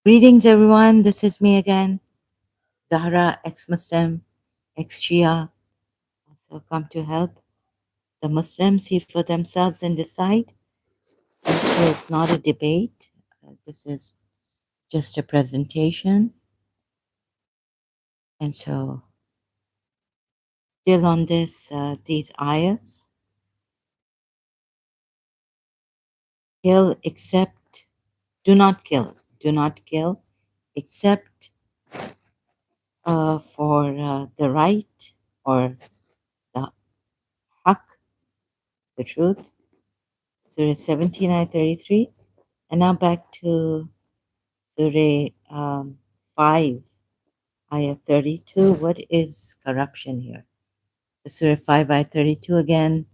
Greetings, everyone. This is me again, Zahra, ex-Muslim, ex-Shia. Also come to help the Muslims see for themselves and decide. This is not a debate. This is just a presentation. And so, still on these ayats, kill except, do not kill, except for the right or the haq, the truth. Surah 17, ayah 33. And now back to Surah 5, ayah 32. What is corruption here? So Surah 5, ayah 32 again.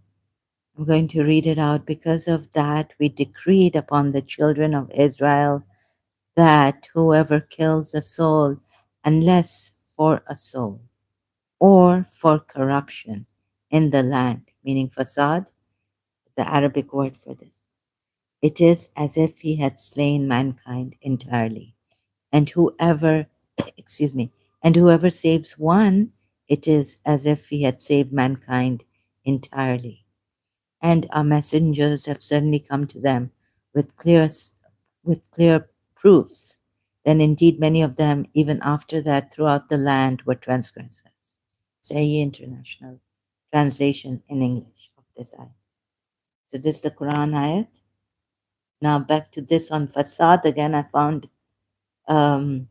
I'm going to read it out. Because of that, we decreed upon the children of Israel that whoever kills a soul, unless for a soul, or for corruption in the land, meaning fasad, the Arabic word for this, it is as if he had slain mankind entirely. And whoever, excuse me, and whoever saves one, it is as if he had saved mankind entirely. And our messengers have certainly come to them with clear proofs. Then indeed many of them, even after that, throughout the land were transgressors. Say International Translation in English of this ayat. So this is the Quran ayat. Now back to this on fasad again. I found um,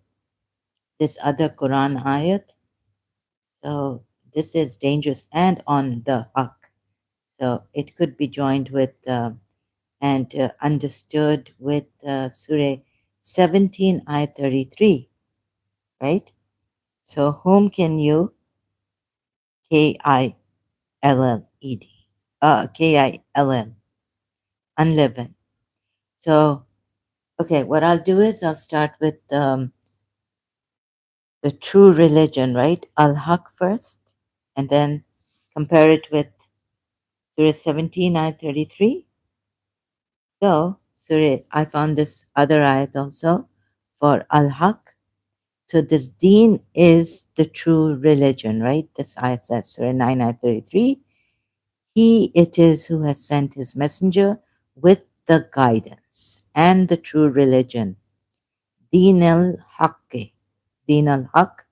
this other Quran ayat. So this is dangerous and on the haq. So it could be joined with and understood with Surah 17, ayat 33, right? So whom can you, K-I-L-L-E-D, K-I-L-L, unleaven. So, okay, what I'll do is I'll start with the true religion, right? Al-Haq first, and then compare it with Surah 17, ayat 33. So, Surah, I found this other ayat also for Al-Haq. So this deen is the true religion, right? This ayat says, Surah 9, ayat 33. He it is who has sent his messenger with the guidance and the true religion. Deen al-Haqq, Deen al-Haqq,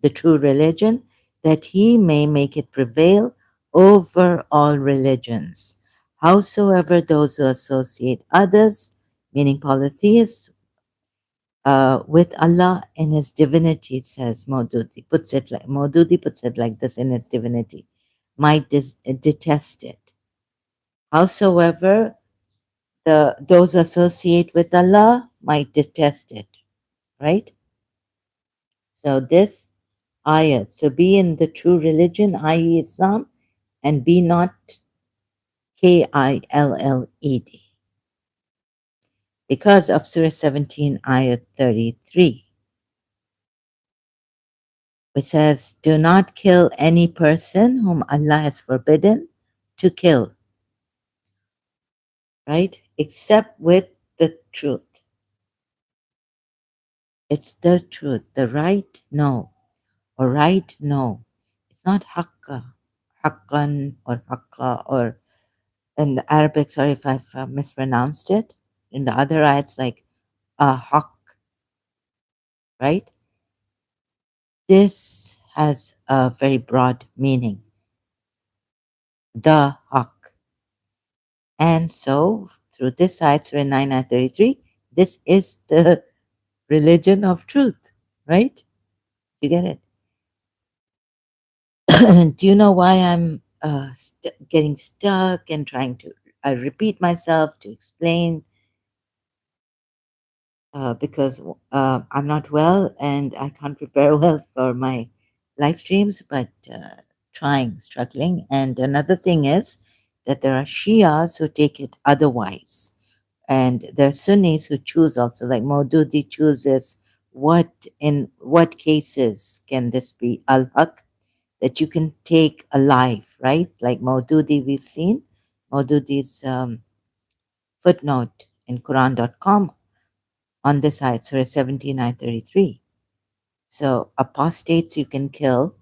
the true religion, that he may make it prevail over all religions. Howsoever those who associate others, meaning polytheists, with Allah in His divinity, says Maududi puts it like this in its divinity, might detest it. Howsoever those who associate with Allah might detest it, right? So this ayah. So be in the true religion, i.e., Islam, and be not Killed because of Surah 17, ayah 33, which says, do not kill any person whom Allah has forbidden to kill, right? Except with the truth. It's the truth. The right, no. Or right, no. It's not haqqa, haqqan or haqqa, or in the Arabic, sorry if I've mispronounced it. In the other ayats, like haq, right? This has a very broad meaning, the haq. And so, through this ayat, Surah 9, ayat 33, this is the religion of truth, right? You get it? Do you know why I'm getting stuck and trying to repeat myself to explain? Because I'm not well and I can't prepare well for my live streams, but struggling. And another thing is that there are Shias who take it otherwise. And there are Sunnis who choose also, like Maududi chooses in what cases can this be al-haq, that you can take a life, right? Like Maududi, we've seen Maududi's footnote in Quran.com on this ayat, Surah 17, ayat 33. So apostates you can kill,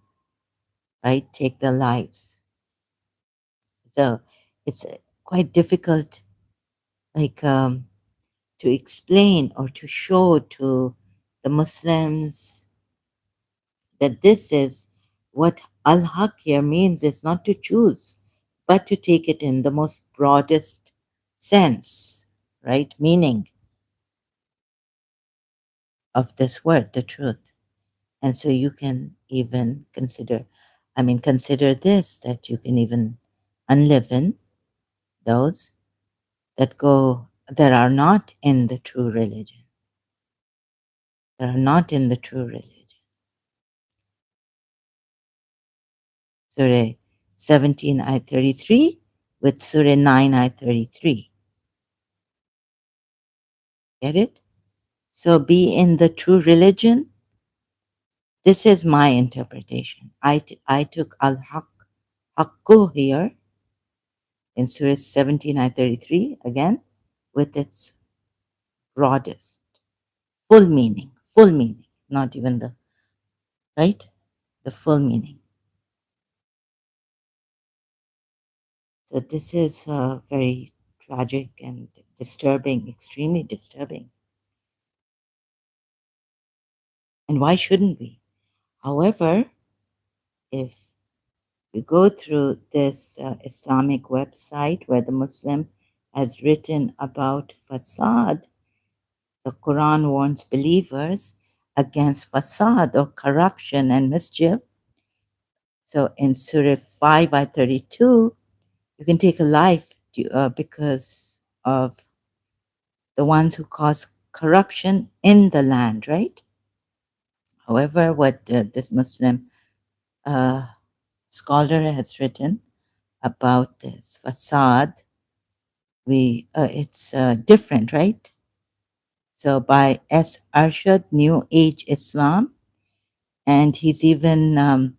right? Take their lives. So it's quite difficult, like to explain or to show to the Muslims that this is what al-haq here means. It's not to choose, but to take it in the most broadest sense, right? Meaning of this word, the truth. And so you can even consider, consider this, that you can even unleaven those that are not in the true religion, that are not in the true religion. Surah 17, ayat 33 with Surah 9, ayat 33. Get it? So be in the true religion. This is my interpretation. I took al-haq, haqqu here in Surah 17, ayat 33 again with its broadest, full meaning, not even the, right? The full meaning. So this is very tragic and disturbing, extremely disturbing. And why shouldn't we? However, if you go through this Islamic website where the Muslim has written about fasad, the Quran warns believers against fasad or corruption and mischief. So in Surah 5, ayat 32, you can take a life because of the ones who cause corruption in the land, right? However, what this Muslim uh, scholar has written about this facade, it's different, right? So by S. Arshad, New Age Islam, and he's even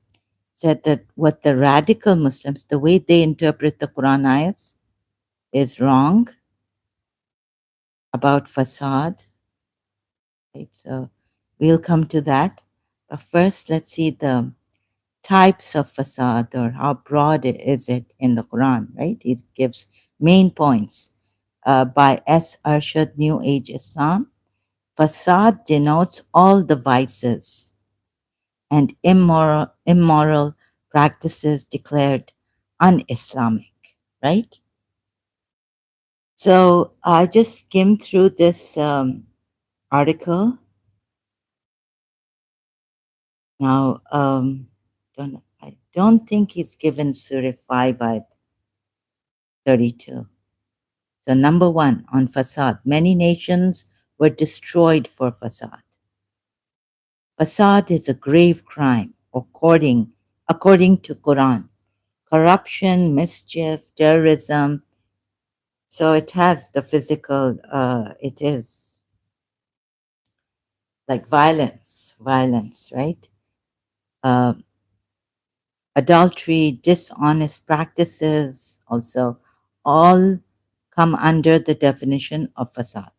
said that what the radical Muslims, the way they interpret the Quran ayats, is wrong about facade. Right? So we'll come to that. But first, let's see the types of facade or how broad is it in the Quran, right? It gives main points. By S. Arshad, New Age Islam, facade denotes all the vices and immoral practices declared un-Islamic, right? So I just skimmed through this article. Now, I don't think he's given Surah 5 ayat 32. So number one, on fasad, many nations were destroyed for fasad. Fasad is a grave crime according to Quran. Corruption, mischief, terrorism. So it has the physical, it is like violence, right? Uh, Adultery, dishonest practices also all come under the definition of fasad.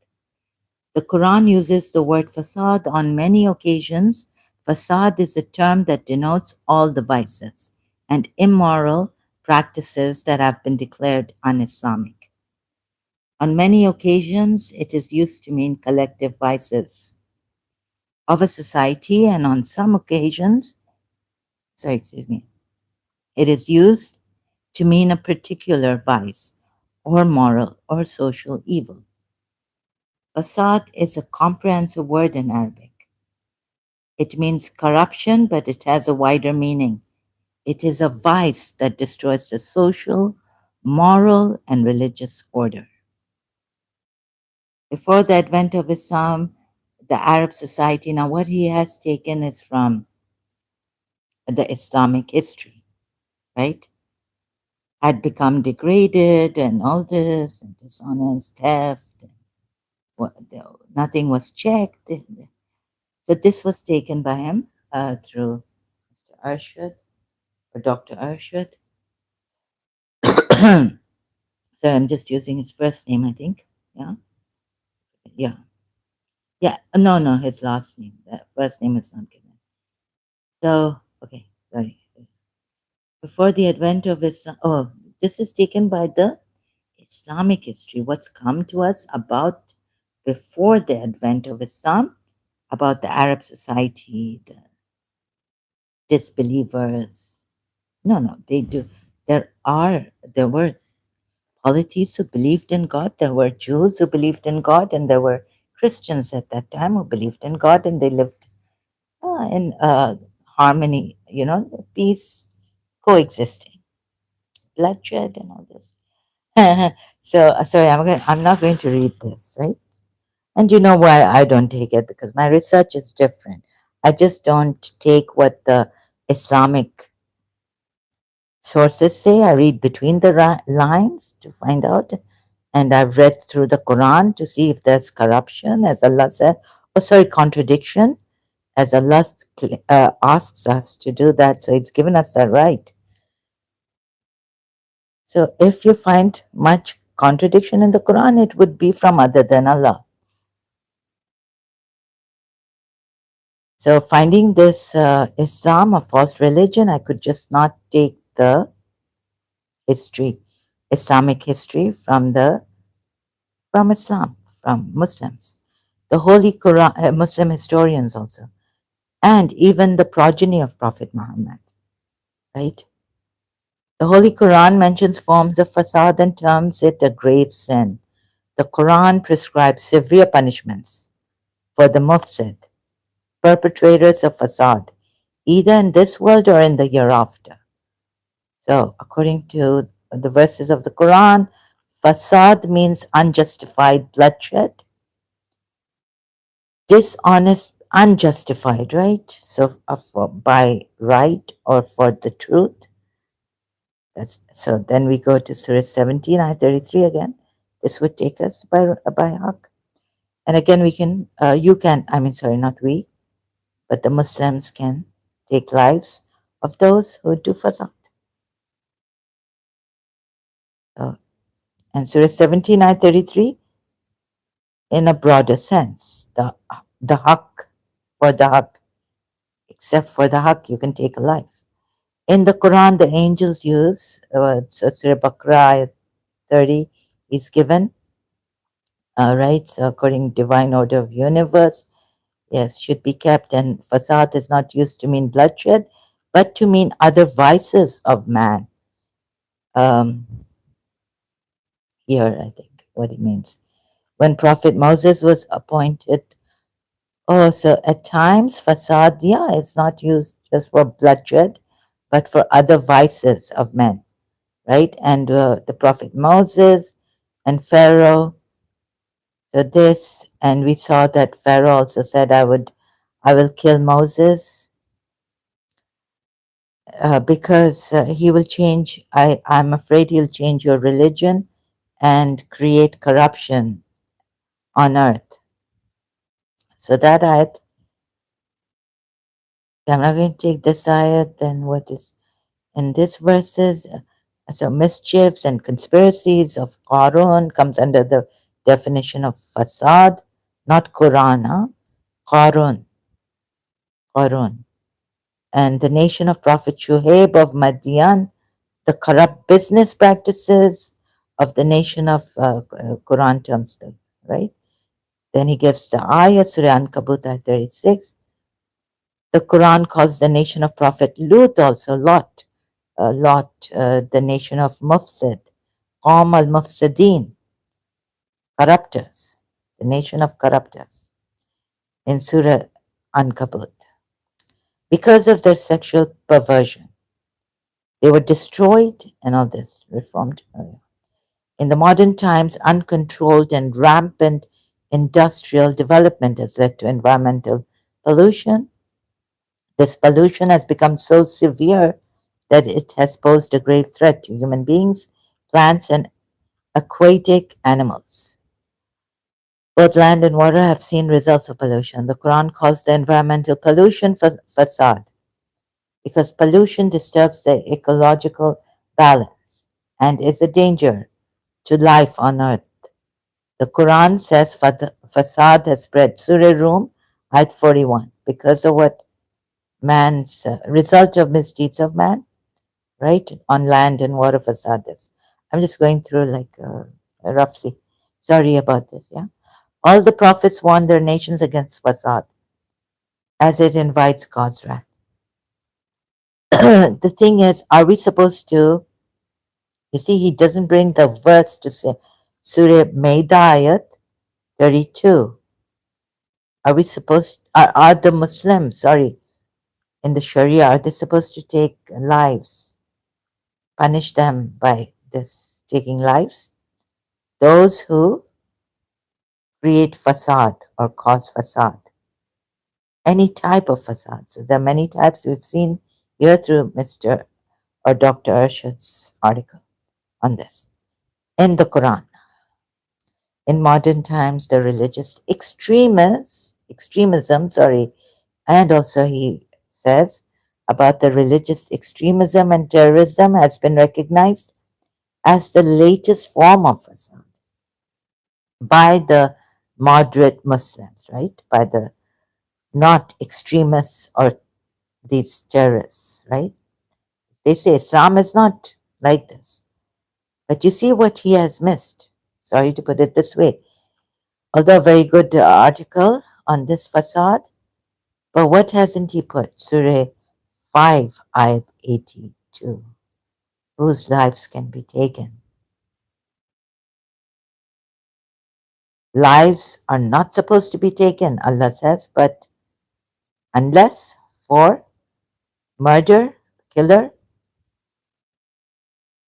The Quran uses the word fasad on many occasions. Fasad is a term that denotes all the vices and immoral practices that have been declared un-Islamic. On many occasions, it is used to mean collective vices of a society, and on some occasions, it is used to mean a particular vice or moral or social evil. Fasad is a comprehensive word in Arabic. It means corruption, but it has a wider meaning. It is a vice that destroys the social, moral, and religious order. Before the advent of Islam, the Arab society, now what he has taken is from the Islamic history, right? Had become degraded and all this, and dishonest, theft, and nothing was checked. So this was taken by him through Mr. Arshad or Dr. Arshad. Sorry, I'm just using his first name, I think. Yeah. Yeah. Yeah, no, no, his last name. The first name is not given. So, okay, sorry. Before the advent of Islam, oh, this is taken by the Islamic history, what's come to us about before the advent of Islam, about the Arab society, the disbelievers. No, no, they do. There were polities who believed in God, there were Jews who believed in God, and there were Christians at that time who believed in God, and they lived in harmony, peace, coexisting, bloodshed, and all this. So sorry, I'm not going to read this, right? And you know why I don't take it? Because my research is different. I just don't take what the Islamic sources say. I read between the lines to find out. And I've read through the Quran to see if there's corruption, as Allah said, oh, sorry, contradiction, as Allah asks us to do that. So it's given us that right. So if you find much contradiction in the Quran, it would be from other than Allah. So finding this Islam a false religion, I could just not take the history, Islamic history from Islam, from Muslims, the Holy Quran, Muslim historians also, and even the progeny of Prophet Muhammad. Right? The Holy Quran mentions forms of fasad and terms it a grave sin. The Quran prescribes severe punishments for the mufsid, perpetrators of fasad, either in this world or in the hereafter. So, according to the verses of the Quran, fasad means unjustified bloodshed, dishonest, unjustified, right? So, by right or for the truth. So then we go to Surah 17, Ayah 33 again. This would take us by Haq. And again, you can, I mean, sorry, not we, but the Muslims can take lives of those who do fasad. So, and Surah 17, Ayah 33, in a broader sense, the Haq, for the Haq, except for the Haq, you can take a life. In the Quran, the angels use, so Surah Baqarah, Ayah 30, is given, right? So according to divine order of universe, yes, should be kept. And fasad is not used to mean bloodshed, but to mean other vices of man. Um, Here, I think what it means. When Prophet Moses was appointed, oh, so at times fasad, yeah, it's not used just for bloodshed, but for other vices of men, right? And the Prophet Moses and Pharaoh. So this, and we saw that Pharaoh also said, I will kill Moses because he will change. I'm afraid he'll change your religion and create corruption on earth. So that ayat, I'm not going to take this ayat, then what is in this verses? So mischiefs and conspiracies of Qarun comes under the definition of fasad, not Quran, huh? Qarun, Qarun. And the nation of Prophet Shuhaib of Madian, the corrupt business practices of the nation of Quran terms, right? Then he gives the ayah, Surah Ankabut, ayah 36. The Quran calls the nation of Prophet Lut also Lot, the nation of Mufsid, Qawm al Mufsidin, corruptors, the nation of corruptors, in Surah Ankabut. Because of their sexual perversion, they were destroyed and all this, reformed. In the modern times, uncontrolled and rampant industrial development has led to environmental pollution. This pollution has become so severe that it has posed a grave threat to human beings, plants, and aquatic animals. Both land and water have seen results of pollution. The Quran calls the environmental pollution fasad because pollution disturbs the ecological balance and is a danger to life on earth. The Quran says fasad has spread. Surah Rum, Ayat 41. Because of what man's result of misdeeds of man, right? On land and water fasad is. I'm just going through like roughly. Sorry about this, yeah? All the prophets warn their nations against fasad as it invites God's wrath. The thing is, are we supposed to, you see, he doesn't bring the verse to say, Surah Maida ayat 32. Are we supposed, are the Muslims, sorry, in the Sharia, are they supposed to take lives, punish them by this, taking lives? Those who create fasad or cause fasad, any type of fasad. So there are many types we've seen here through Mr. or Dr. Arshad's article on this. In the Quran, in modern times, the religious extremism, sorry, and also he says about the religious extremism and terrorism has been recognized as the latest form of fasad by the moderate Muslims, right? By the not extremists or these terrorists, right? They say Islam is not like this. But you see what he has missed. Sorry to put it this way. Although a very good article on this facade, but what hasn't he put? Surah 5, Ayat 82. Whose lives can be taken. Lives are not supposed to be taken, Allah says, but unless for murder, killer,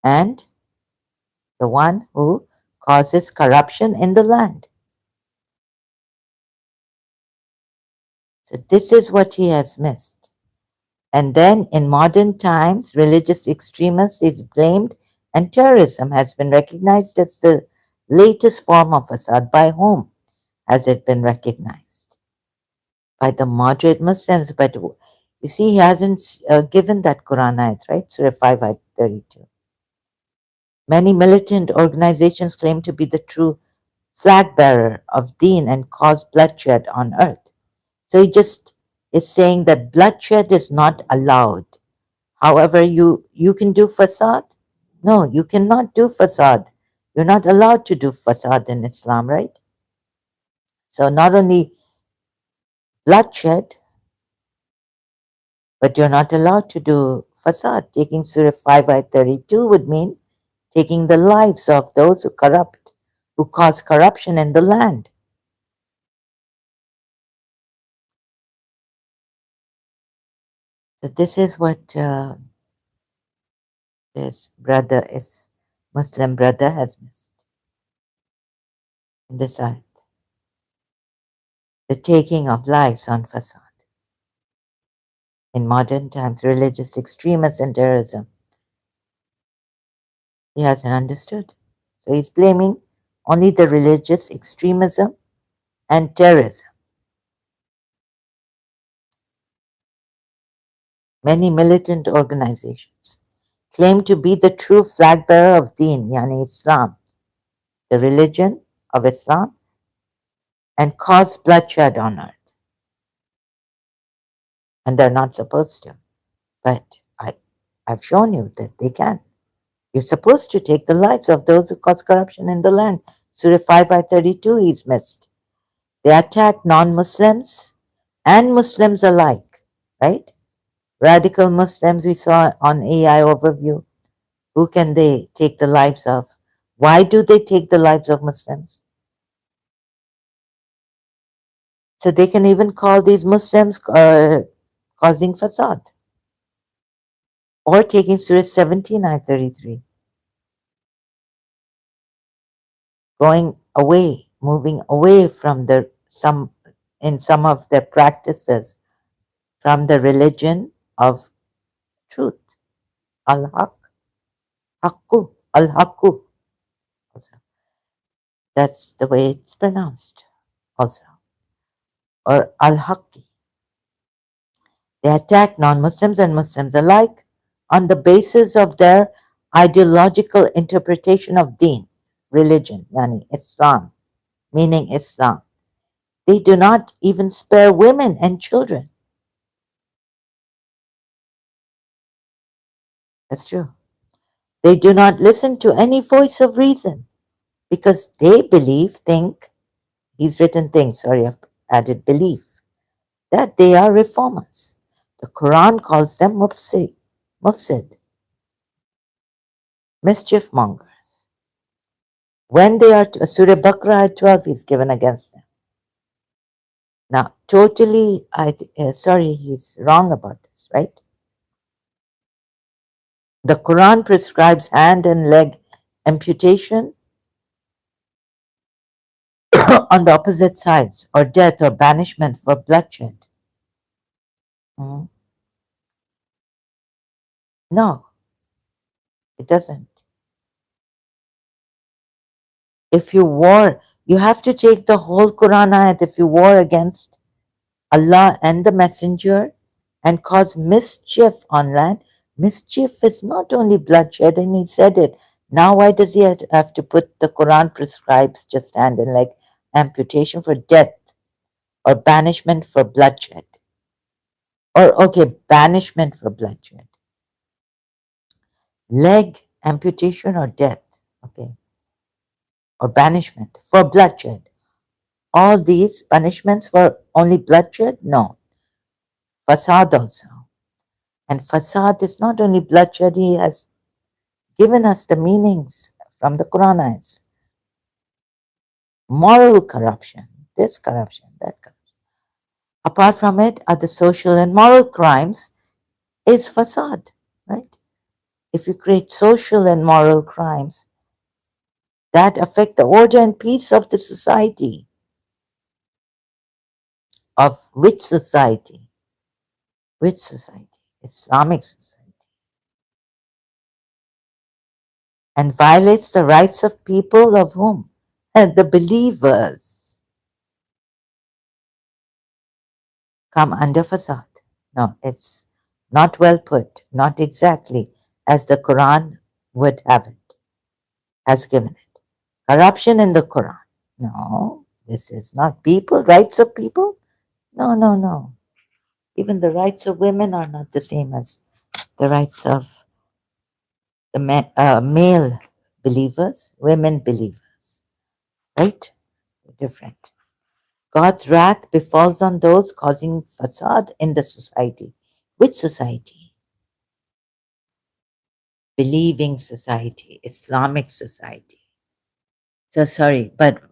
and the one who causes corruption in the land. So this is what he has missed. And then in modern times, religious extremism is blamed and terrorism has been recognized as the latest form of fasad. By whom has it been recognized? By the moderate Muslims. But you see, he hasn't given that Quran ayat, right? Surah 5, ayat 32. Many militant organizations claim to be the true flag bearer of deen and cause bloodshed on earth. So he just is saying that bloodshed is not allowed. However, you can do fasad? No, you cannot do fasad. You're not allowed to do fasad in Islam, right? So not only bloodshed, but you're not allowed to do fasad. Taking Surah 5 ayat 32 would mean taking the lives of those who corrupt, who cause corruption in the land. So this is what this brother is, Muslim brother has missed in this ayat. The taking of lives on fasad. In modern times, religious extremism and terrorism. He hasn't understood. So he's blaming only the religious extremism and terrorism. Many militant organizations claim to be the true flag bearer of Deen, yani Islam, the religion of Islam, and cause bloodshed on earth. And they're not supposed to. But I've shown you that they can. You're supposed to take the lives of those who cause corruption in the land. Surah 5 by 32 he's missed. They attack non-Muslims and Muslims alike, right? Radical Muslims we saw on AI overview. Who can they take the lives of? Why do they take the lives of Muslims? So they can even call these Muslims causing fasad. Or taking Surah 17, Ayat 33. Going away, moving away from in some of their practices, from the religion of truth. Al-Haq, Haqqu, Al-Haqqu. Also, that's the way it's pronounced also. Or Al-Haqqi. They attack non-Muslims and Muslims alike on the basis of their ideological interpretation of deen, religion, yani Islam. meaning Islam. They do not even spare women and children. That's true. They do not listen to any voice of reason because they he's written things, sorry, I've added belief, that they are reformers. The Quran calls them mufsid, mischief mongers. When they are, Surah Baqarah at 12 is given against them. Now, totally, sorry, he's wrong about this, right? The Quran prescribes hand and leg amputation on the opposite sides, or death or banishment for bloodshed. Mm. No, it doesn't. If you war, you have to take the whole Quran ayat. If you war against Allah and the Messenger and cause mischief on land, mischief is not only bloodshed, and he said it. Now, why does he have to put the Quran prescribes just hand and leg amputation for death or banishment for bloodshed? Or, okay, banishment for bloodshed. Leg amputation or death, okay, or banishment for bloodshed. All these punishments for only bloodshed? No. Fasad also. And fasad is not only bloodshed, he has given us the meanings from the Quran ayats. Moral corruption, this corruption, that corruption. Apart from it, other social and moral crimes is fasad, right? If you create social and moral crimes that affect the order and peace of the society, of which society? Which society? Islamic society. And violates the rights of people of whom? And the believers come under fasad. No, it's not well put, not exactly as the Quran would have it, has given it. Corruption in the Quran. No, this is not people, rights of people. No, no, no. Even the rights of women are not the same as the rights of the male believers, women believers, right? They're different. God's wrath befalls on those causing fasad in the society. Which society? Believing society, Islamic society. So sorry, but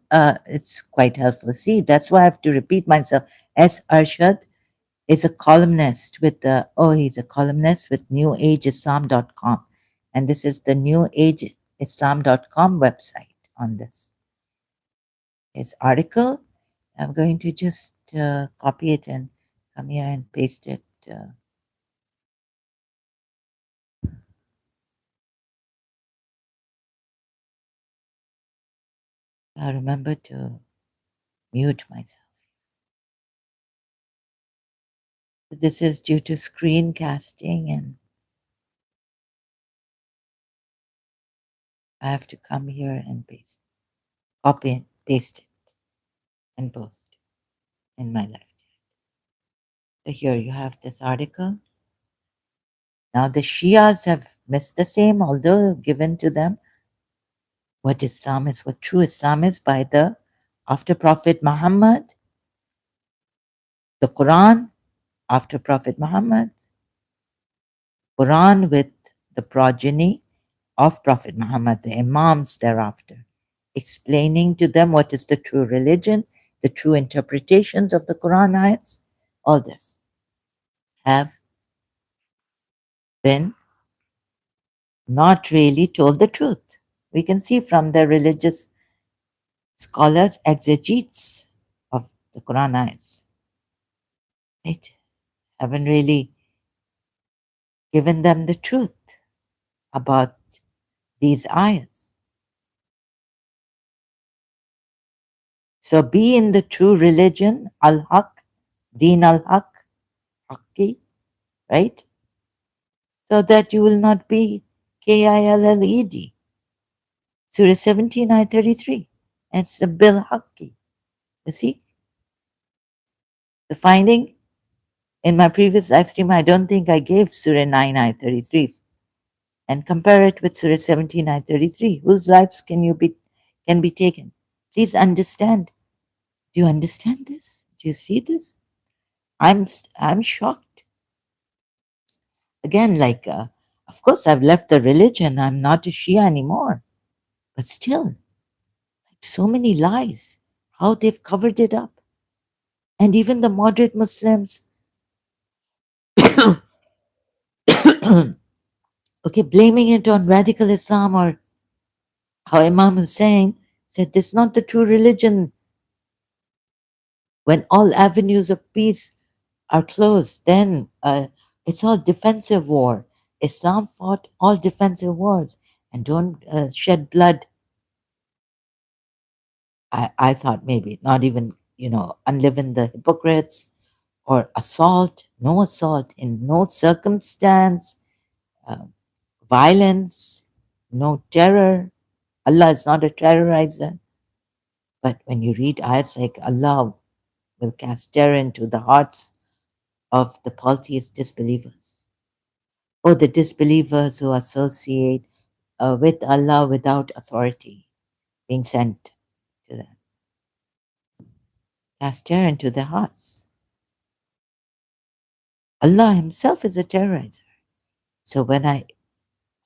it's quite helpful. See, that's why I have to repeat myself. S. Arshad is a columnist with he's a columnist with newageislam.com. And this is the newageislam.com website on this. His article, I'm going to just copy it and come here and paste it. I remember to mute myself. This is due to screencasting, and I have to come here and copy and paste it and post in my life. So here you have this article. Now the Shias have missed the same, although given to them what Islam is, what true Islam is by the after Prophet Muhammad, the Quran after Prophet Muhammad, Quran with the progeny of Prophet Muhammad, the Imams thereafter, explaining to them what is the true religion, the true interpretations of the Quran ayats, all this have been not really told the truth. We can see from the religious scholars, exegetes of the Quran ayats, right? Haven't really given them the truth about these ayats. So be in the true religion, al-haq, deen al-haq, haqqi, right? So that you will not be Killed. Surah 17, ayah 33. And it's a bil haqqi. You see, the finding in my previous live stream, I don't think I gave Surah 9, Ayah 33, and compare it with Surah 17, Ayah 33. Whose lives can be taken? Please understand. Do you understand this? Do you see this? I'm shocked. Again, of course, I've left the religion. I'm not a Shia anymore. But still, so many lies. How they've covered it up. And even the moderate Muslims, okay, blaming it on radical Islam, or how Imam Hussein said this is not the true religion. When all avenues of peace are closed, then it's all defensive war. Islam fought all defensive wars and don't shed blood. I thought maybe not even, unleaven the hypocrites or assault, no assault in no circumstance, uh, violence, no terror. Allah is not a terrorizer. But when you read ayahs like Allah will cast terror into the hearts of the polytheist disbelievers, or the disbelievers who associate with Allah without authority being sent to them, cast terror into their hearts. Allah Himself is a terrorizer. So when I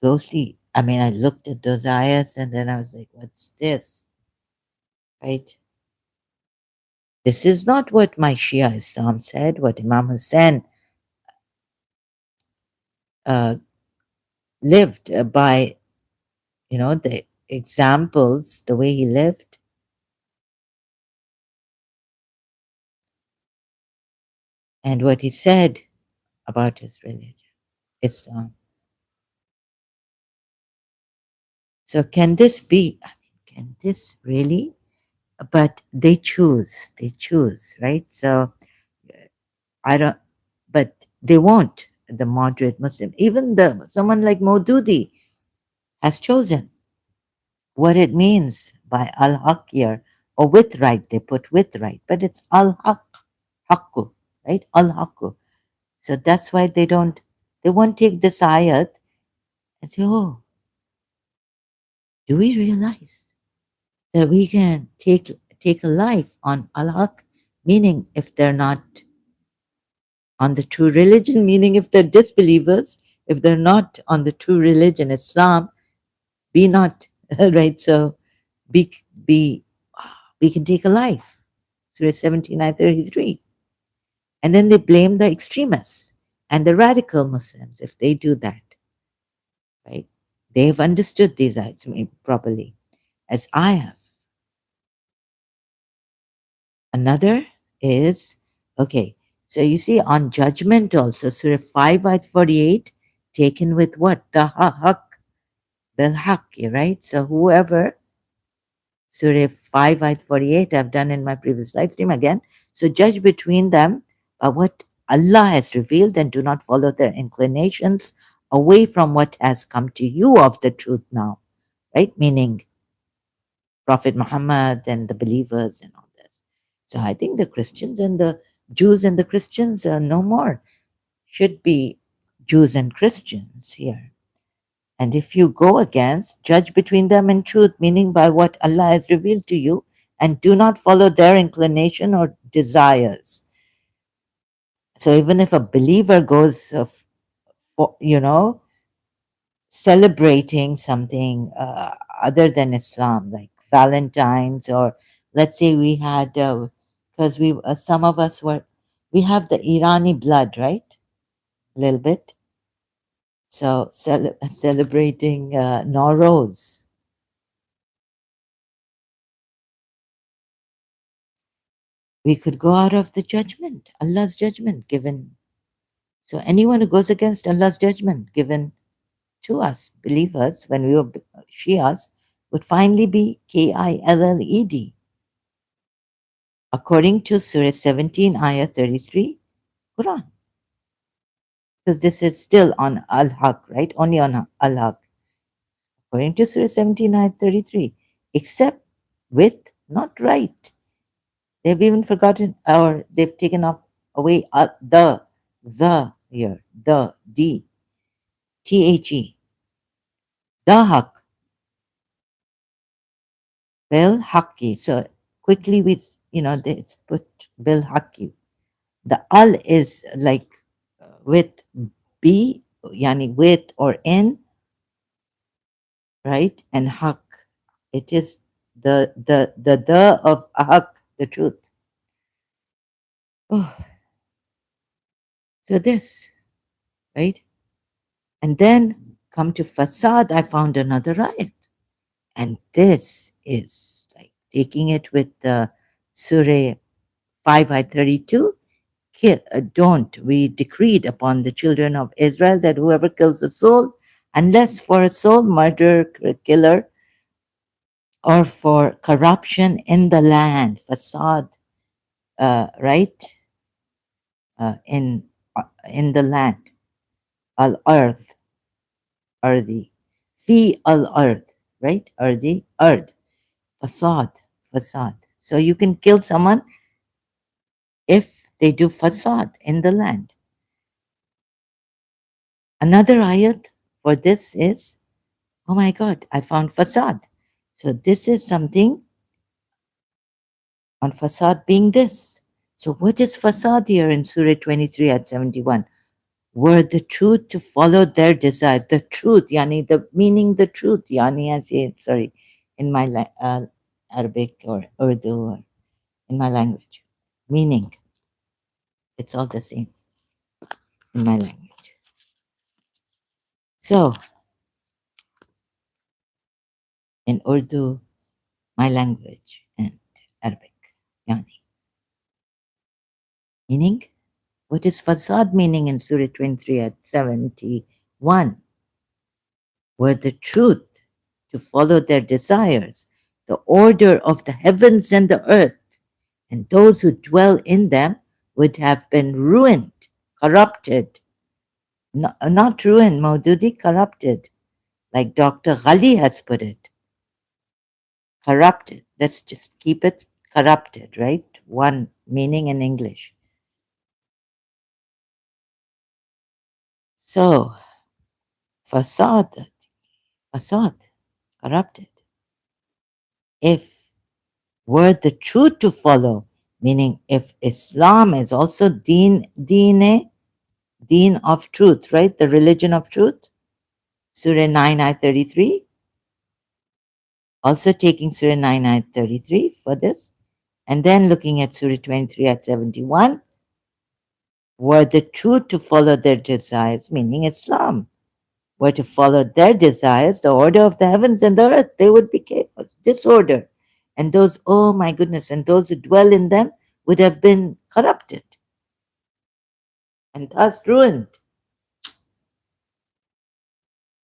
looked at those ayahs and then I was like, what's this? Right? This is not what my Shia Islam said, what Imam Hussein uh, lived by, the examples, the way he lived, and what he said about his religion, Islam. So can this be? Can this really? But they choose, right? So I don't, but they won't. The moderate Muslim, even someone like Maududi has chosen what it means by al haq here, or with right. They put with right, but it's al haq, haqqu, right? Al haqqu. So that's why they won't take this ayat and say, oh, do we realize that we can take a life on al haq, meaning if they're not on the true religion, meaning if they're disbelievers, if they're not on the true religion, Islam, be not, right? So be, be, we can take a life. Surah 17, 33. And then they blame the extremists and the radical Muslims if they do that, right? They have understood these ayats properly, as I have. Another is, okay, so you see on judgment also, Surah 5, ayat 48, taken with what? The haq, the haq, right? So whoever, Surah 5, ayat 48, I've done in my previous live stream again. So judge between them by what Allah has revealed and do not follow their inclinations away from what has come to you of the truth now, right? Meaning Prophet Muhammad and the believers and all this. So I think the Christians and the Jews and the Christians are no more, should be Jews and Christians here. And if you go against, judge between them in truth, meaning by what Allah has revealed to you, and do not follow their inclination or desires. So even if a believer goes, celebrating something other than Islam, like Valentine's, or let's say we had, because some of us we have the Irani blood, right? A little bit. So celebrating Nowruz. We could go out of the judgment, Allah's judgment given. So anyone who goes against Allah's judgment given to us, believers, when we were Shias, would finally be killed, according to Surah 17, Ayah 33, Quran. Because this is still on Al Haq, right? Only on Al Haq. According to Surah 17, Ayah 33, except with not right. They've even forgotten, or they've taken off away the here, the D, THE, the haq, bil haqi. So quickly it's put bil haqi. The al is like with B, yani with or in, right? And haq, it is the of haq, the truth. Oh, so this, right? And then come to Fasad, I found another ayat. And this is like taking it with Surah 5 I 32. Don't, we decreed upon the children of Israel that whoever kills a soul, unless for a soul, murderer, killer, or for corruption in the land, Fasad, right? In the land, al earth, earthy, fi al earth, right? Earthy, earth, facade, facade. So you can kill someone if they do facade in the land. Another ayat for this is, oh my God, I found facade. So this is something on facade being this. So what is facade here in Surah 23 at 71? Were the truth to follow their desire. The truth, yani the meaning, the truth, yani I say, sorry, in my Arabic or Urdu or in my language. Meaning, it's all the same in my language. So, in Urdu, my language, and Arabic, yani. Meaning, what is fasad meaning in Surah 23 at 71? Were the truth to follow their desires, the order of the heavens and the earth, and those who dwell in them would have been ruined, corrupted. Not ruined, Maududi, corrupted, like Dr. Ghali has put it. Corrupted. Let's just keep it corrupted, right? One meaning in English. So, facade, facade, corrupted. If were the truth to follow, meaning if Islam is also deen of truth, right? The religion of truth, Surah 9, Ayat 33. Also taking Surah 9, Ayat 33 for this. And then looking at Surah 23, Ayat 71. Were the truth to follow their desires, meaning Islam, were to follow their desires, the order of the heavens and the earth, they would be chaos, disorder. And those, oh my goodness, and those who dwell in them would have been corrupted and thus ruined.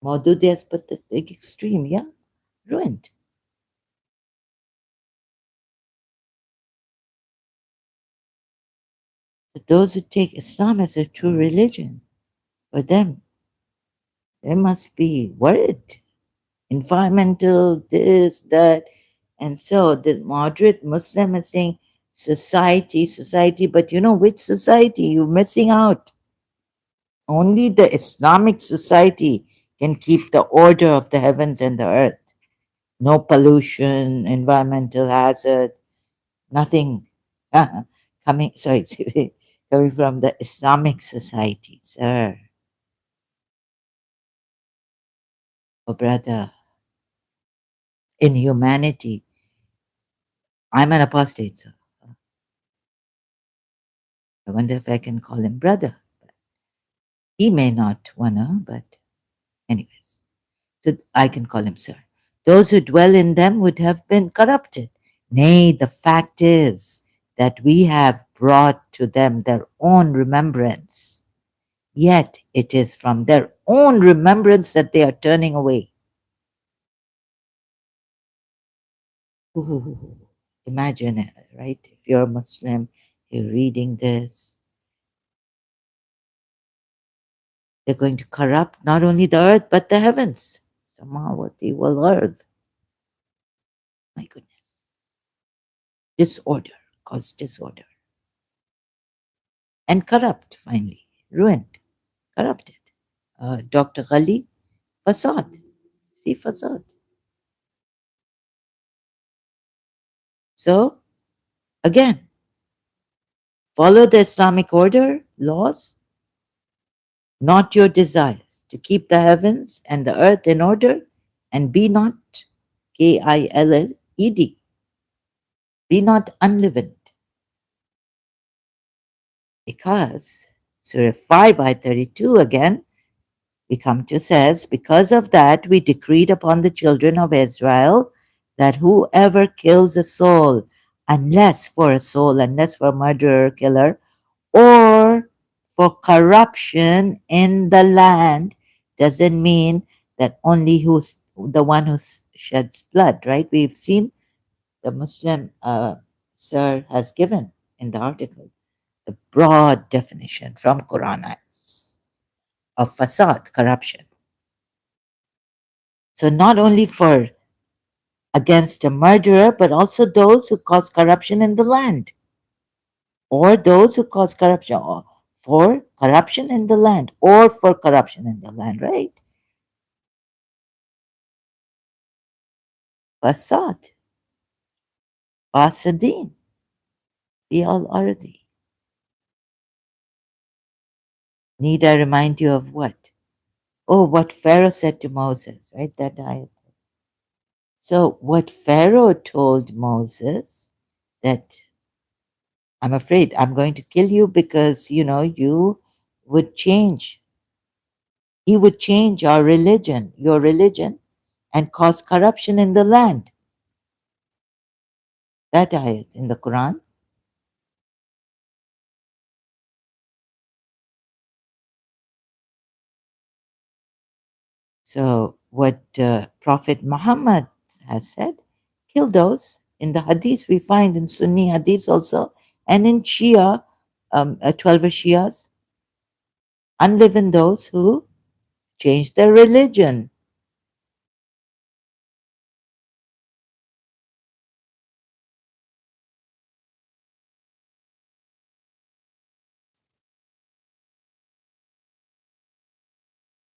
Maududi has put the extreme, yeah? Ruined. But those who take Islam as a true religion, for them, they must be worried. Environmental, this, that. And so the moderate Muslim is saying society, society, but you know which society? You're missing out. Only the Islamic society can keep the order of the heavens and the earth. No pollution, environmental hazard, nothing coming, sorry, coming from the Islamic society, sir. Oh, brother, in humanity, I'm an apostate, sir. I wonder if I can call him brother. He may not wanna, but anyways. So I can call him sir. Those who dwell in them would have been corrupted. Nay, the fact is that we have brought to them their own remembrance. Yet it is from their own remembrance that they are turning away. Ooh, imagine it, right? If you're a Muslim, you're reading this, they're going to corrupt not only the earth but the heavens. Samawati wal earth. My goodness. disorder, caused disorder, and corrupt, finally, ruined, corrupted. Dr. Ghali, fasad. See, fasad. So, again, follow the Islamic order, laws, not your desires, to keep the heavens and the earth in order, and be not, Killed, be not unleavened. Because Surah 5, Ayah 32 again, we come to says, because of that we decreed upon the children of Israel that whoever kills a soul, unless for a murderer, killer, or for corruption in the land, doesn't mean that only who's the one who sheds blood, right? We've seen the Muslim sir has given in the article the broad definition from Quran of fasad, corruption. So not only for against a murderer, but also those who cause corruption in the land, or those who cause corruption or for corruption in the land, or for corruption in the land, right? Fasad, fasadin, fi al ardi. Need I remind you of what? Oh, what Pharaoh said to Moses, right? That ayat. So what Pharaoh told Moses that I'm afraid I'm going to kill you because you would change. He would change our religion, your religion, and cause corruption in the land. That ayat in the Quran. So, what Prophet Muhammad has said, kill those. In the hadith, we find in Sunni hadith also, and in Shia, 12 Shias, unleaven those who change their religion.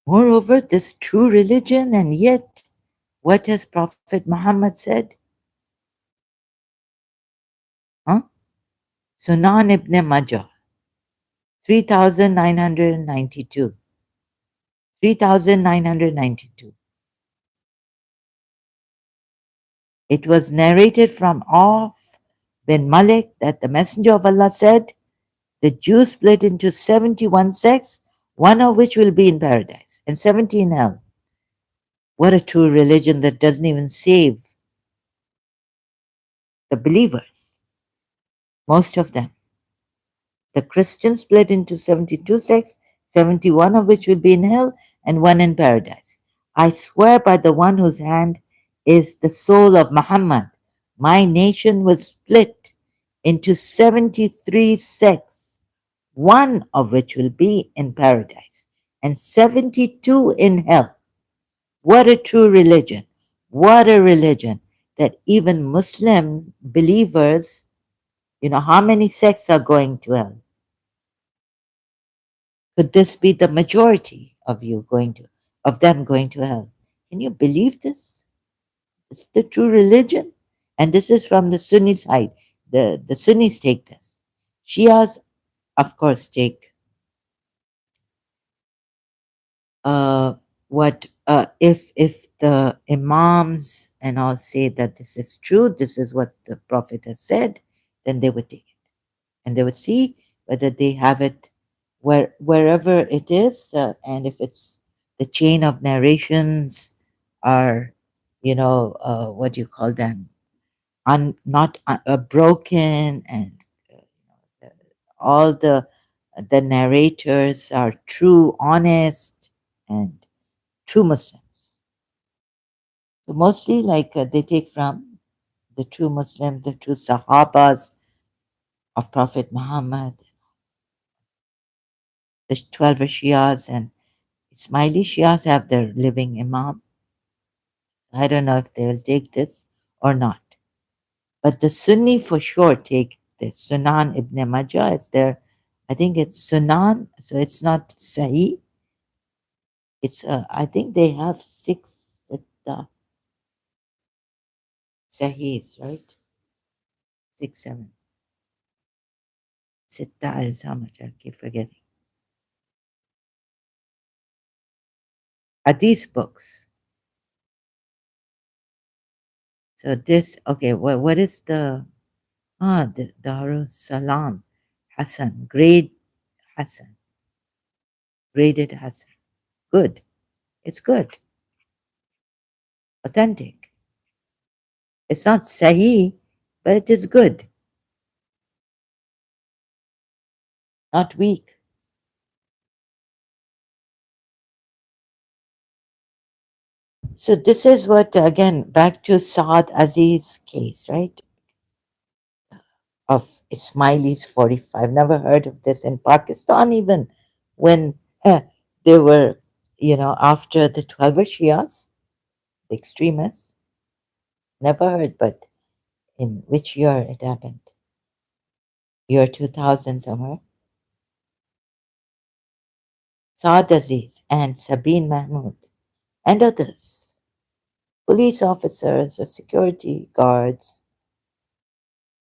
Moreover, this true religion, and yet, what has Prophet Muhammad said? Huh? Sunan ibn Majah, 3992. 3992. It was narrated from Auf bin Malik that the Messenger of Allah said, the Jews split into 71 sects, one of which will be in paradise, and 70 in hell. What a true religion that doesn't even save the believers, most of them. The Christians split into 72 sects, 71 of which will be in hell, and one in paradise. I swear by the one whose hand is the soul of Muhammad, my nation will split into 73 sects, one of which will be in paradise, and 72 in hell. What a true religion! What a religion that even Muslim believers, how many sects are going to hell? Could this be the majority of them going to hell? Can you believe this? It's the true religion. And this is from the Sunni side. The Sunnis take this. Shias, of course, take what if the imams and all say that this is true, this is what the Prophet has said, then they would take it. And they would see whether they have it wherever it is, and if it's the chain of narrations are, what do you call them, not broken, and uh, all the narrators are true, honest, and true Muslims. So mostly, like they take from the true Muslims, the true Sahabas of Prophet Muhammad, the 12 Shias and Ismaili Shias have their living Imam. I don't know if they will take this or not. But the Sunni for sure take this. Sunan ibn Majah is there. I think it's Sunan, so it's not Sahih. It's I think they have six Sahihs, right? Six, seven. Sitta is how much? I keep forgetting. Hadith books. So this, okay, what is the Darus Salam Hassan, Hassan, graded Hassan. Good. It's good. Authentic. It's not Sahih, but it is good. Not weak. So this is what, again, back to Saad Aziz's case, right? Of Ismailis 45. Never heard of this in Pakistan, even when they were, after the 12 Shias, the extremists. Never heard, but in which year it happened? Year 2000 somewhere. Saad Aziz and Sabine Mahmoud and others, police officers or security guards,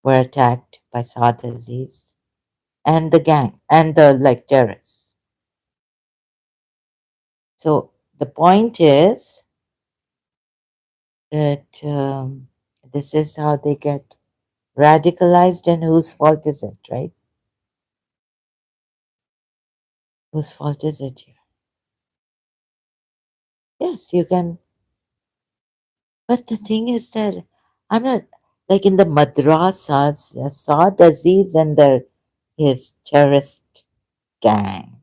were attacked by Saad Aziz and the gang and the like terrorists. So the point is that this is how they get radicalized, and whose fault is it, right? Whose fault is it here? Yes, you can. But the thing is that I'm not like in the madrasas, Saad Aziz and his terrorist gang,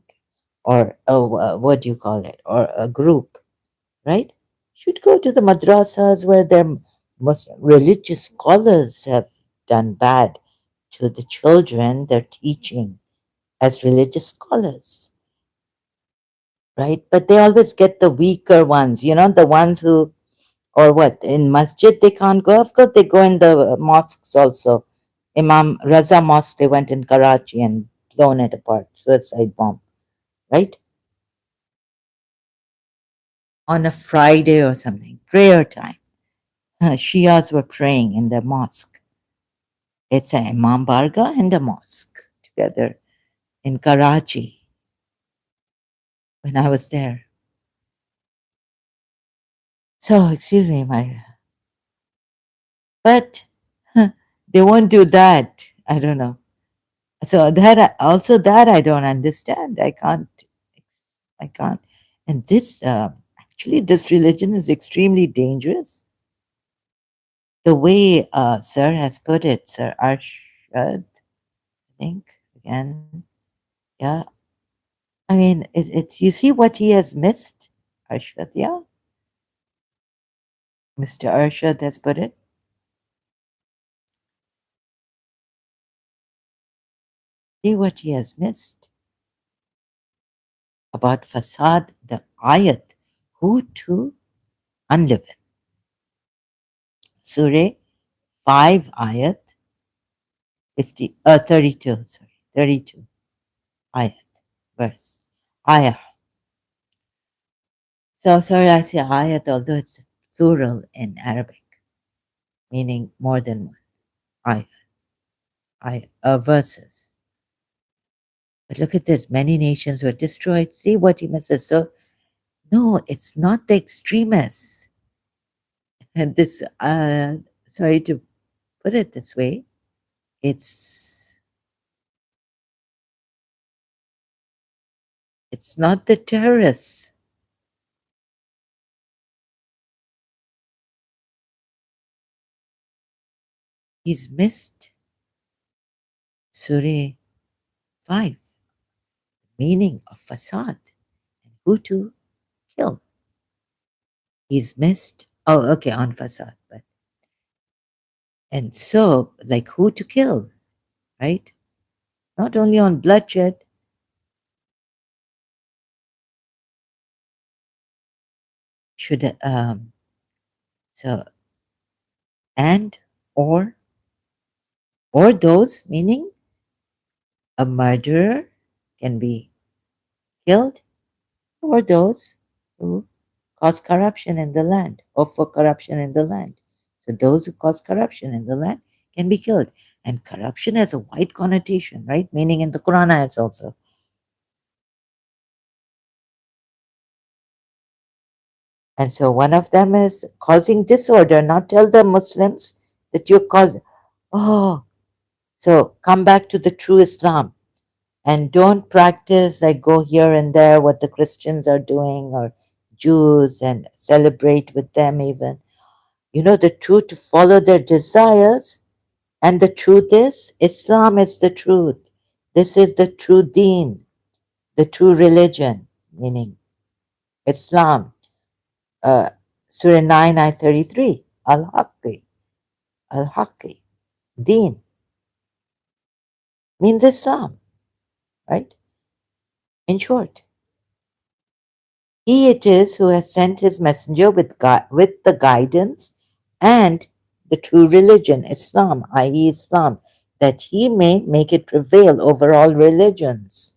or what do you call it, or a group, right? Should go to the madrasas where their Muslim religious scholars have done bad to the children they're teaching as religious scholars, right? But they always get the weaker ones, the ones who, or what, in masjid they can't go. Of course, they go in the mosques also. Imam Raza Mosque, they went in Karachi and blown it apart, suicide bomb, right? On a Friday or something, prayer time. Shias were praying in the mosque. It's an Imam Barga and a mosque together in Karachi when I was there. So, excuse me, but they won't do that. I don't know. So that I don't understand. I can't. And this, actually, this religion is extremely dangerous. The way Sir has put it, Sir Arshad, I think, again, yeah. I mean, it's, you see what he has missed, Arshad, yeah? Mr. Arshad has put it. See what he has missed about Fasad, the ayat, who to unlive it. Surah 5 ayat 32, sorry, 32 ayat, verse, ayah. So sorry, I say ayat, although it's plural in Arabic, meaning more than one verses. But look at this, many nations were destroyed. See what he misses. So no, it's not the extremists. And this, sorry to put it this way, it's not the terrorists. He's missed Surah 5, meaning of Fasad, and who to kill. He's missed, oh, okay, on Fasad, but, and so, like, who to kill, right? Not only on bloodshed, should, so, and, or, or those, meaning a murderer can be killed, or those who cause corruption in the land or for corruption in the land. So those who cause corruption in the land can be killed. And corruption has a wide connotation, right? Meaning in the Quran ayats also. And so one of them is causing disorder. Now tell the Muslims that you're causing. Oh, so come back to the true Islam and don't practice like go here and there what the Christians are doing or Jews and celebrate with them even. You know, the truth to follow their desires. And the truth is, Islam is the truth. This is the true deen, the true religion, meaning Islam. Uh, Surah 9, Ayah 33, Al-Haqqi, Al-Haqqi, deen, means Islam, right? In short, he it is who has sent his messenger with the guidance and the true religion, Islam, i.e., Islam, that he may make it prevail over all religions.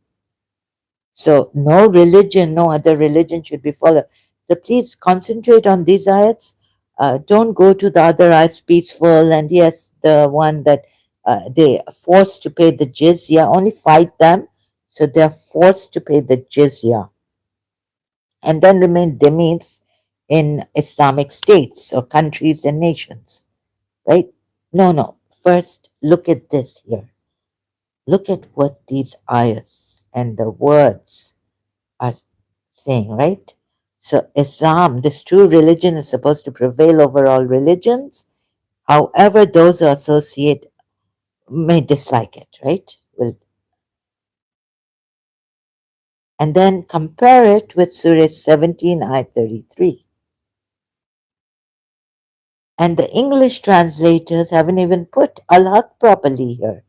So, no religion, no other religion should be followed. So, please concentrate on these ayats. Don't go to the other ayats, peaceful, and yes, the one that they are forced to pay the jizya, only fight them. So, they're forced to pay the jizya and then remain dhimmis in Islamic states or countries and nations, right? No, no. First, look at this here. Look at what these ayahs and the words are saying, right? So, Islam, this true religion, is supposed to prevail over all religions. However, those who associate may dislike it, right? Well, and then compare it with Surah 17, Ayah 33. And the English translators haven't even put al-haq properly here.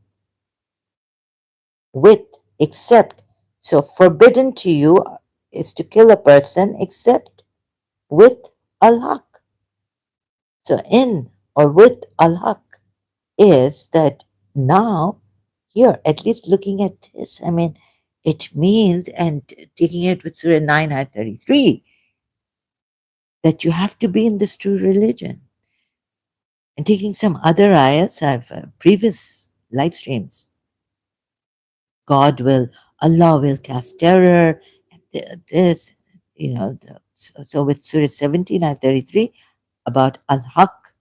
With, except. So forbidden to you is to kill a person except with al-haq. So in or with al-haq is that now here, at least looking at this, I mean, it means, and taking it with Surah 9, Ayah 33, that you have to be in this true religion. And taking some other ayahs, I've previous live streams, Allah will cast terror, and this, so with Surah 17, Ayah 33, about Al-Haq,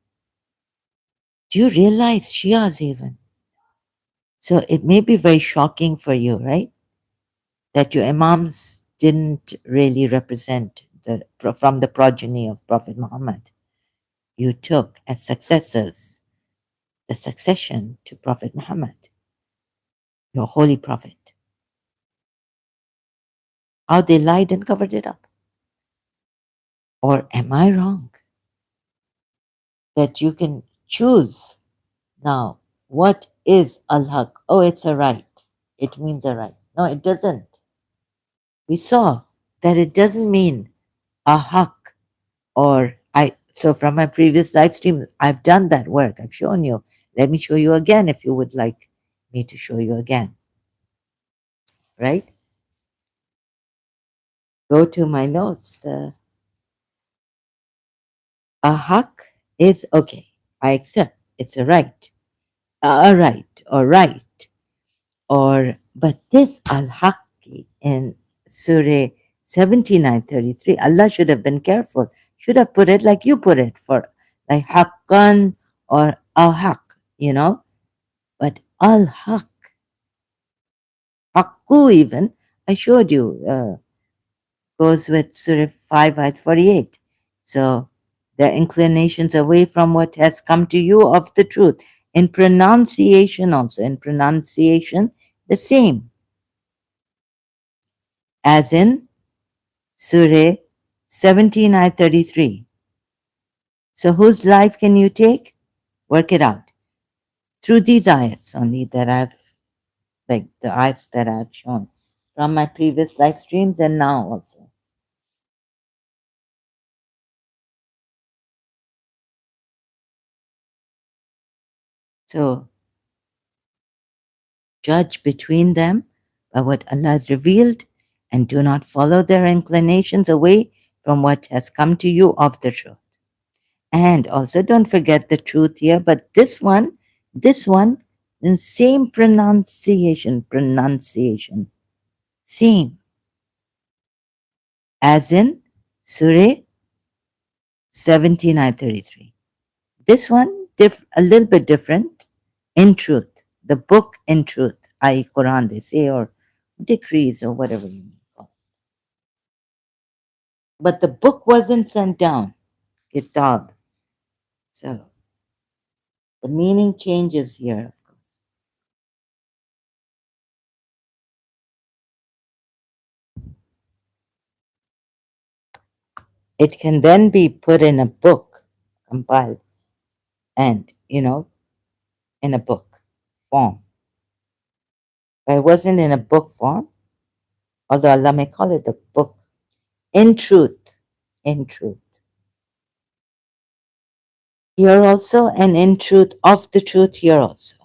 do you realize Shias even? So it may be very shocking for you, right? That your Imams didn't really represent from the progeny of Prophet Muhammad. You took as successors the succession to Prophet Muhammad, your holy prophet. How they lied and covered it up. Or am I wrong? That you can choose now what is al haq? Oh, it's a right. It means a right. No, it doesn't. We saw that it doesn't mean a haq or I. So from my previous live stream, I've done that work. I've shown you. Let me show you again if you would like me to show you again. Right? Go to my notes. A haq is okay. I accept. It's a right. A right or right. Or but this al-Haqqi in Surah 79:33, Allah should have been careful. Should have put it like you put it for like Haqqan or al-Haq, But al-Haq, Haqqu even, I showed you, goes with Surah 5 ayat 48. So their inclinations away from what has come to you of the truth. In pronunciation also, in pronunciation, the same as in Surah 17, ayah 33. So whose life can you take? Work it out. Through these ayats only that I've, like the ayats that I've shown from my previous live streams and now also. So judge between them by what Allah has revealed, and do not follow their inclinations away from what has come to you of the truth. And also don't forget the truth here, but this one, in same pronunciation, same as in Surah 17 ayat 33. This one, a little bit different in truth. The book in truth, i.e. Quran, they say, or decrees, or whatever you call it. But the book wasn't sent down, kitab. So the meaning changes here, of course. It can then be put in a book, compiled, and, in a book form. But it wasn't in a book form, although Allah may call it a book. In truth, in truth. Here also, and in truth, of the truth here also,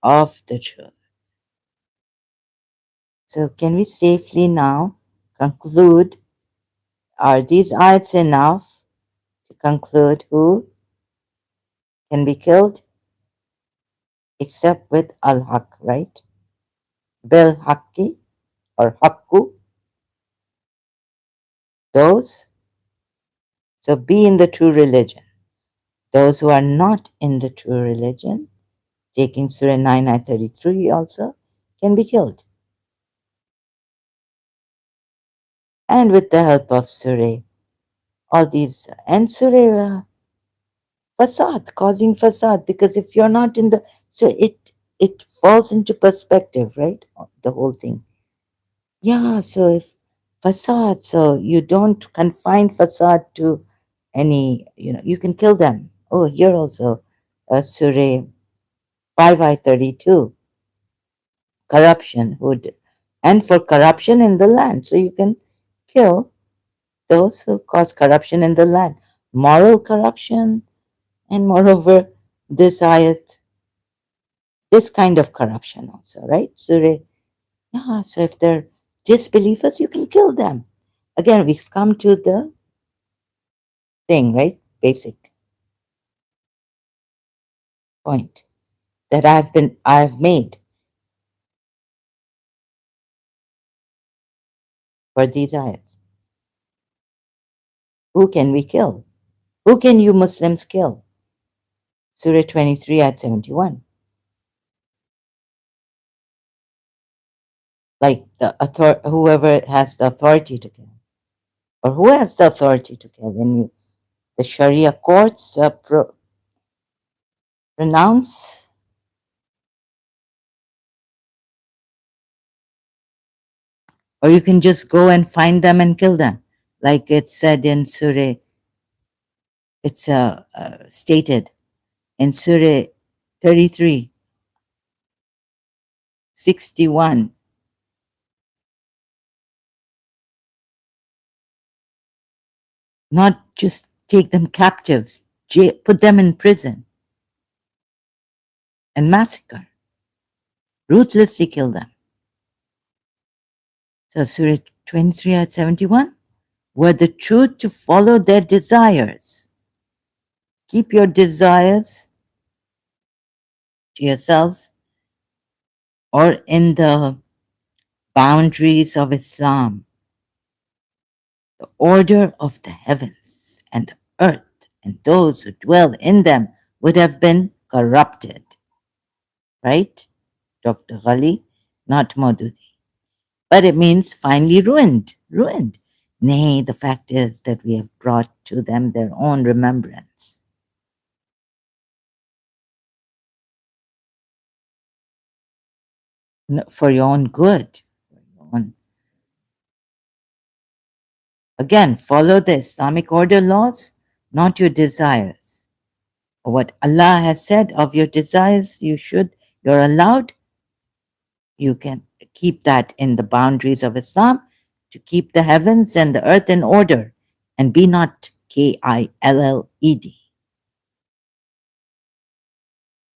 of the truth. So can we safely now conclude, are these ayats enough to conclude who can be killed? Except with al-haq, right? Bil haqqi or haqqu, those. So be in the true religion. Those who are not in the true religion, taking Surah 9 ayat 33 also, can be killed. And with the help of Surah, all these, and Surah fasad, causing fasad, because if you're not in the, so it falls into perspective, right? The whole thing. Yeah, so if fasad, so you don't confine fasad to any, you can kill them. Oh, here also, Surah 5 I 32, corruption, and for corruption in the land. So you can kill those who cause corruption in the land, moral corruption, and moreover, this ayat, this kind of corruption also, right? Surah, yeah, so if they're disbelievers, you can kill them. Again, we've come to the thing, right? Basic point that I've made for these ayats. Who can we kill? Who can you Muslims kill? Surah 23 ayat 71. Like whoever has the authority to kill. Or who has the authority to kill? And the Sharia courts pronounce, or you can just go and find them and kill them. Like it's said in Surah, it's stated in Surah 33, 61. Not just take them captives, put them in prison and massacre, ruthlessly kill them. So Surah 23 at 71, were the truth to follow their desires. Keep your desires to yourselves or in the boundaries of Islam, the order of the heavens and the earth and those who dwell in them would have been corrupted. Right? Dr. Ghali, not Maududi. But it means finally ruined, ruined. Nay, the fact is that we have brought to them their own remembrance. For your own good. For your own. Again, follow the Islamic order laws, not your desires. What Allah has said of your desires, you're allowed, you can keep that in the boundaries of Islam, to keep the heavens and the earth in order, and be not Killed.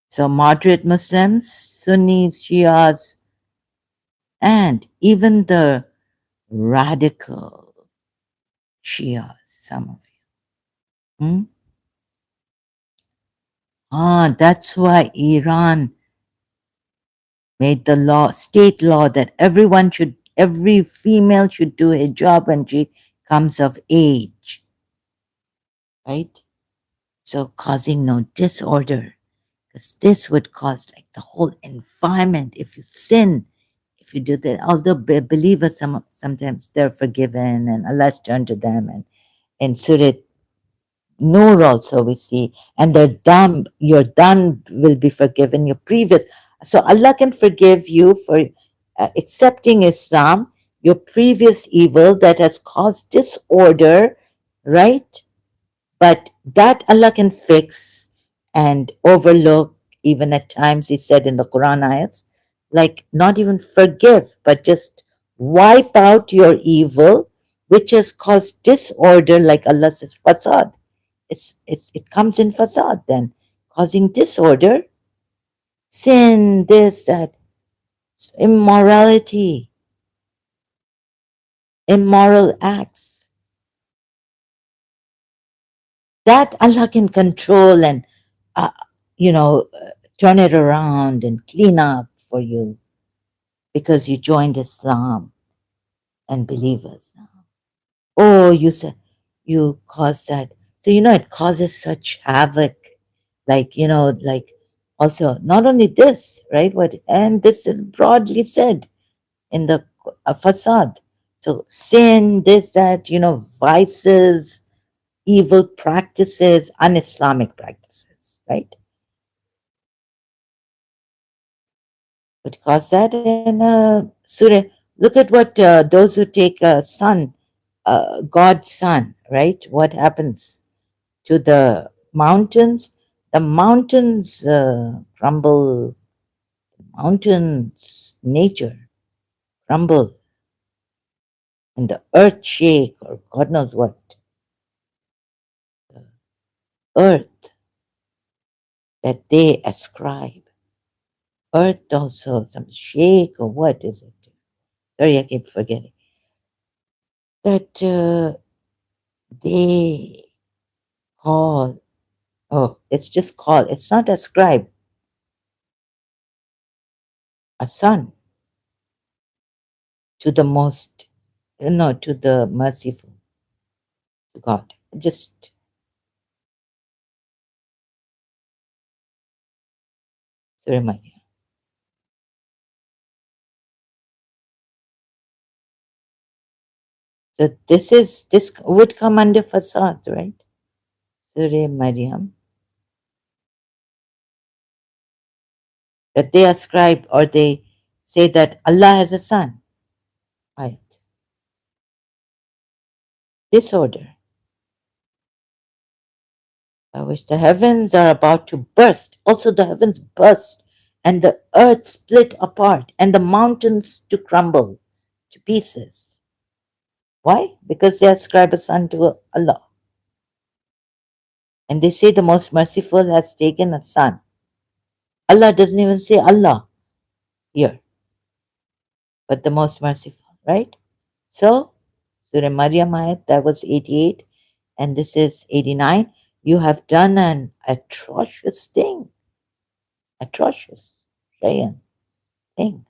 So moderate Muslims, Sunnis, Shias, And even the radical Shias, some of you. That's why Iran made the law, state law, that every female should do hijab when she comes of age, right? So causing no disorder, because this would cause like the whole environment. If you sin, if you do that, although believers sometimes they're forgiven and Allah's turned to them, and in Surah Noor also we see, and they're done, your done will be forgiven, your previous. So Allah can forgive you for accepting Islam, your previous evil that has caused disorder, right? But that Allah can fix and overlook. Even at times, He said in the Quran ayats, like not even forgive, but just wipe out your evil, which has caused disorder, like Allah says, fasad. It comes in fasad then, causing disorder, sin, this, that, immorality, immoral acts. That Allah can control and, uh, you know, turn it around and clean up for you because you joined Islam and believers now. Oh, you said you caused that. So, it causes such havoc. Like, like also, not only this, right? And this is broadly said in the facade. So, sin, this, that, vices, evil practices, un Islamic practices, right? Would cause that in Surah. Look at what those who take sun, God's son, right? What happens to the mountains? The mountains crumble, mountains, nature crumble, and the earth shake, or God knows what. The earth that they ascribe. Earth also, some shake, or what is it? Sorry, I keep forgetting. That they call, oh, it's just called, it's not ascribed, a son to the most, no, to the merciful, to God. Just to remind you. So this would come under facade, right? Surah Maryam, that they ascribe or they say that Allah has a son. Ayat. Disorder, by which the heavens are about to burst. Also, the heavens burst, and the earth split apart, and the mountains to crumble to pieces. Why? Because they ascribe a son to Allah. And they say the most merciful has taken a son. Allah doesn't even say Allah here, but the most merciful, right? So, Surah Maryam ayat, that was 88, and this is 89. You have done an atrocious thing. Atrocious. Shayan thing.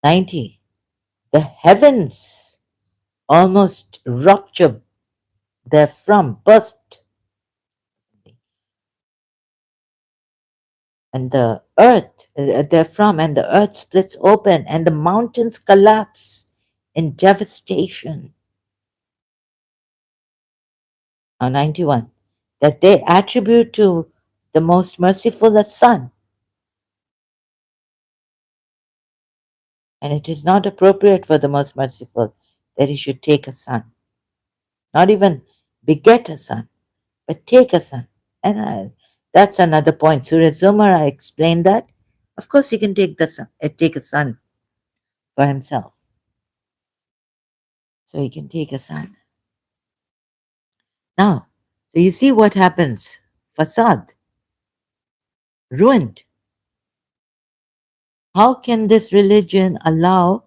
90. The heavens almost rupture therefrom, burst, and the earth therefrom, and the earth splits open, and the mountains collapse in devastation. Now, 91. That they attribute to the most merciful a son, and it is not appropriate for the most merciful that he should take a son, not even beget a son, but take a son. And that's another point. Surah Zumar, I explained that. Of course, he can take take a son for himself. So he can take a son. Now, so you see what happens. Fasad, ruined. How can this religion allow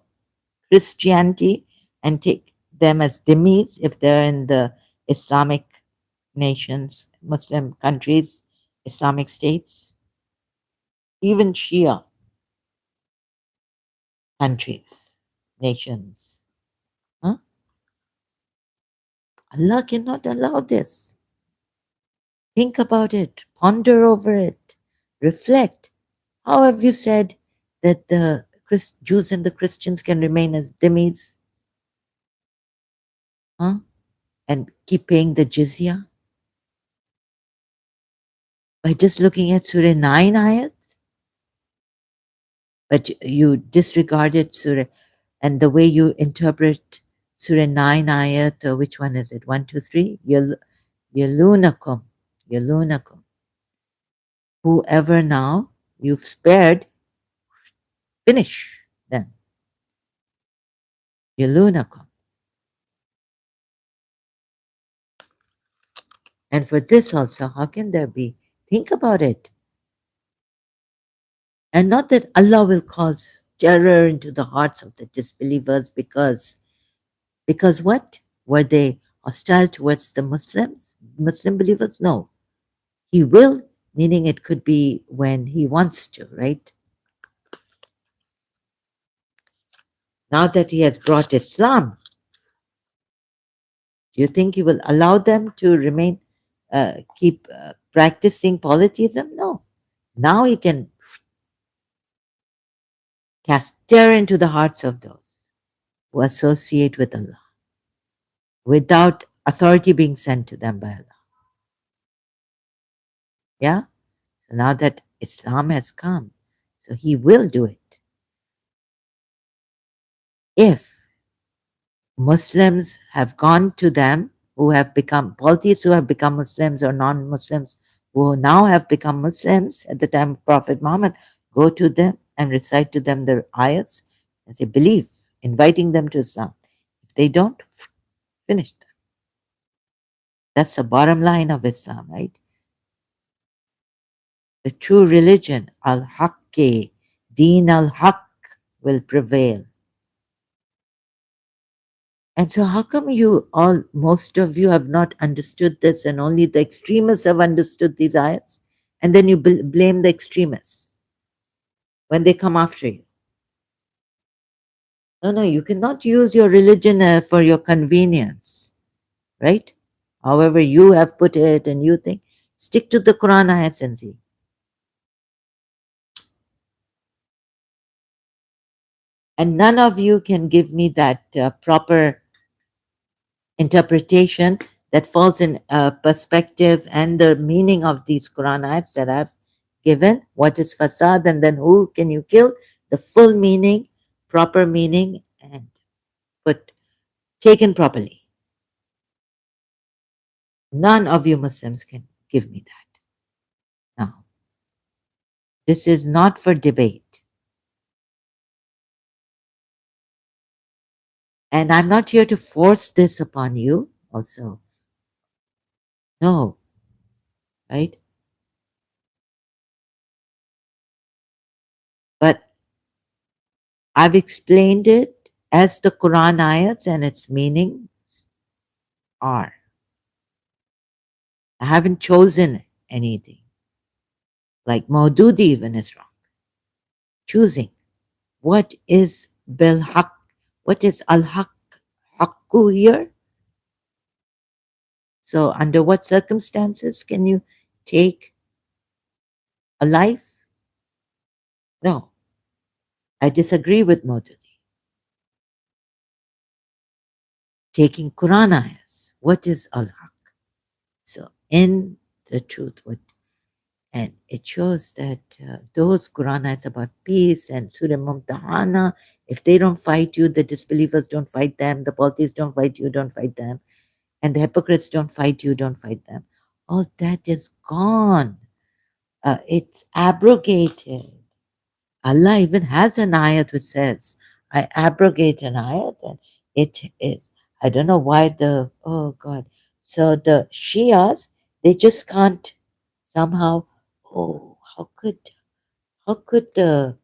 Christianity and take them as dhimmis if they're in the Islamic nations, Muslim countries, Islamic states, even Shia countries, nations? Huh? Allah cannot allow this. Think about it, ponder over it, reflect. How have you said that the Jews and the Christians can remain as dhimmis, huh? And keep paying the jizya by just looking at Surah 9 ayat? But you disregarded Surah, and the way you interpret Surah 9 ayat, which one is it? 1, 2, 3? Yalunakum. Yalunakum. Whoever now you've spared, finish them. Yalunakum. And for this also, how can there be? Think about it. And not that Allah will cause terror into the hearts of the disbelievers because what? Were they hostile towards the Muslims? Muslim believers? No. He will, meaning it could be when he wants to, right? Now that he has brought Islam, do you think he will allow them to remain, keep practicing polytheism? No. Now he can cast terror into the hearts of those who associate with Allah without authority being sent to them by Allah. Yeah? So now that Islam has come, so he will do it. If Muslims have gone to them who have become polytheists, who have become Muslims, or non-Muslims who now have become Muslims at the time of Prophet Muhammad, go to them and recite to them their ayats and say, believe, inviting them to Islam. If they don't, finish them. That's the bottom line of Islam, right? The true religion, al-Haqqi, Deen al-Haqq, will prevail. And so, how come most of you have not understood this, and only the extremists have understood these ayats? And then you blame the extremists when they come after you. No, no, you cannot use your religion for your convenience, right? However, you have put it and you think, stick to the Quran ayats and see. And none of you can give me that proper interpretation that falls in perspective and the meaning of these Quran ayats that I've given. What is fasad, and then who can you kill? The full meaning, proper meaning, and put taken properly. None of you Muslims can give me that. Now, this is not for debate. And I'm not here to force this upon you also. No, right? But I've explained it as the Quran ayats and its meanings are. I haven't chosen anything. Like Maududi even is wrong. Choosing. What is bil haq? What is al haq? Haqqu here? So under what circumstances can you take a life? No. I disagree with Maududi. Taking Quran ayahs. What is al haq? So in the truth, what and it shows that those Quran ayats about peace and Surah Mumtahana, if they don't fight you, the disbelievers don't fight them, the polytheists don't fight you, don't fight them, and the hypocrites don't fight you, don't fight them. All that is gone. It's abrogated. Allah even has an ayat which says, I abrogate an ayat, and it is. I don't know why oh God. So the Shias, they just can't somehow, oh, how could the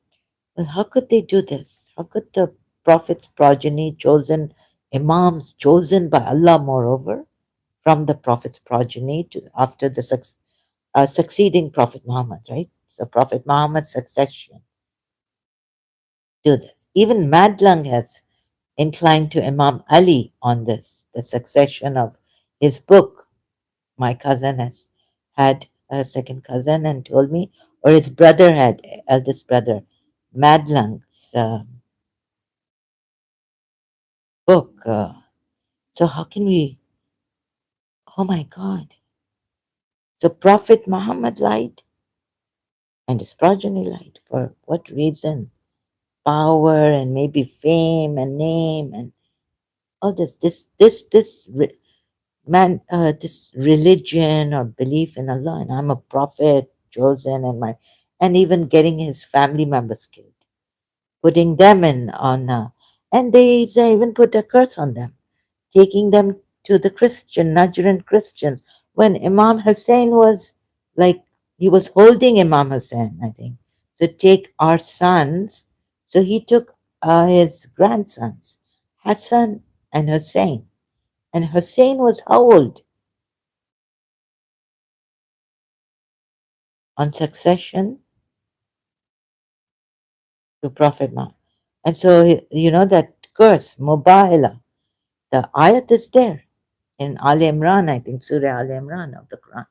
Well, how could they do this? How could the Prophet's progeny, chosen Imams, chosen by Allah, moreover, from the Prophet's progeny to after the succeeding Prophet Muhammad, right? So Prophet Muhammad's succession do this. Even Madlang has inclined to Imam Ali on this, the succession of his book. My cousin has had a second cousin and told me, or his brother had, eldest brother, Madlang's book. So how can we? Oh my God! So Prophet Muhammad lied, and his progeny lied. For what reason? Power and maybe fame and name and all this religion or belief in Allah, and I'm a prophet chosen, and even getting his family members killed, putting them in on, and they even put a curse on them, taking them to the Najran Christians, when Imam Hussein was like, he was holding Imam Hussein, I think. So take our sons. So he took his grandsons, Hassan and Hussein. And Hussein was how old on succession to Prophet Muhammad? And so, you know, that curse, Mubahala, the ayat is there in Al Imran, I think, Surah Al Imran of the Quran,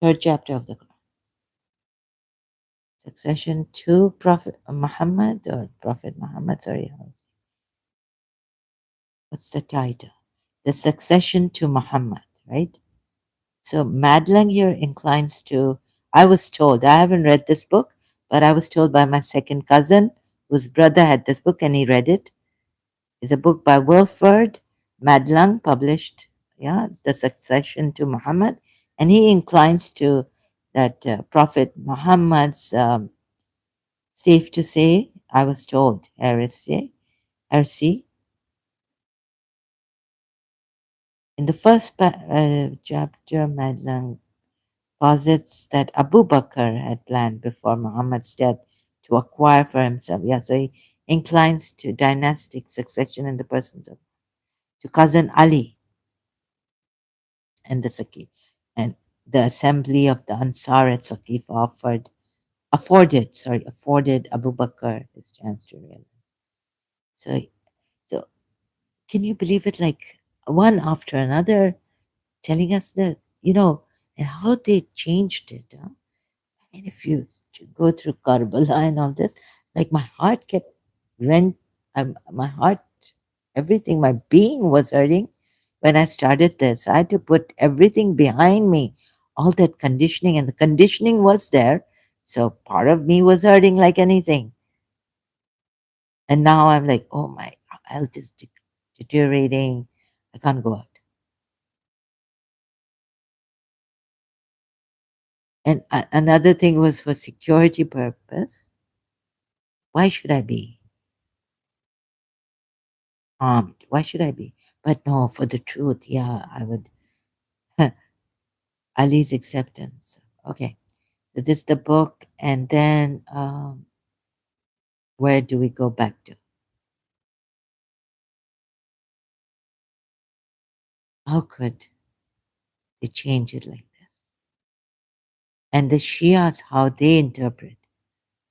third chapter of the Quran. Succession to Prophet Muhammad, or Prophet Muhammad, sorry, what's the title? The succession to Muhammad, right? So Madlang here inclines to, I was told, I haven't read this book, but I was told by my second cousin, whose brother had this book and he read it. It's a book by Wilford Madlang, published, yeah, it's The Succession to Muhammad. And he inclines to that Prophet Muhammad's, safe to say, I was told, heresy. In the first chapter, Madlang posits that Abu Bakr had planned before Muhammad's death to acquire for himself. Yeah, so he inclines to dynastic succession in the persons of to cousin Ali and the Saqif. And the assembly of the Ansar at Saqif afforded Abu Bakr his chance to realize. So, so can you believe it? Like one after another, telling us that, and how they changed it. Huh? And if you go through Karbala and all this, like my heart kept rent, my heart, everything, my being was hurting when I started this. I had to put everything behind me, all that conditioning, and the conditioning was there. So part of me was hurting like anything. And now I'm like, oh, my health is deteriorating. I can't go out. And another thing was for security purpose. Why should I be armed? Why should I be? But no, for the truth, yeah, I would. Ali's acceptance. Okay, so this is the book, and then where do we go back to? How could they change it like this? And the Shias, how they interpret,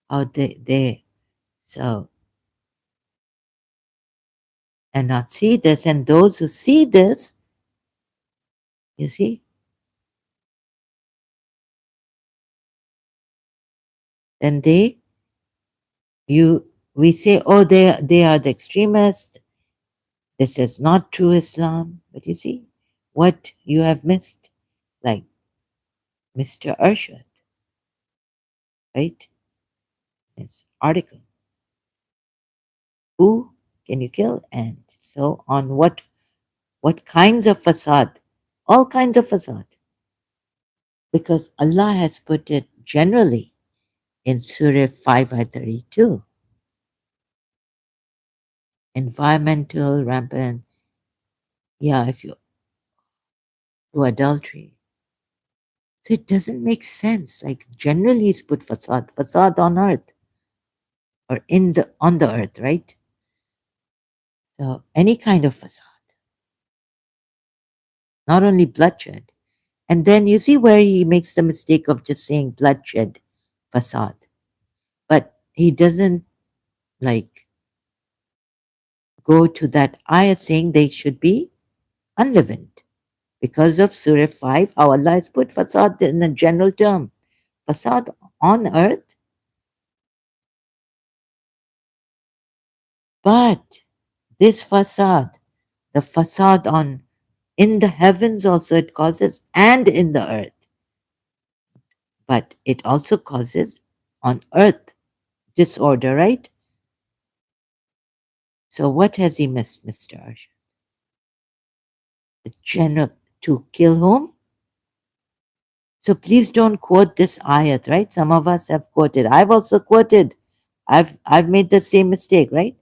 how they so and not see this, and those who see this, you see, then we say, oh, they are the extremists. This is not true Islam. But you see what you have missed, like Mr. Arshad, right? His article. Who can you kill? And so on what kinds of facade? All kinds of facade. Because Allah has put it generally in Surah 5 ayah 32. Environmental, rampant, yeah, if you do adultery, So it doesn't make sense. Like generally it's put facade, facade on earth or in the on the earth, right? So any kind of facade, not only bloodshed. And then you see where he makes the mistake of just saying bloodshed facade. But he doesn't like go to that ayah saying they should be unleavened. Because of Surah 5, how Allah has put facade in a general term. Facade on earth, but this facade, the facade on in the heavens also it causes and in the earth, but it also causes on earth disorder, right? So what has he missed, Mr. Arshad? The general to kill whom? So please don't quote this ayat, right? Some of us have quoted. I've also quoted. I've made the same mistake, right?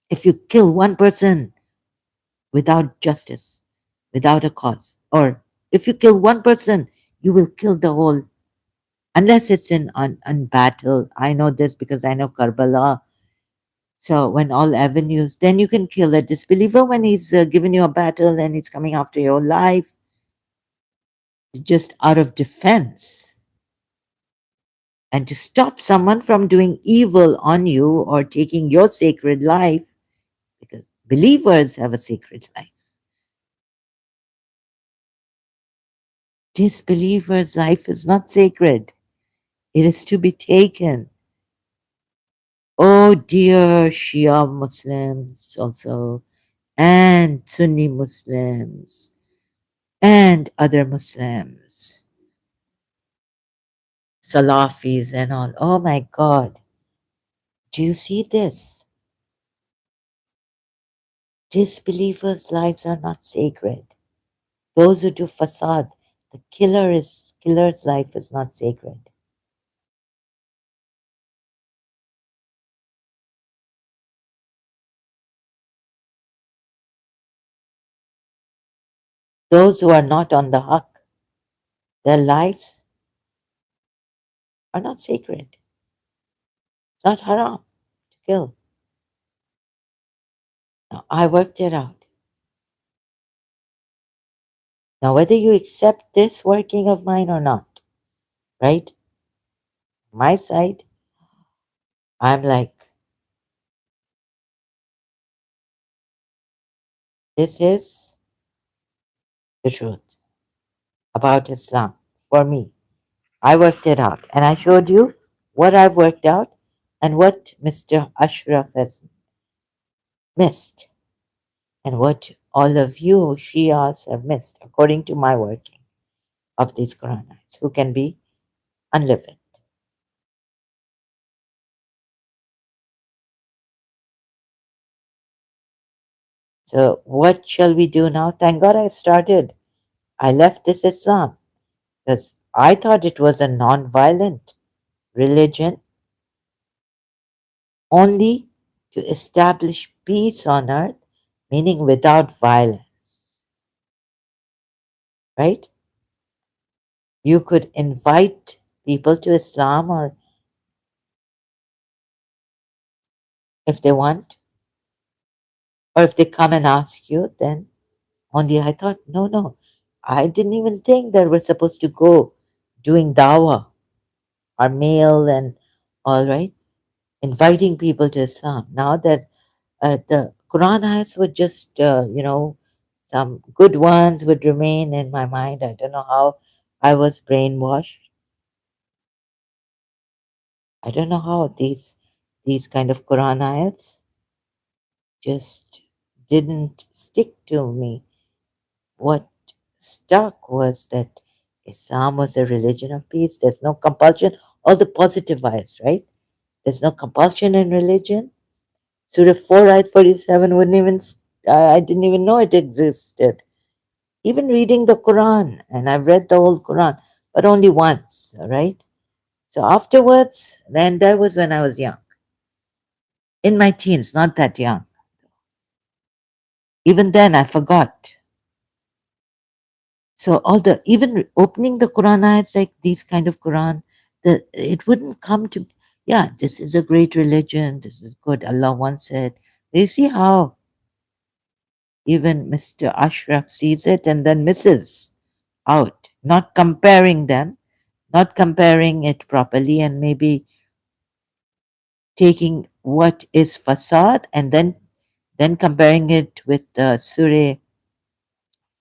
If you kill one person without justice, without a cause, or if you kill one person, you will kill the whole, unless it's in on battle. I know this because I know Karbala. So when all avenues, then you can kill a disbeliever when he's giving you a battle and he's coming after your life, just out of defense. And to stop someone from doing evil on you or taking your sacred life, because believers have a sacred life. Disbeliever's life is not sacred. It is to be taken. Oh dear Shia Muslims also, and Sunni Muslims, and other Muslims, Salafis and all. Oh my God. Do you see this? Disbelievers' lives are not sacred. Those who do facade, the killer's life is not sacred. Those who are not on the haqq, their lives are not sacred. It's not haram to kill. Now, I worked it out. Now, whether you accept this working of mine or not, right? My side, I'm like, this is the truth about Islam for me. I worked it out and I showed you what I've worked out and what Mr. Ashraf has missed and what all of you Shias have missed according to my working of these Quranites who can be unleavened. So, what shall we do now? Thank God I started. I left this Islam because I thought it was a non violent religion only to establish peace on earth, meaning without violence, right? You could invite people to Islam or if they want, or if they come and ask you, then only I thought, no, no. I didn't even think that we're supposed to go doing dawah, our meal and all right, inviting people to Islam. Now that the Quran ayats would just, some good ones would remain in my mind. I don't know how I was brainwashed. I don't know how these kind of Quran ayats just didn't stick to me. What stuck was that Islam was a religion of peace. There's no compulsion. All the positive ayats, right? There's no compulsion in religion. Surah 4, ayat 47 wouldn't even, I didn't even know it existed. Even reading the Quran, and I've read the whole Quran, but only once, all right? So afterwards, then that was when I was young, in my teens, not that young. Even then, I forgot. So all the even opening the Quran ayats like these kind of Quran, it wouldn't come to, yeah, this is a great religion, this is good. Allah once said. You see how even Mr. Ashraf sees it and then misses out, not comparing them, not comparing it properly, and maybe taking what is fasad and then comparing it with Surah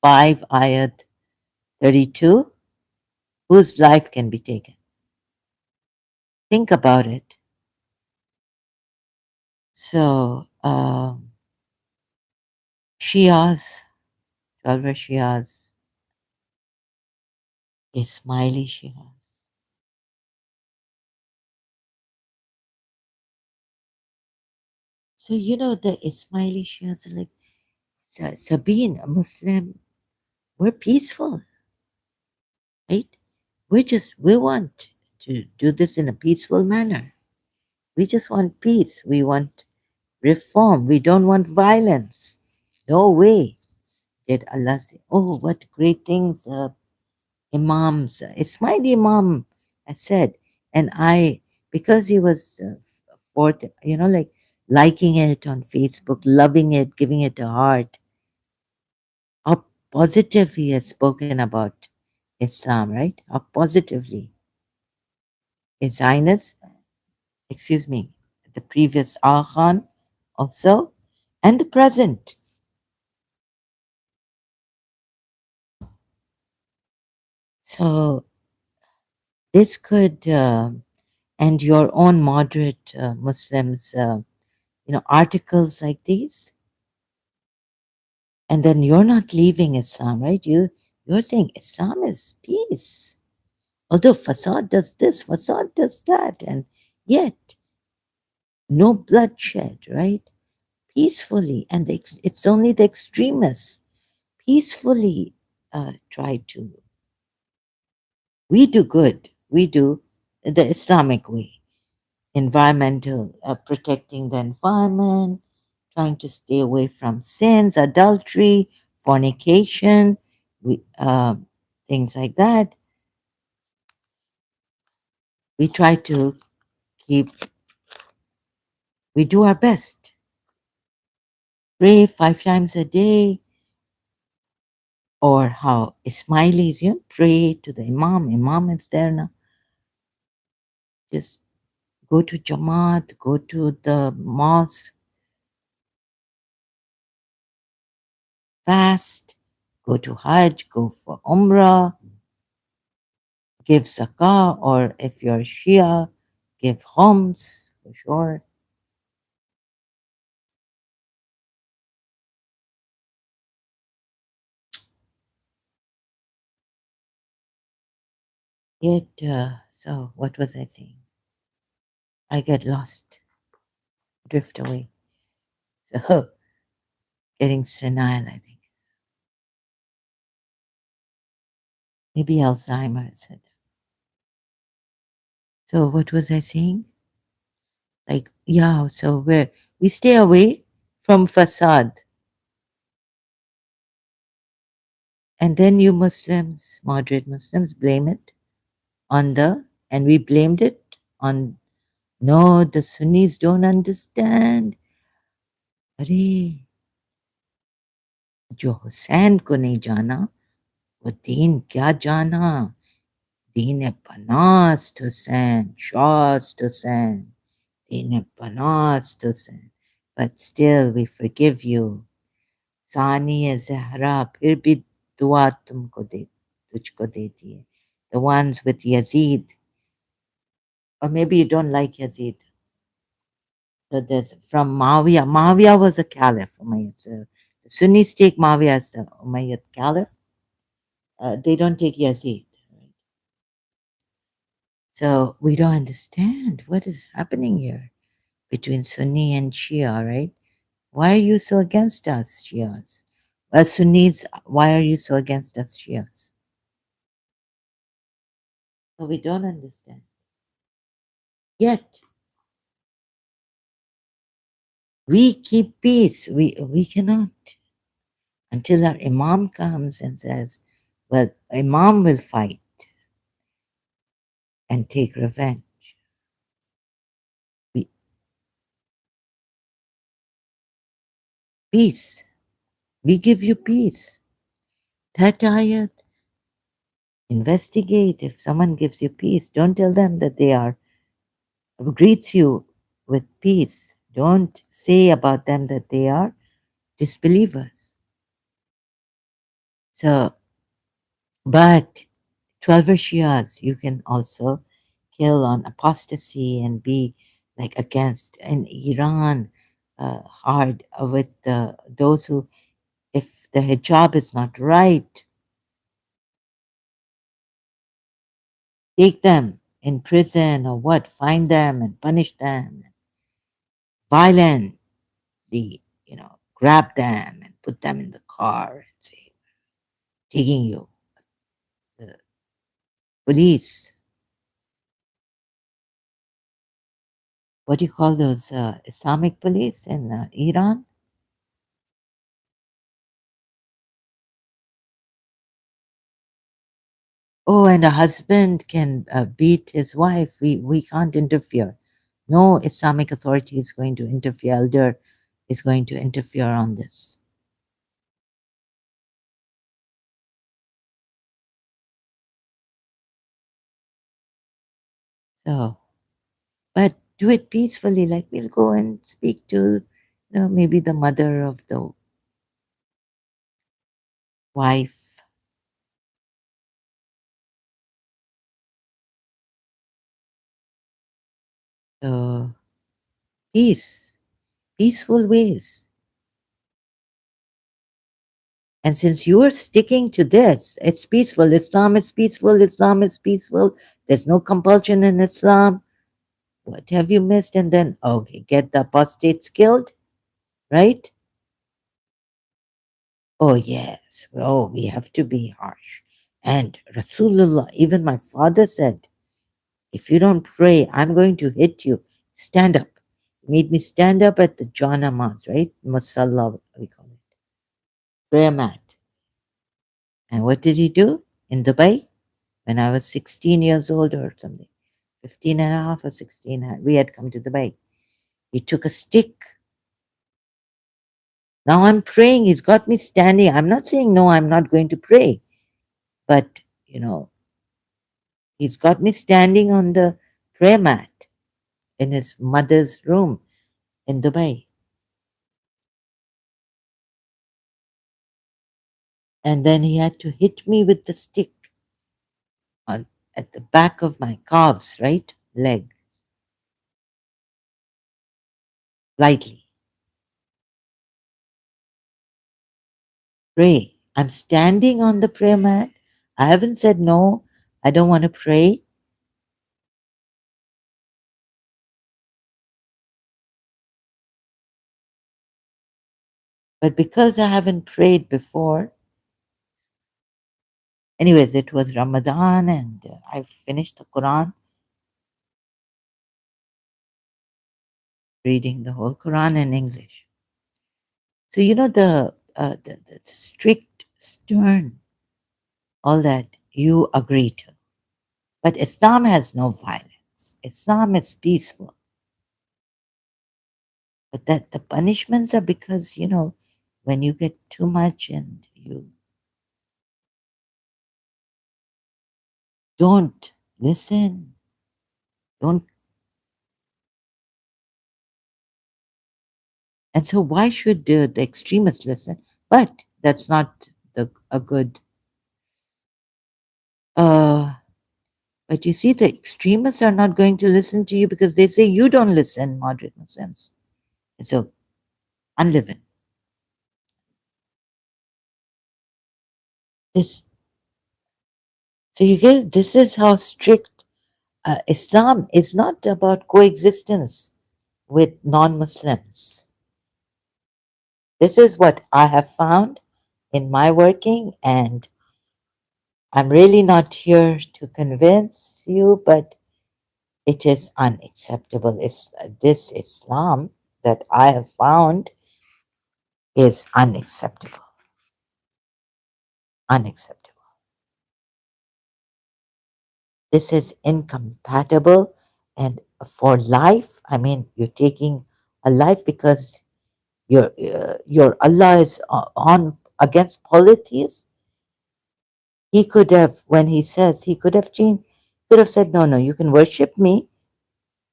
5 ayat 32, whose life can be taken. Think about it. So, Shias, 12 Shias, Ismaili Shias. So, the Ismaili Shias are like, Sabine, a Muslim, we're peaceful, right? We want to do this in a peaceful manner. We just want peace. We want reform. We don't want violence. No way did Allah say, oh, what great things Imams, Ismaili Imam has said. And because he was fourth, like liking it on Facebook, loving it, giving it a heart, how positive he has spoken about Islam, right? How positively. His Highness, excuse me, the previous Khan also, and the present. So this could, and your own moderate Muslims, articles like these, and then you're not leaving Islam, right? You're saying Islam is peace. Although Fasad does this, Fasad does that, and yet no bloodshed, right? Peacefully, and it's only the extremists peacefully try to. We do good. We do the Islamic way, environmental, protecting the environment, trying to stay away from sins, adultery, fornication, things like that. We try to keep, we do our best. Pray 5 times a day, or how Ismailis, pray to the Imam. Imam is there now. Just go to Jamaat, go to the mosque, fast, go to Hajj, go for Umrah, give zakah, or if you're Shia, give homs for sure. Yet, so what was I saying? I get lost, drift away. So, getting senile, I think. Maybe Alzheimer's. So, what was I saying? Like, yeah, so we stay away from facade. And then you Muslims, moderate Muslims, blame it on and we blamed it on, no, the Sunnis don't understand. अरे जो हुसैन को नहीं जाना वो दीन क्या जाना दीन पनास्त Hussain शास्त Hussain, deen panast Hussain, but still we forgive you. सानी ज़हरा फिर भी दुआ तुझको देती है. The ones with Yazid, or maybe you don't like Yazid. So there's from Muawiyah. Muawiyah was a caliph. Umayyad. So the Sunnis take Muawiyah as the Umayyad caliph. They don't take Yazid. Right? So we don't understand what is happening here between Sunni and Shia, right? Why are you so against us, Shias? Sunnis, why are you so against us, Shias? So we don't understand. Yet we keep peace. We cannot until our Imam comes and says, Well, Imam will fight and take revenge. We, peace. We give you peace. That ayat, investigate. If someone gives you peace, don't tell them that they are, greets you with peace. Don't say about them that they are disbelievers. So, but 12 Shias, you can also kill on apostasy and be like against in Iran, hard with those who, if the hijab is not right, take them in prison or what, find them and punish them violently, grab them and put them in the car and say, taking you, the police, what do you call those Islamic police in Iran? Oh, and a husband can beat his wife. We can't interfere. No Islamic authority is going to interfere. Elder is going to interfere on this. So, but do it peacefully. Like we'll go and speak to, maybe the mother of the wife. So, peace, peaceful ways. And since you are sticking to this, it's peaceful. Islam is peaceful. Islam is peaceful. There's no compulsion in Islam. What have you missed? And then, okay, get the apostates killed, right? Oh, yes. Oh, we have to be harsh. And Rasulullah, even my father said, if you don't pray, I'm going to hit you. Stand up. He made me stand up at the Janamaz, right? Musalla, we call it. Prayer mat. And what did he do in Dubai? When I was 16 years old or something, 15 and a half or 16, we had come to Dubai. He took a stick. Now I'm praying. He's got me standing. I'm not saying, no, I'm not going to pray. But, he's got me standing on the prayer mat in his mother's room in Dubai. And then he had to hit me with the stick on at the back of my calves, right? Legs, lightly. Pray. I'm standing on the prayer mat. I haven't said no, I don't want to pray. But because I haven't prayed before, anyways, it was Ramadan and I finished the Quran, reading the whole Quran in English. So, the strict, stern, all that you agree to. But Islam has no violence. Islam is peaceful. But that the punishments are because, when you get too much and you don't listen, don't. And so why should the extremists listen? But that's not a good. Uh, but you see, the extremists are not going to listen to you because they say you don't listen, moderate Muslims. And so unliving. This, so you get, this is how strict Islam is not about coexistence with non-Muslims. This is what I have found in my working, and I'm really not here to convince you, but it is unacceptable. This Islam that I have found is unacceptable. Unacceptable. This is incompatible. And for life, I mean, you're taking a life because your Allah is on against polytheism. He could have, when he says, he could have changed, could have said, no, no, you can worship me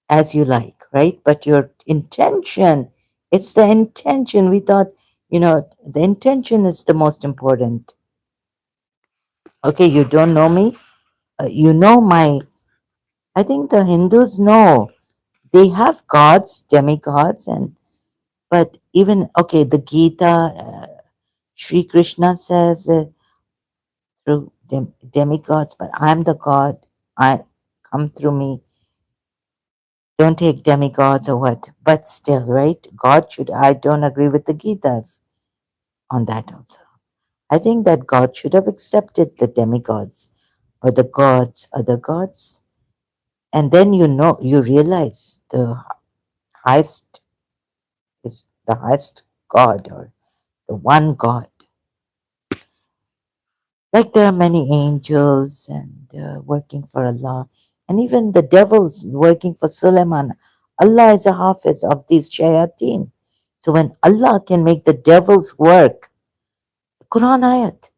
as you like, right? But your intention, it's the intention. We thought, the intention is the most important. Okay, you don't know me. You know my, I think the Hindus know they have gods, demigods, and but even, okay, the Gita, Sri Krishna says through demigods, but I'm the God. I come through me. Don't take demigods or what, but still, right? God should. I don't agree with the Gita on that also. I think that God should have accepted the demigods or the gods, other gods, and then you realize the highest is the highest God or the one God. Like there are many angels and working for Allah, and even the devils working for Suleiman. Allah is a hafiz of these shayateen. So when Allah can make the devils work, Quran ayat,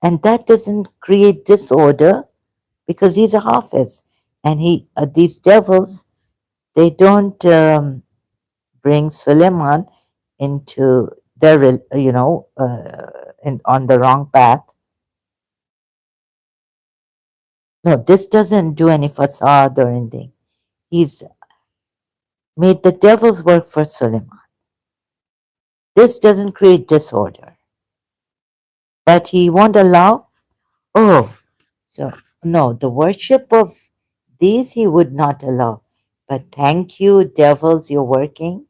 and that doesn't create disorder because he's a hafiz, and these devils, they don't bring Suleiman into their on the wrong path. No, this doesn't do any facade or anything. He's made the devils work for Suleiman. This doesn't create disorder, but he won't allow. Oh, so no, the worship of these he would not allow. But thank you, devils, you're working.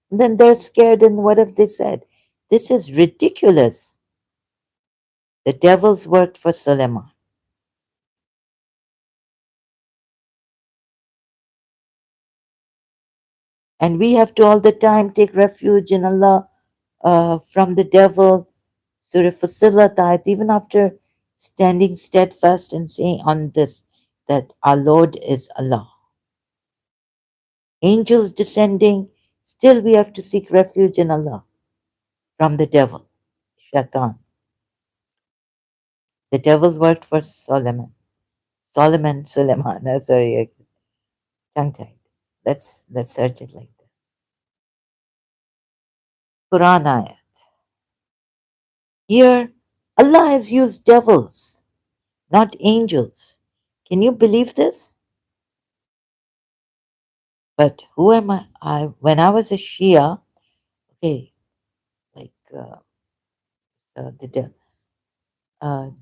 And then they're scared, and what have they said? This is ridiculous. The devils worked for Suleiman. And we have to all the time take refuge in Allah from the devil, Surah Fusilat, even after standing steadfast and saying on this that our Lord is Allah. Angels descending, still we have to seek refuge in Allah from the devil, Shaitan. The devils worked for Solomon. Suleiman. Sorry, tongue tied. Let's search it like this. Quran ayat. Here, Allah has used devils, not angels. Can you believe this? But who am I? When I was a Shia, okay, like the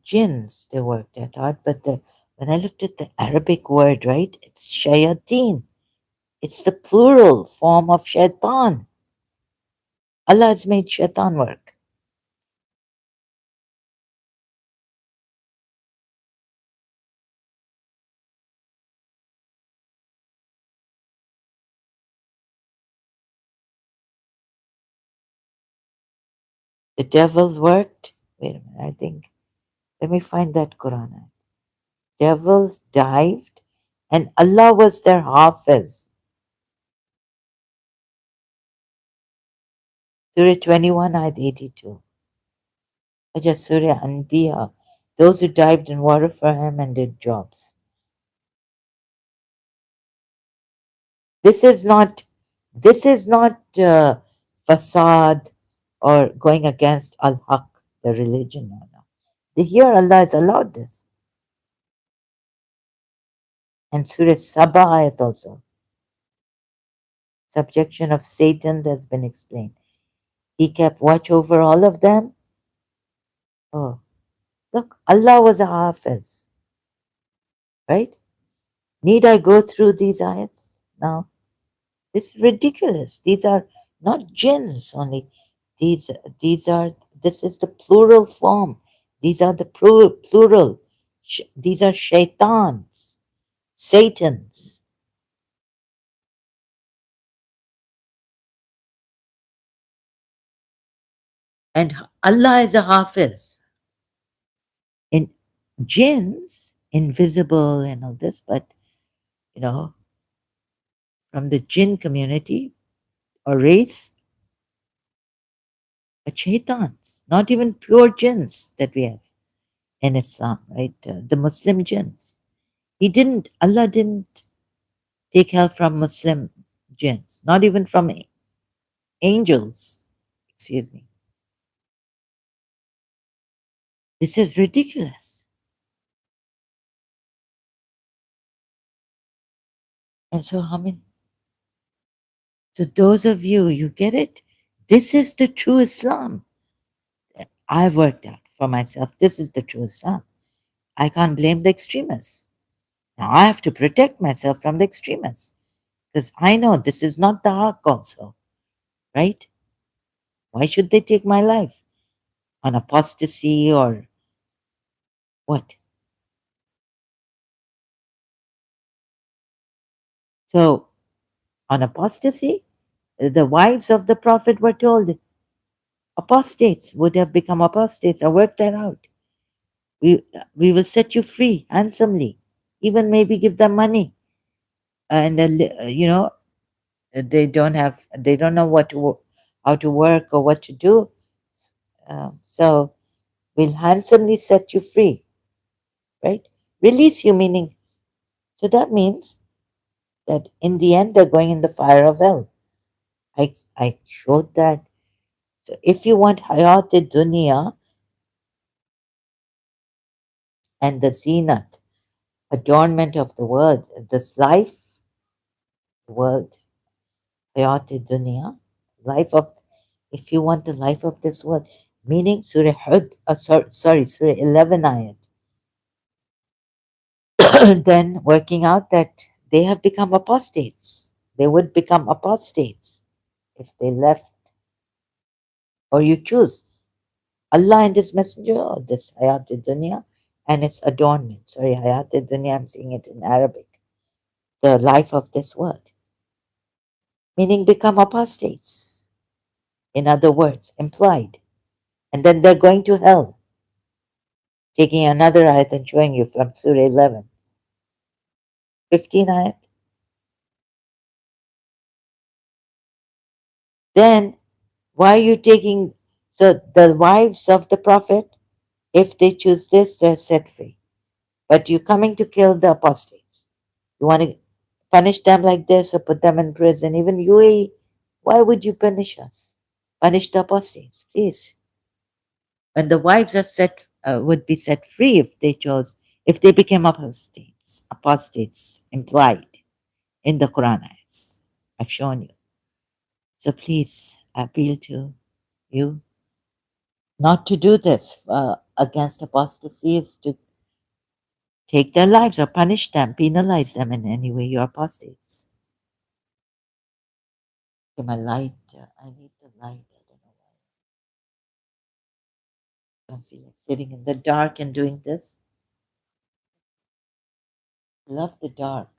jinns they worked, I thought, but when I looked at the Arabic word, right, it's shayateen. It's the plural form of shaitan. Allah has made shaitan work. The devils worked. Wait a minute, I think. Let me find that Quran. Devils dived, and Allah was their hafiz. Surah 21, ayat 82. Just Surah Anbiya. Those who dived in water for him and did jobs. This is not. This is not facade or going against al haq, the religion. No, no. Here Allah has allowed this. And Surah Sabah ayat also. Subjection of Satan has been explained. He kept watch over all of them. Oh, look, Allah was a hafiz, right? Need I go through these ayats now? This is ridiculous. These are not jinns only. These these are this is the plural form. These are the plural. These are shaitans, satans. And Allah is a hafiz. In jinns, invisible and all this, but you know, from the jinn community or race, but shaitans, not even pure jinns that we have in Islam, right? The Muslim jinns. Allah didn't take help from Muslim jinns, not even from angels. Excuse me. This is ridiculous. And so, how many? So, those of you, you get it? This is the true Islam. I've worked out for myself. This is the true Islam. I can't blame the extremists. Now, I have to protect myself from the extremists because I know this is not the haq, also, right? Why should they take my life on apostasy or what? So, on apostasy, the wives of the Prophet were told apostates would have become apostates. I worked that out. We will set you free handsomely, even maybe give them money. And, they don't know how to work or what to do. So we'll handsomely set you free, right? Release you, meaning, so that means that in the end they're going in the fire of hell. I showed that. So if you want hayat dunya and the zinat, adornment of the world, this life, world, hayat dunya, life of, if you want the life of this world, meaning Surah Hud, sorry, Surah 11 ayat, then working out that they have become apostates. They would become apostates if they left, or you choose Allah and His Messenger, or this Hayat Dunya and its adornment. Sorry, Hayat Dunya, I'm saying it in Arabic. The life of this world, meaning become apostates. In other words, implied. And then they're going to hell. Taking another ayat and showing you from Surah 11, 15 ayat. Then why are you taking, so the wives of the Prophet, if they choose this, they're set free. But you're coming to kill the apostates. You want to punish them like this or put them in prison. Even UAE, why would you punish us? Punish the apostates, please. And the wives are would be set free if they chose, if they became apostates implied in the Quran ayats. I've shown you. So please, I appeal to you not to do this against apostacies, to take their lives or punish them, penalize them in any way. You're apostates. Okay, my light, I need the light. I don't know why. I don't feel like sitting in the dark and doing this. I love the dark.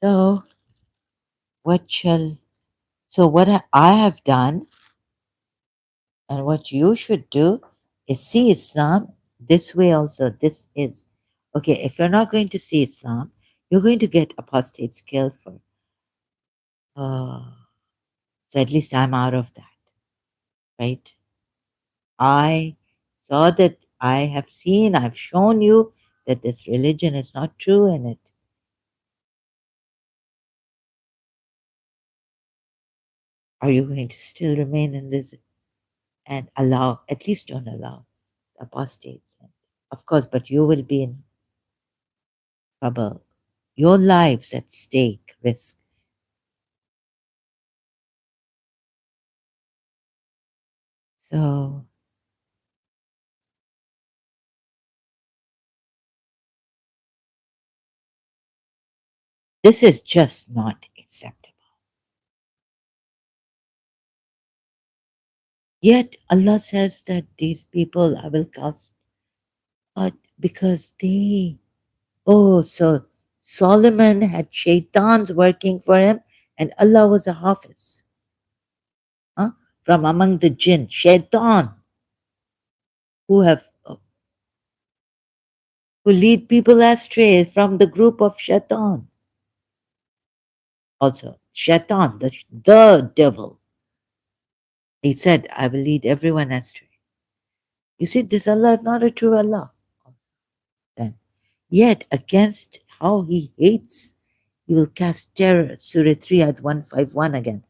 So, what shall, so what I have done and what you should do is see Islam this way also. This is, okay, if you're not going to see Islam, you're going to get apostates killed for. So at least I'm out of that, right? I saw that, I have seen, I've shown you that this religion is not true in it. Are you going to still remain in this and allow, at least don't allow the apostates? Of course, but you will be in trouble. Your lives at stake, risk. So this is just not acceptable. Yet Allah says that these people I will cast out because they, oh, so Solomon had shaitans working for him and Allah was a hafiz. Huh? from among the jinn, shaitan, who have who lead people astray from the group of shaitan. Also, shaitan, the devil, he said, I will lead everyone astray. You see, this Allah is not a true Allah. Then, yet against how he hates, he will cast terror. Surah 3 at 151 again.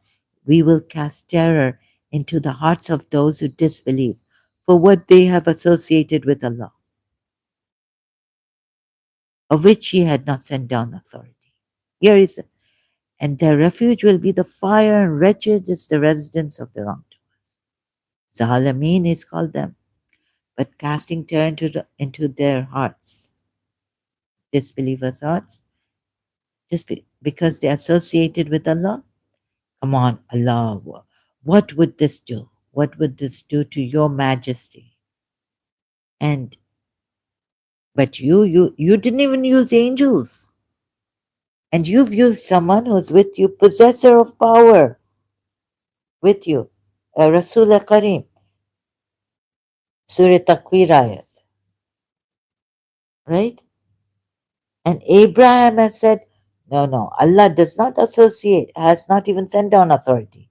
We will cast terror into the hearts of those who disbelieve for what they have associated with Allah, of which he had not sent down authority. Here is, and their refuge will be the fire, and wretched is the residence of the wrongdoers. Zalameen is called them, but casting terror into their hearts, disbelievers' hearts, because they associated with Allah. Come on, Allah, what would this do? What would this do to your majesty? And but you didn't even use angels. And you've used someone who's with you, possessor of power with you. Rasul Kareem, Surah Takwir ayat, right? And Abraham has said, no, no, Allah does not associate, has not even sent down authority.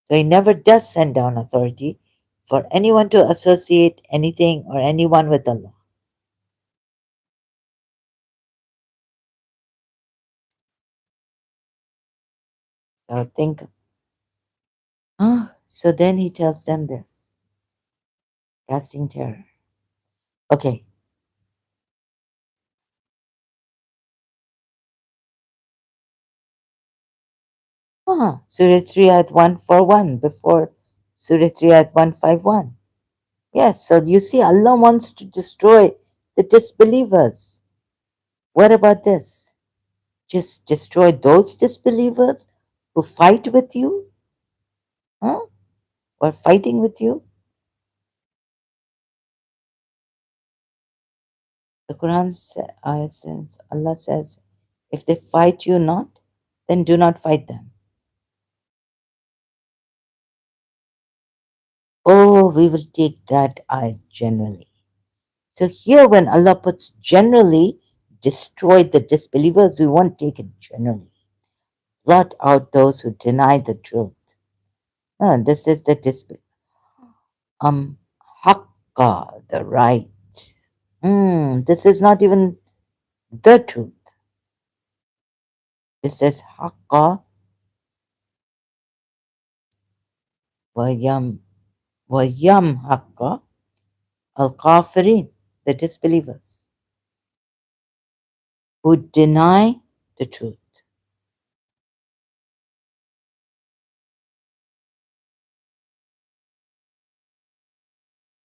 So he never does send down authority for anyone to associate anything or anyone with Allah. So think, so then he tells them this, casting terror. Okay. Surah 3 at 141 before Surah 3 at 151. Yes, so you see, Allah wants to destroy the disbelievers. What about this? Just destroy those disbelievers who fight with you? Huh? Or fighting with you? The Quran says, Allah says, if they fight you not, then do not fight them. Oh, we will take that ayat generally. So here when Allah puts generally, destroy the disbelievers, we won't take it generally. Blot out those who deny the truth. No, this is the haqqa, the right. This is not even the truth. This is haqqa wa yam haqqa al-kafirin, the disbelievers who deny the truth.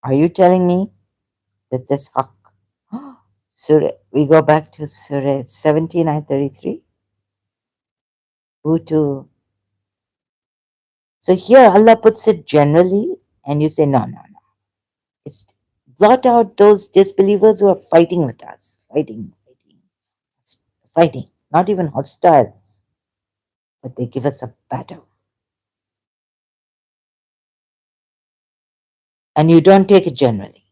Are you telling me that this haqq, Surah, we go back to Surah 17 and 33? Who to? So here Allah puts it generally, and you say, no, no, no. It's blot out those disbelievers who are fighting with us. Fighting. Not even hostile, but they give us a battle. And you don't take it generally.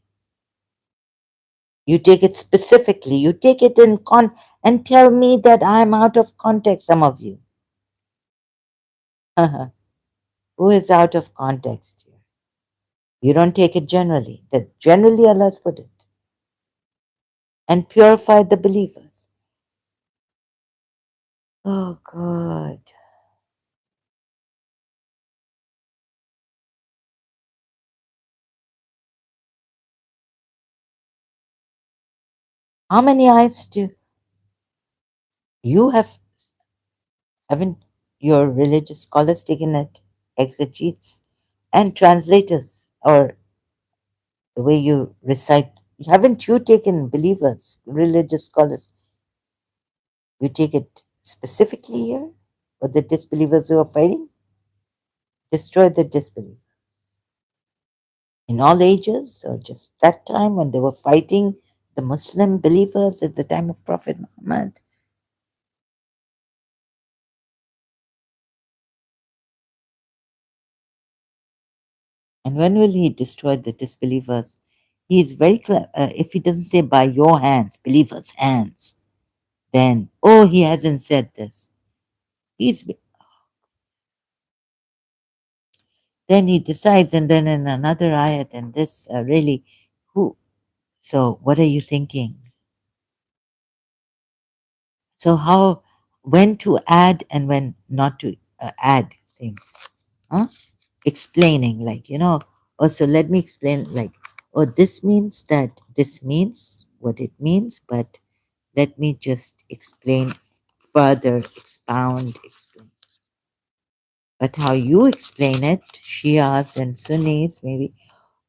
You take it specifically. You take it in and tell me that I'm out of context, some of you. Who is out of context here? You don't take it generally. That generally Allah's put it. And purify the believers. Oh God. How many eyes do you have? Haven't your religious scholars taken it? Exegetes and translators, or the way you recite. Haven't you taken believers, religious scholars? You take it specifically here for the disbelievers who are fighting? Destroy the disbelievers. In all ages, or just that time when they were fighting the Muslim believers at the time of Prophet Muhammad? And when will he destroy the disbelievers? He is very clear. If he doesn't say by your hands, believers' hands, then, oh, he hasn't said this. He's Then he decides, and then in another ayat, and this really, who? So, what are you thinking? So, how, when to add and when not to add things? Huh? Explaining, like, oh, so let me explain, like, oh, this means that this means what it means, but let me just explain further, expound, explain. But how you explain it, Shias and Sunnis, maybe,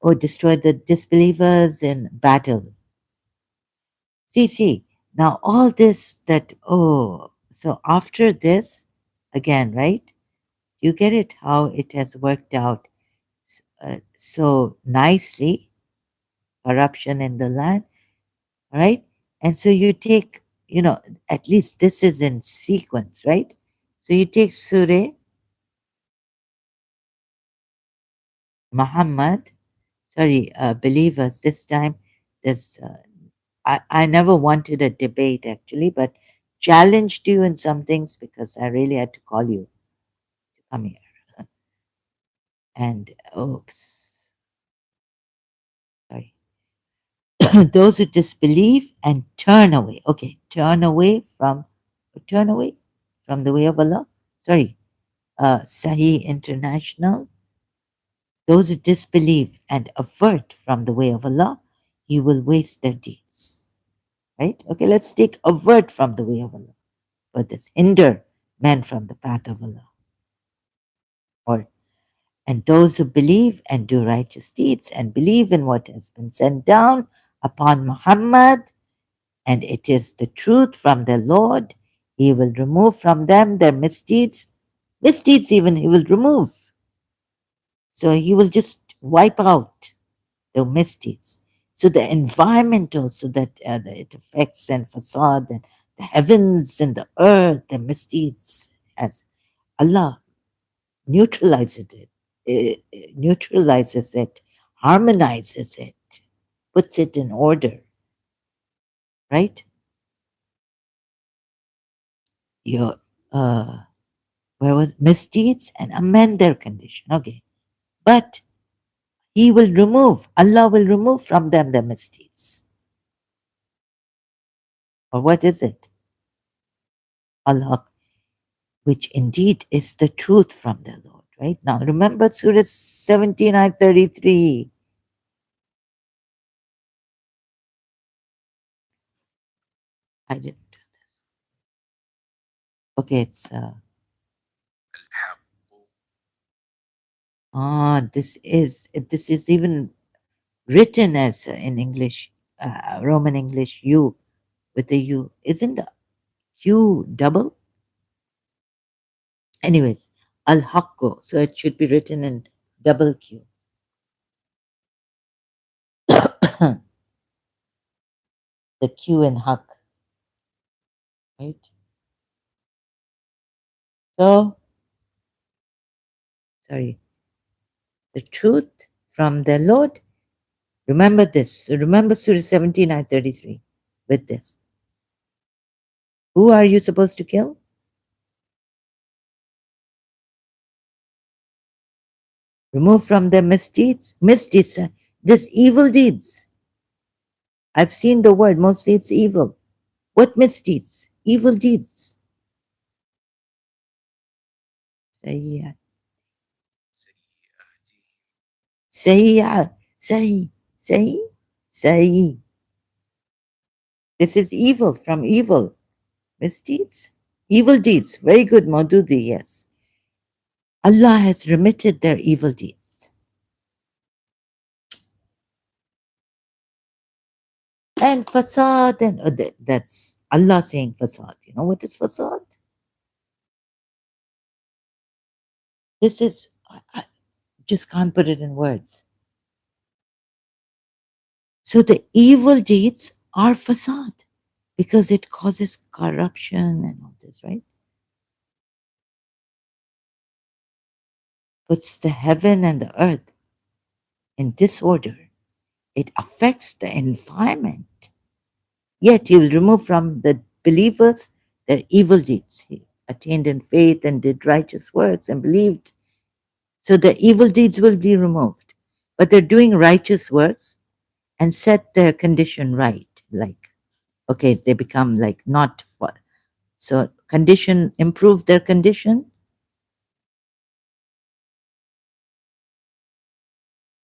or destroy the disbelievers in battle. See, now all this that, oh, so after this, again, right? You get it, how it has worked out so nicely, corruption in the land, right? And so you take, at least this is in sequence, right? So you take Surah Muhammad, sorry, believers, this time there's I never wanted a debate actually, but challenged you in some things because I really had to call you to come here. And oops, sorry. Those who disbelieve and turn away. Okay, turn away from the way of Allah. Sorry, Sahih International. Those who disbelieve and avert from the way of Allah, He will waste their deeds. Right? Okay, let's take avert from the way of Allah for this. Hinder men from the path of Allah. Or and those who believe and do righteous deeds and believe in what has been sent down upon Muhammad, and it is the truth from their Lord, He will remove from them their misdeeds. Misdeeds, even, He will remove. So He will just wipe out the misdeeds. So the environment also that it affects, and facade and the heavens and the earth, the misdeeds, as Allah neutralizes it, harmonizes it, puts it in order, right? Your where was misdeeds and amend their condition. Okay. But Allah will remove from them the misdeeds. Or what is it? Allah, which indeed is the truth from the Lord, right? Now remember Surah 17, ayat 33. I didn't. Okay, it's this is even written as in English, Roman English, U with the U. Isn't the Q double? Anyways, Al Haqqo. So it should be written in double Q. The Q in Haqq, right? So, sorry, the truth from the Lord. Remember this. So remember Surah 17, ayat 33 with this. Who are you supposed to kill? Remove from them misdeeds, this evil deeds. I've seen the word, mostly it's evil. What misdeeds? Evil deeds. Sayyah. Sayyah. Sayyah. Sayyah. Sayyah. This is evil from evil. Misdeeds? Evil deeds. Very good, Maududi, yes. Allah has remitted their evil deeds. And fasad, and that's Allah saying fasad. You know what is fasad? This is, I just can't put it in words. So the evil deeds are fasad because it causes corruption and all this, right? Puts the heaven and the earth. in disorder, it affects the environment. Yet he will remove from the believers their evil deeds. He attained in faith and did righteous works and believed. So the evil deeds will be removed. But they're doing righteous works and set their condition right. Like, okay, they become like not for, so condition, improve their condition,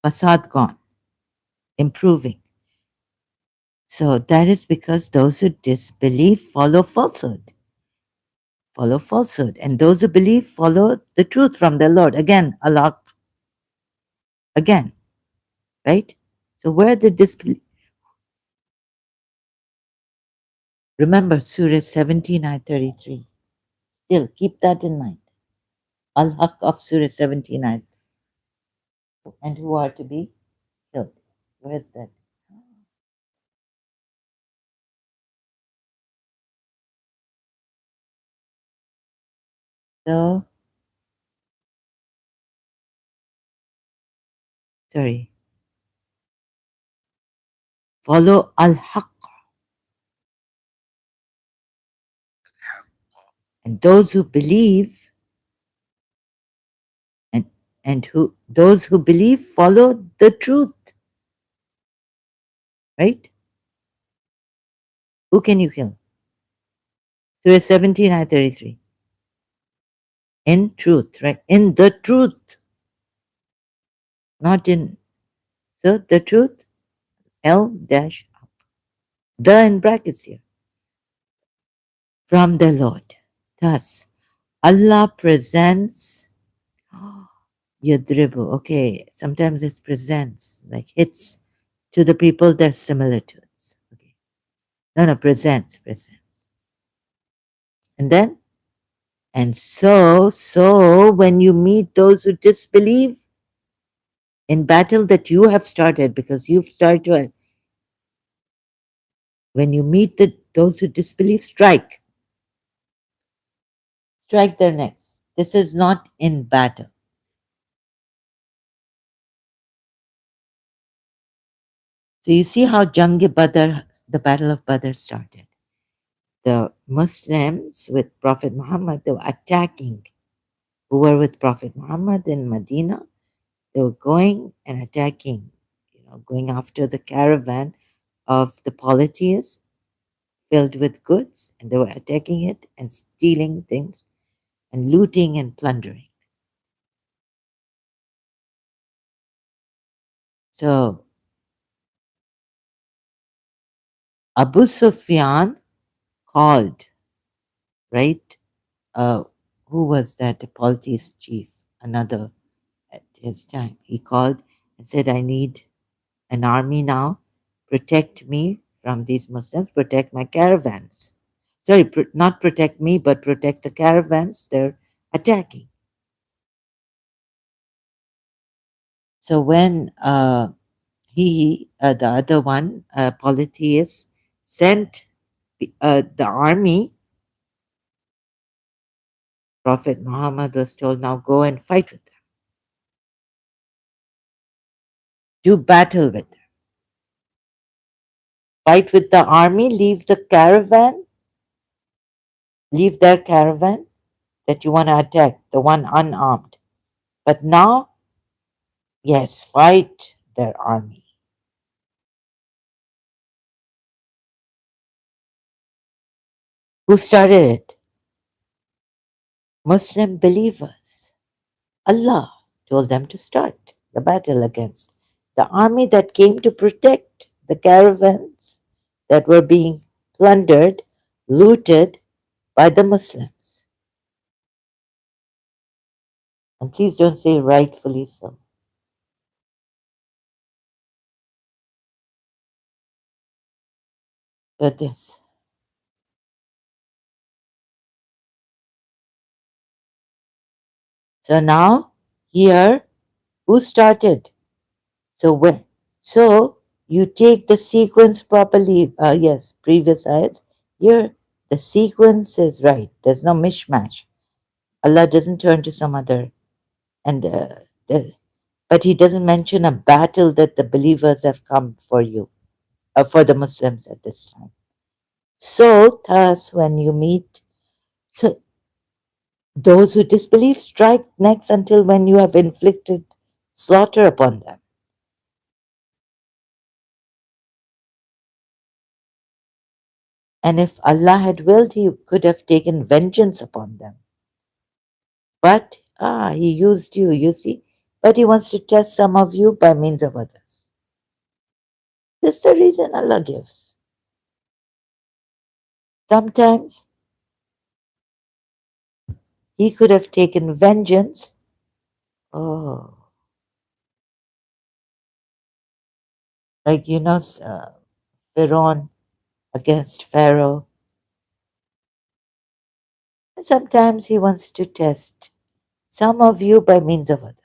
fasad gone, improving. So that is because those who disbelieve follow falsehood, and those who believe follow the truth from the Lord. Again, Allah, again, right? So where the disbelief, remember Surah 17, ayah 33. Still, keep that in mind. Al-Haq of Surah 17, ayah, and who are to be killed. Where's that? So, sorry, follow Al-Haq, and those who believe and who those who believe follow the truth, right? Who can you kill? Surah 17, ayah 33. In truth, right? In the truth, not in, so the truth, L dash, the in brackets here, from the Lord. Thus, Allah presents Yadribu. Okay, sometimes it presents, like hits to the people they're similar to. Okay. No, presents. And then, and so when you meet those who disbelieve in battle that you have started, because you've started to, when you meet those who disbelieve, strike their necks. This is not in battle. So you see how Jang-e Badr, the Battle of Badr started. The Muslims with Prophet Muhammad, they were attacking, who were with Prophet Muhammad in Medina. They were going and attacking, going after the caravan of the polytheists filled with goods, and they were attacking it and stealing things and looting and plundering. So Abu Sufyan called, right? Who was that? The polytheist chief, another at his time. He called and said, I need an army now. Protect me from these Muslims, protect my caravans. Sorry, not protect me, but protect the caravans they're attacking. So when the other one, polytheist, sent the army, Prophet Muhammad was told, now go and fight with them. Do battle with them. Fight with the army, leave the caravan, leave their caravan that you want to attack, the one unarmed. But now, yes, fight their army. Who started it? Muslim believers. Allah told them to start the battle against the army that came to protect the caravans that were being plundered, looted by the Muslims. And please don't say rightfully so. But this. So now, here, who started? So when? So you take the sequence properly. Yes, previous ayats. Here, the sequence is right. There's no mishmash. Allah doesn't turn to some other. And But he doesn't mention a battle that the believers have come for you, for the Muslims at this time. So, thus, when you meet so those who disbelieve, strike next until when you have inflicted slaughter upon them. And if Allah had willed, He could have taken vengeance upon them. But, He used you, you see. But He wants to test some of you by means of others. This is the reason Allah gives. Sometimes He could have taken vengeance. Oh, like, Pharaoh against Pharaoh. And sometimes He wants to test some of you by means of others.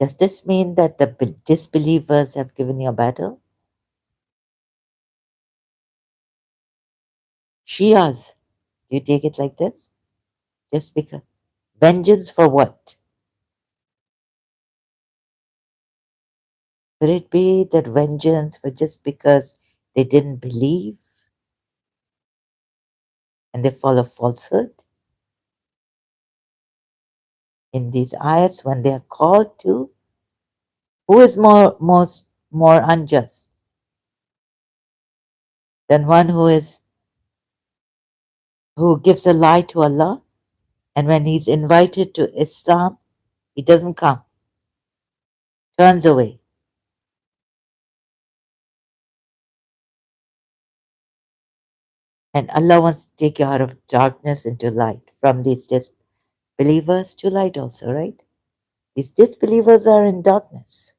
Does this mean that the disbelievers have given you a battle? Shias, do you take it like this? Just because. Vengeance for what? Could it be that vengeance for just because they didn't believe and they follow falsehood? In these ayats, when they are called to, who is more unjust than one who gives a lie to Allah, and when he's invited to Islam, he doesn't come, turns away. And Allah wants to take you out of darkness into light, from these disbelievers to light also, right? These disbelievers are in darkness.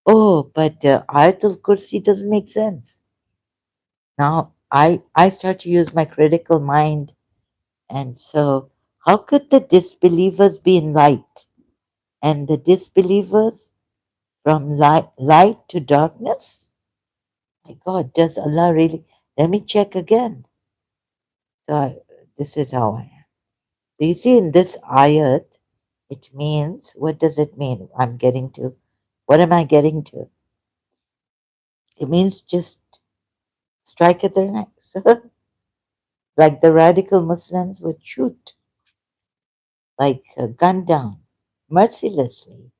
Oh, but Ayatul Kursi doesn't make sense. Now I start to use my critical mind, and so how could the disbelievers be in light and the disbelievers from light to darkness? My God, does Allah really? Let me check again. So this is how I am. So you see, in this ayat, it means, what does it mean? I'm getting to, what am I getting to? It means just strike at their necks. Like the radical Muslims would shoot, like gun down, mercilessly.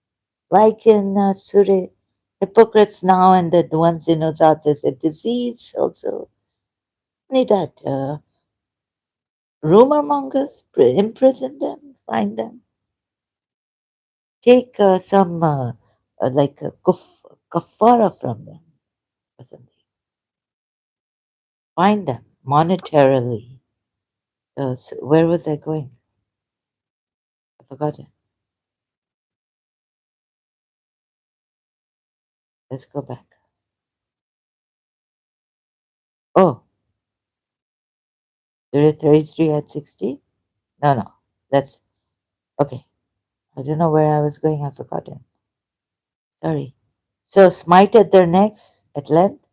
Like in Surah, hypocrites now and the ones in Uzat is a disease also. Only that, rumor mongers, imprison them, find them. Take some like a kafara from them or something. Find them monetarily. So where was I going? I forgot it. Let's go back. Oh, Surah 33 at 60? No, no. That's okay. I don't know where I was going. I've forgotten. Sorry. So smite at their necks at length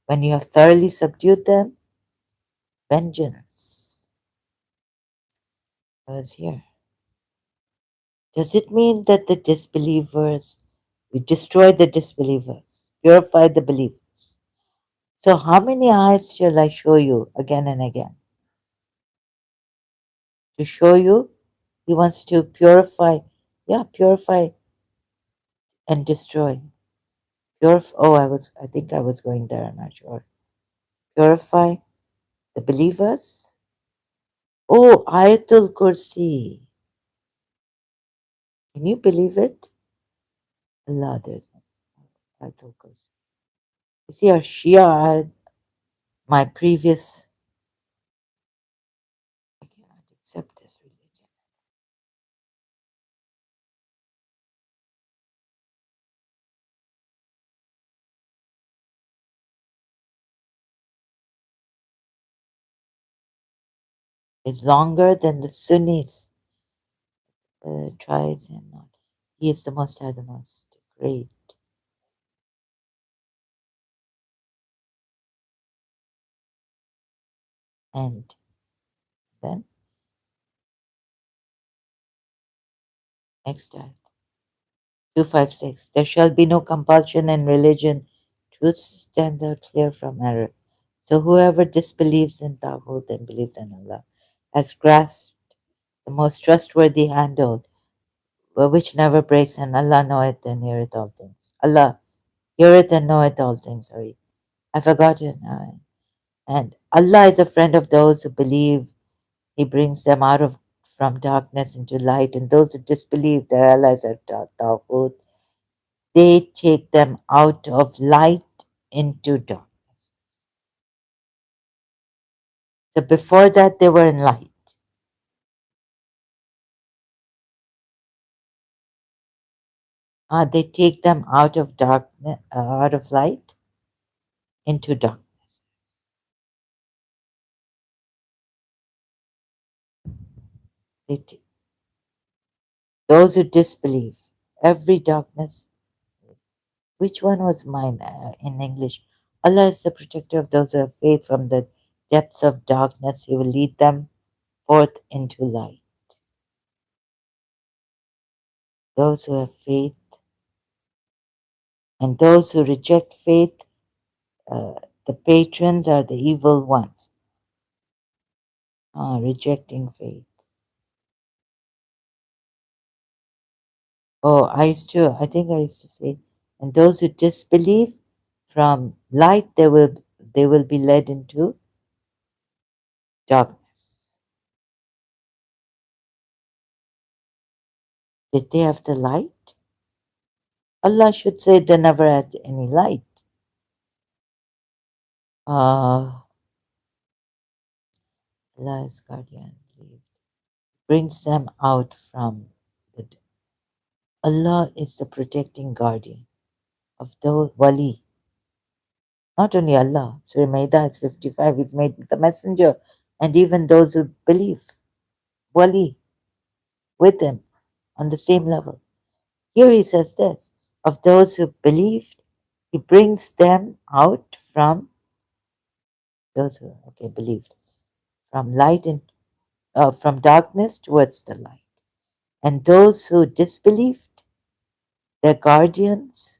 when you have thoroughly subdued them. Vengeance. I was here. Does it mean that the disbelievers, we destroy the disbelievers, purify the believers? So how many eyes shall I show you again and again? To show you, he wants to purify, yeah, purify and destroy. I think I was going there, I'm not sure. Purify the believers. Oh, Ayatul Kursi. Can you believe it? Allah, there's Ayatul Kursi. You see, our Shia, my previous, I cannot accept this religion. It's longer than the Sunnis. Tries him not. He is the most high, the most great. And Then, next ayat. 256. There shall be no compulsion in religion. Truth stands out clear from error. So whoever disbelieves in Taghut and believes in Allah has grasped the most trustworthy handle, which never breaks, and Allah knoweth and heareth all things. Allah heareth and knoweth all things. Sorry, I forgotten. And Allah is a friend of those who believe. He brings them out of from darkness into light, and those who disbelieve, their allies are Taghut. They take them out of light into darkness. So before that, they were in light. They take them out of darkness, out of light into darkness. Those who disbelieve, every darkness. Which one was mine in English? Allah is the protector of those who have faith from the depths of darkness. He will lead them forth into light. Those who have faith and those who reject faith, uh, the patrons are the evil ones. Rejecting faith. Oh, I think I used to say, and those who disbelieve, from light they will be led into darkness. Did they have the light? Allah should say they never had any light. Allah is guardian, brings them out from the. Allah is the protecting guardian of the wali. Not only Allah, Surah Maida 55, He's made the messenger and even those who believe, wali, with him on the same level. Here he says this, of those who believed, he brings them out from those who believed, from light and from darkness towards the light. And those who disbelieved, their guardians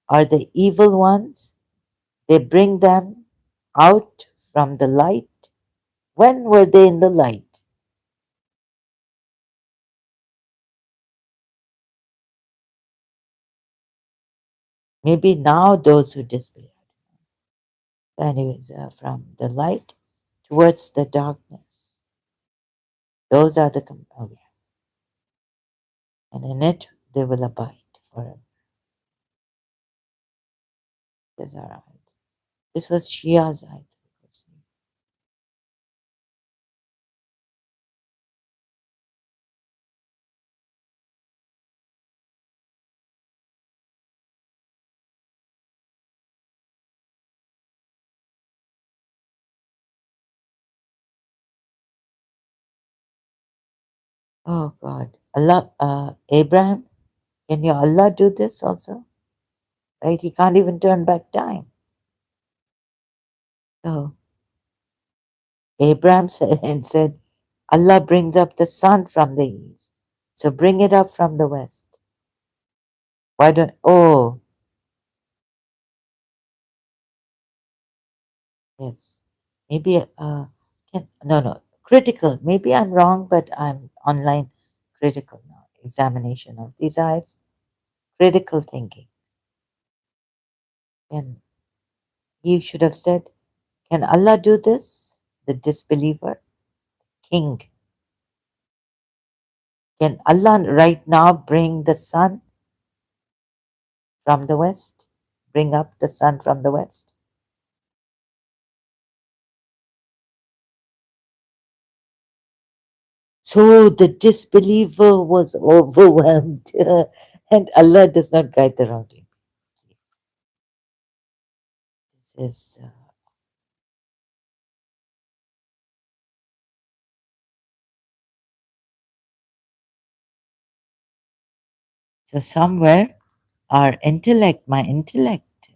are the evil ones. They bring them out from the light. When were they in the light? Maybe now those who disbelieve. Anyways, from the light towards the darkness. Those are the okay. And in it they will abide forever. These are ayat. This was Shia's ayat. Oh God. Allah Abraham, can your Allah do this also? Right? He can't even turn back time. So Abraham said and said, Allah brings up the sun from the east. So bring it up from the west. Why don't yes. Maybe no critical. Maybe I'm wrong, but I'm online critical now. Examination of these ayats, critical thinking. And he should have said, can Allah do this? The disbeliever, king. Can Allah right now bring the sun from the west? Bring up the sun from the west? So the disbeliever was overwhelmed, and Allah does not guide the wrong. This is so somewhere our intellect, my intellect,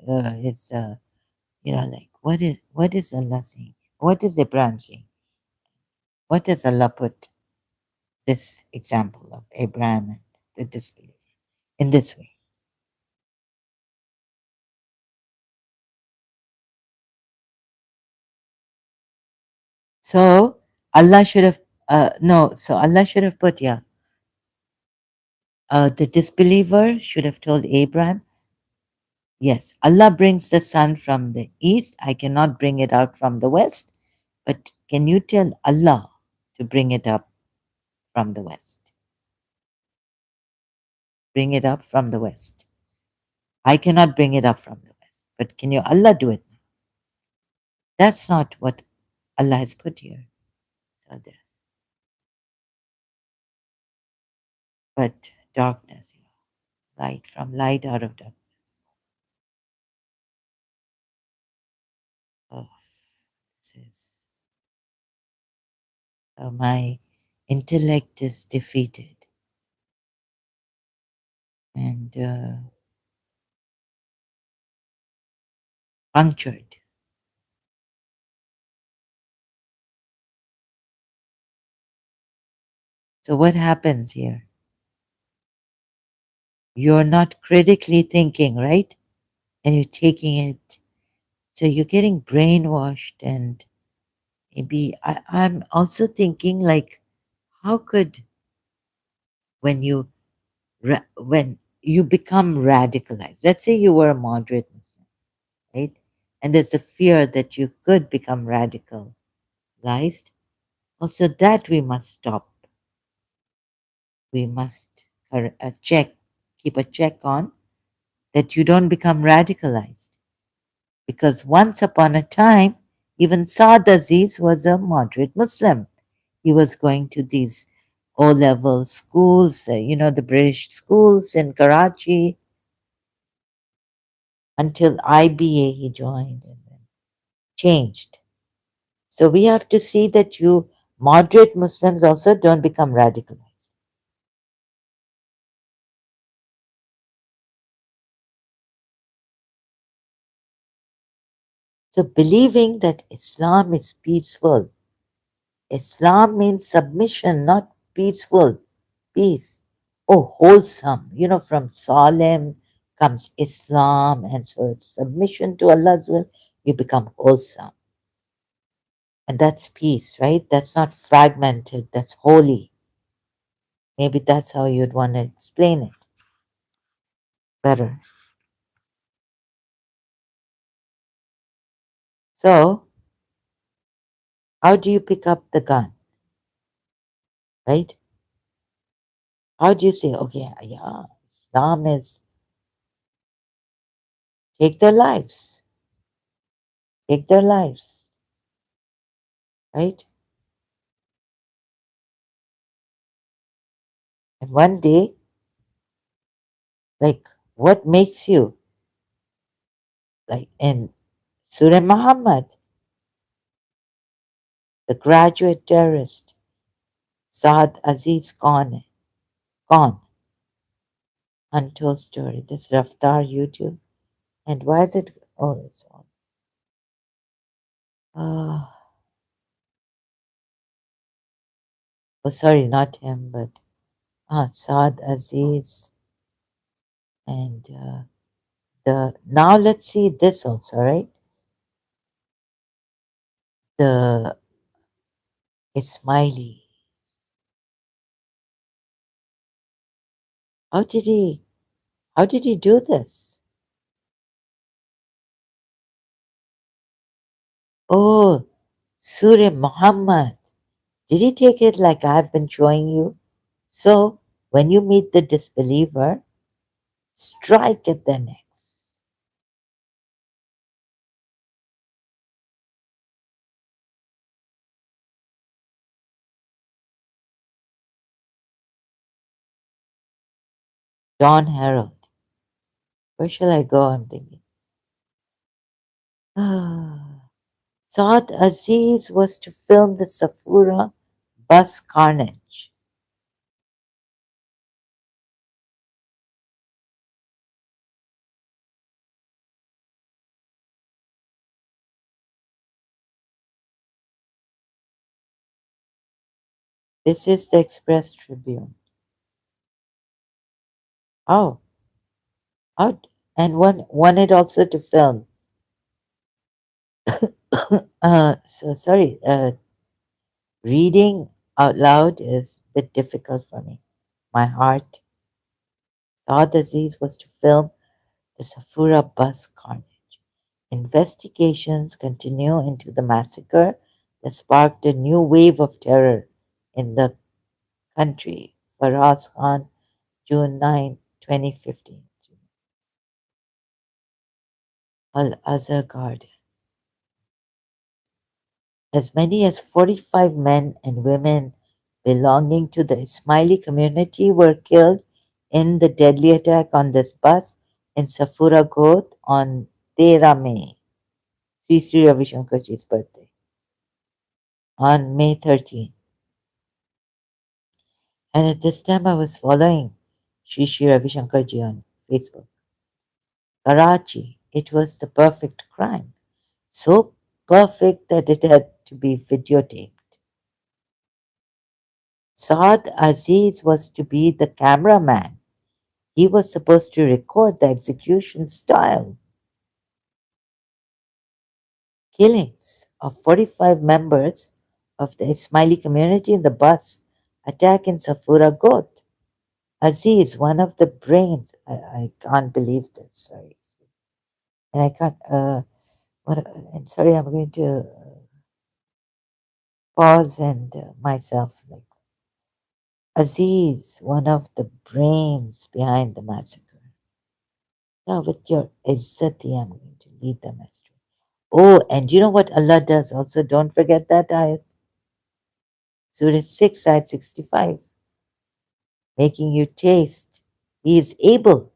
is like what is Allah saying? What is Abraham saying? What does Allah put this example of Abraham and the disbeliever in this way? So Allah should have no. So Allah should have put, yeah. The disbeliever should have told Abraham, yes, Allah brings the sun from the east. I cannot bring it out from the west. But can you tell Allah to bring it up from the west? Bring it up from the west. I cannot bring it up from the west. But can you Allah do it? That's not what Allah has put here. So this. But darkness, light from light out of darkness. Oh, this is my intellect is defeated. And punctured. So what happens here? You're not critically thinking, right? And you're taking it. So you're getting brainwashed. And maybe I'm also thinking, like, how could, when when you become radicalized, let's say you were a moderate Muslim, right? And there's a fear that you could become radicalized. Also, that we must stop. We must check, keep a check on that you don't become radicalized. Because once upon a time, even Saad Aziz was a moderate Muslim. He was going to these O level schools, the British schools in Karachi, until IBA he joined and then changed. So we have to see that you moderate Muslims also don't become radicalized. So believing that Islam is peaceful, Islam means submission, not peaceful, peace. Oh, wholesome. From Salem comes Islam, and so it's submission to Allah's will. You become wholesome. And that's peace, right? That's not fragmented, that's holy. Maybe that's how you'd want to explain it better. So, how do you pick up the gun, right? How do you say, okay, yeah, Islam is take their lives, take their lives, right? And one day, like, what makes you, like in Surah Muhammad, the graduate terrorist, Saad Aziz Khan, untold story, this Raftar YouTube. And why is it, oh, it's on. Oh, sorry, not him, but Saad Aziz. And now let's see this also, right? The Ismaili. How did he how did he do this? Oh, Surah Muhammad. Did he take it like I've been showing you? So when you meet the disbeliever, strike at their necks. Don Harold. Where shall I go? I'm thinking. Saad Aziz was to film the Safura bus carnage. This is the Express Tribune. Oh, oh, and one wanted also to film. So sorry. Reading out loud is a bit difficult for me. My heart thought Aziz was to film the Safura bus carnage. Investigations continue into the massacre that sparked a new wave of terror in the country. Faraz Khan, June 9, 2015. Al Azhar Garden. As many as 45 men and women belonging to the Ismaili community were killed in the deadly attack on this bus in Safura Goth on 13 May, Sri Ravi Shankarji's birthday, on May 13th. And at this time, I was following Sri Ravi Shankarji on Facebook. Karachi, it was the perfect crime. So perfect that it had to be videotaped. Saad Aziz was to be the cameraman. He was supposed to record the execution style. Killings of 45 members of the Ismaili community in the bus attack in Safura Goth. Aziz, one of the brains. I can't believe this. Sorry. And I can't. What? And sorry, I'm going to pause and myself. Like Aziz, one of the brains behind the massacre. Now, with your izzati, I'm going to lead them astray. Oh, and you know what Allah does also? Don't forget that ayat. Surah 6, ayat 65. Making you taste. He is able.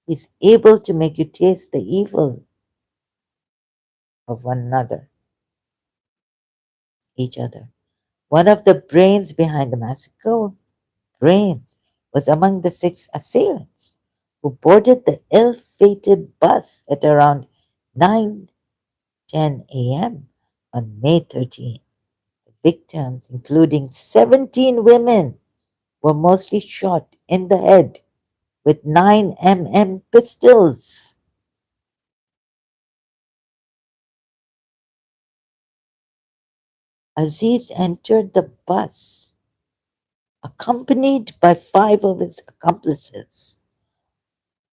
He's able to make you taste the evil of one another, each other. One of the brains behind the massacre, brains, was among the six assailants who boarded the ill-fated bus at around 9:10 a.m. on May 13th. Victims, including 17 women, were mostly shot in the head with 9mm pistols. Aziz entered the bus accompanied by five of his accomplices.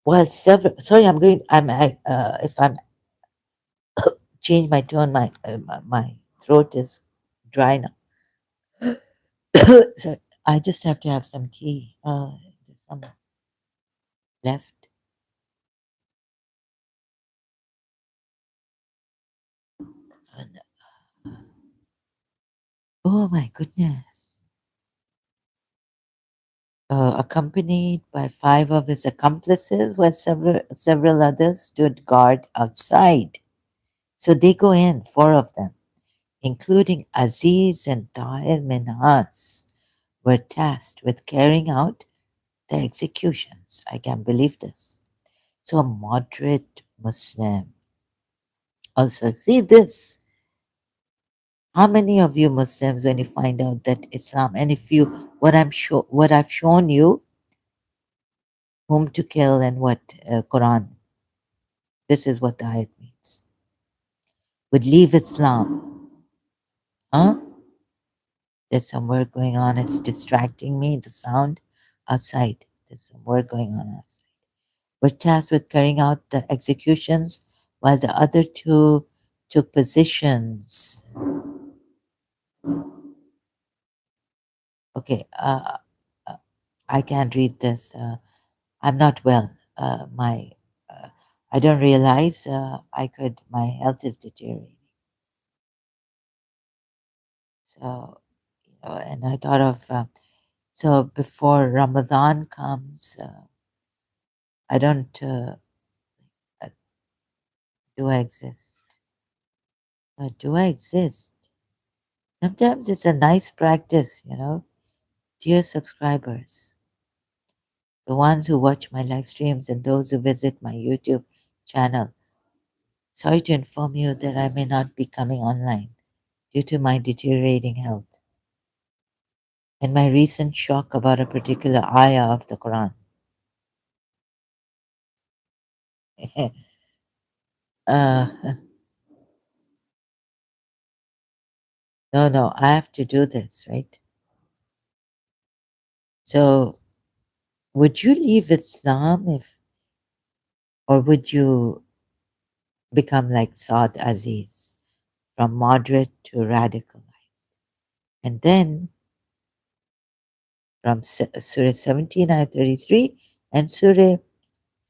While several, sorry, if I'm change my tone, my throat is dry now. So I just have to have some tea. There's some left. And, oh my goodness. Accompanied by five of his accomplices, while several others stood guard outside. So they go in, four of them, including Aziz and Tahir Minhas, were tasked with carrying out the executions. I can't believe this. So a moderate Muslim. Also, see this. How many of you Muslims, when you find out that Islam, and if you, what I've shown you, whom to kill and what Quran, this is what the ayat means. Would leave Islam, huh? There's some work going on. It's distracting me. The sound outside. There's some work going on outside. Were tasked with carrying out the executions, while the other two took positions. Okay, uh, I can't read this. I'm not well. My I don't realize I could. My health is deteriorating. So, and I thought of so before Ramadan comes, I don't. Uh, do I exist? Do I exist? Sometimes it's a nice practice, Dear subscribers, the ones who watch my live streams and those who visit my YouTube channel, sorry to inform you that I may not be coming online due to my deteriorating health. and my recent shock about a particular ayah of the Quran. uh, no, no, I have to do this, right? So, would you leave Islam if, or would you become like Saad Aziz, from moderate to radicalized? And then from Surah 17, ayat 33, and Surah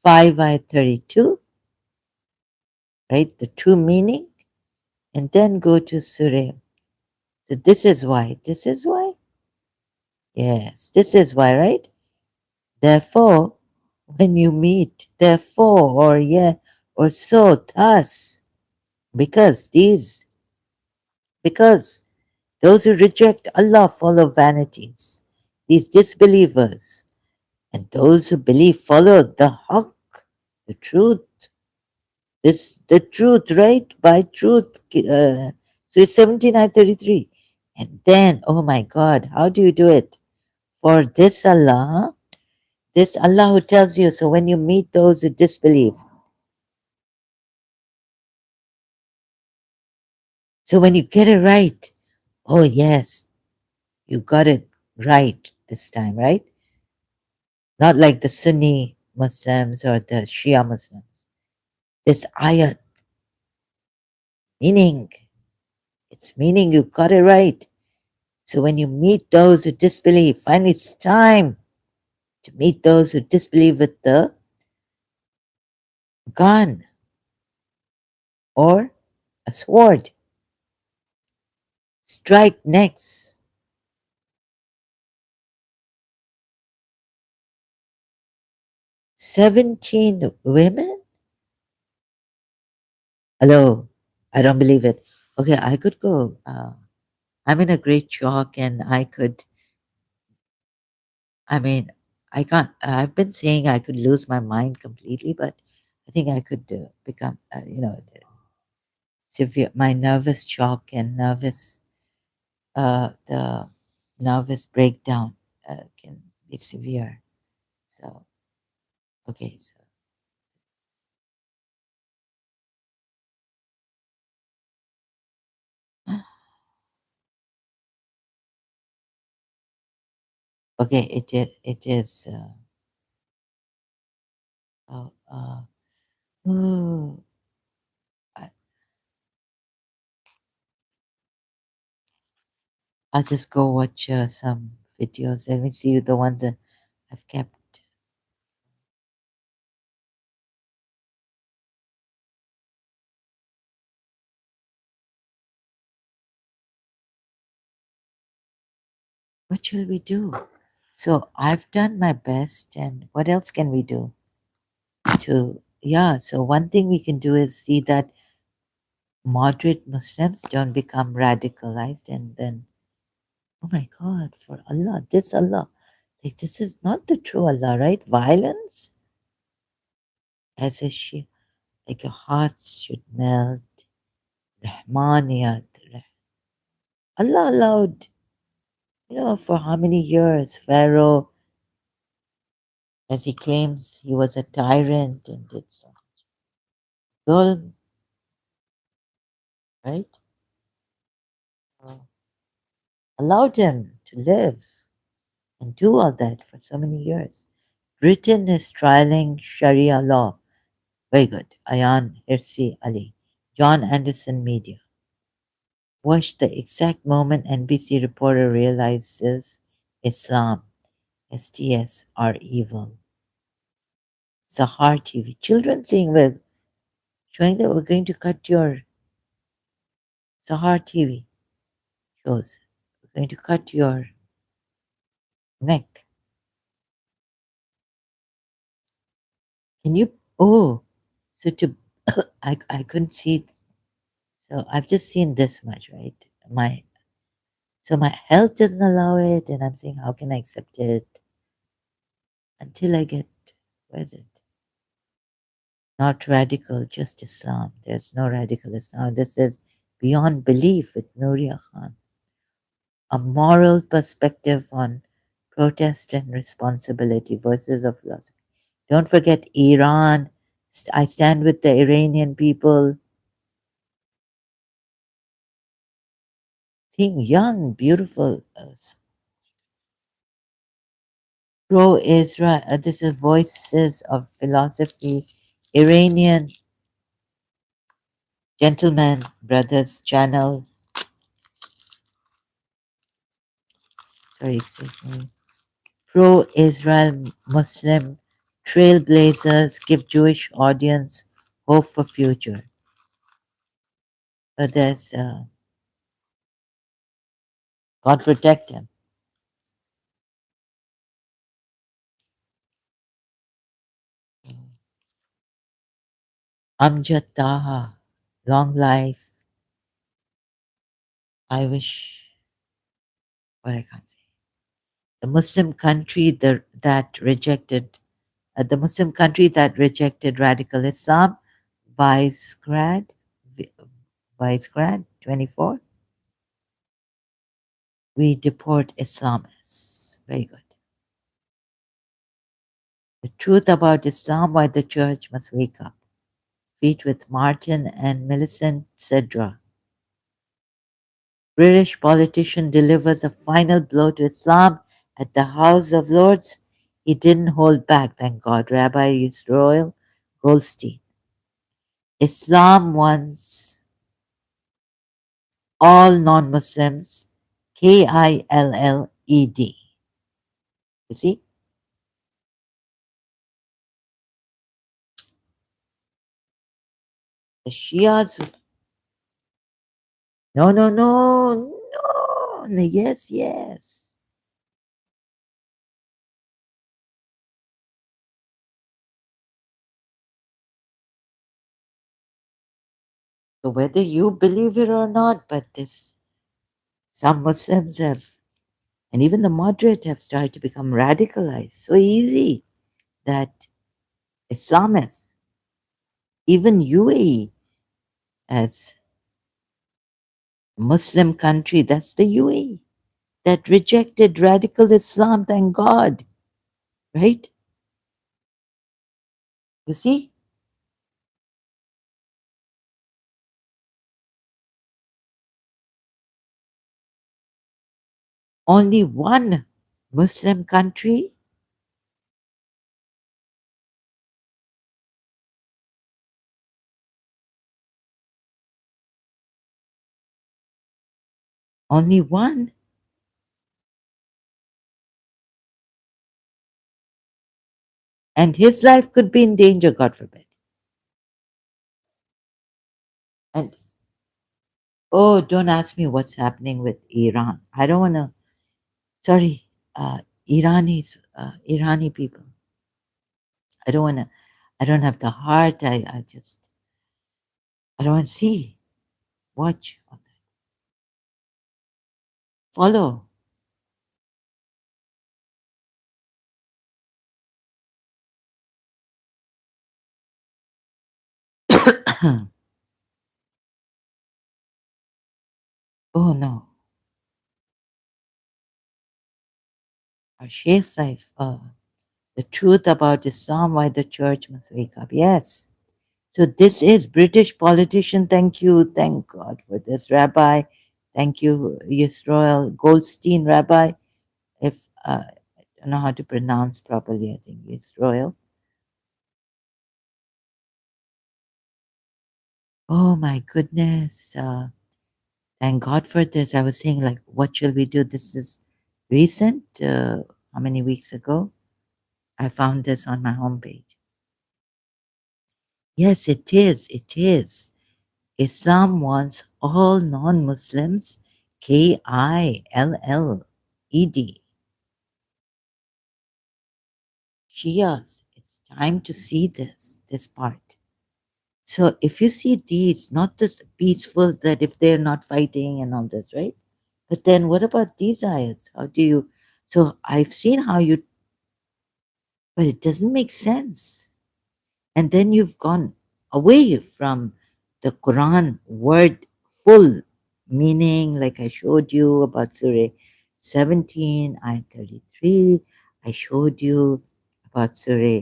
5, ayat 32, right? The true meaning, and then go to Surah. So this is why. This is why. Yes, this is why, right? Therefore, when you meet, therefore, or yeah, or so, thus, because these, because those who reject Allah follow vanities, these disbelievers, and those who believe follow the haqq, the truth. This the truth, right? By truth. So it's 17:33. And then, oh my God, how do you do it? For this Allah who tells you, so when you meet those who disbelieve, so when you get it right, oh yes, you got it right this time, right? Not like the Sunni Muslims or the Shia Muslims. This ayat, meaning, it's meaning you got it right. So when you meet those who disbelieve, finally it's time to meet those who disbelieve with the gun or a sword. Strike next. 17 women? Hello, I don't believe it. Okay, I could go. I'm in a great shock, and I mean, I can't, I've been saying I could lose my mind completely, but I think I could become, severe, my nervous shock and the nervous breakdown can be severe. So, okay, so, okay, it is, oh, ooh, I- I'll just go watch some videos. Let me see the ones that I've kept. What shall we do? So I've done my best, and what else can we do? Yeah, so one thing we can do is see that moderate Muslims don't become radicalized, and then, oh my God, for Allah, this Allah, like this is not the true Allah, right? Violence as a Shia, like your hearts should melt. Rahmaniyat. Allah allowed, for how many years Pharaoh, as he claims he was a tyrant and did so. Dhulm, right? Allowed him to live and do all that for so many years. Britain is trialing Sharia law. Very good. Ayan Hirsi Ali. John Anderson Media. Watch the exact moment NBC reporter realizes Islam, STS, are evil. Sahar TV. Children saying we're showing that we're going to cut your Sahar TV shows. We're going to cut your neck. Can you? Oh, so to I couldn't see. So I've just seen this much, right? My health doesn't allow it, and I'm saying, how can I accept it until I get, where is it? Not radical, just Islam. There's no radical Islam. This is beyond belief with Nuria Khan. a moral perspective on protest and responsibility, voices of philosophy. Don't forget Iran. I stand with the Iranian people. Think young, beautiful, pro-Israel. This is voices of philosophy. Iranian gentlemen, brothers, channel. Sorry, excuse me. Pro-Israel Muslim trailblazers give Jewish audience hope for future. But there's God protect him. Amjad Taha, long life. I wish, what I can't say. The Muslim country the Muslim country that rejected radical Islam, Vicegrad, Vi- Vicegrad 24. We deport Islamists. Very good. The truth about Islam, why the church must wake up. Feet with Martin and Millicent Cedra. British politician delivers a final blow to Islam at the House of Lords. He didn't hold back, thank God. Rabbi Yisroel Goldstein. Islam wants all non-Muslims, Killed. You see? The Shias, no, no, no, no, yes, yes. So whether you believe it or not, but this, some Muslims have, and even the moderate have started to become radicalized so easy that Islamists, even UAE as a Muslim country, that's the UAE, that rejected radical Islam, thank God, right? You see? Only one Muslim country, only one, and his life could be in danger, God forbid. And oh, don't ask me what's happening with Iran. I don't want to, sorry, Irani people. I don't want to, I don't have the heart. I don't want to see, watch, follow. Oh no, our Sheikh's life, the truth about Islam, why the church must wake up. Yes. So this is British politician. Thank you. Thank God for this, Rabbi. Thank you, Yisrael Goldstein, Rabbi. If I don't know how to pronounce properly, I think Yisrael. Oh my goodness. Thank God for this. I was saying, like, what shall we do? This is recent. How many weeks ago? I found this on my homepage. Yes, it is. It is. Islam wants all non Muslims, Killed, Shias. It's time to see this part. So if you see these, not this peaceful that if they're not fighting and all this, right? But then what about these ayahs? How do you? So I've seen how you, but it doesn't make sense. And then you've gone away from the Quran word full meaning, like I showed you about Surah 17, Ayat 33. I showed you about Surah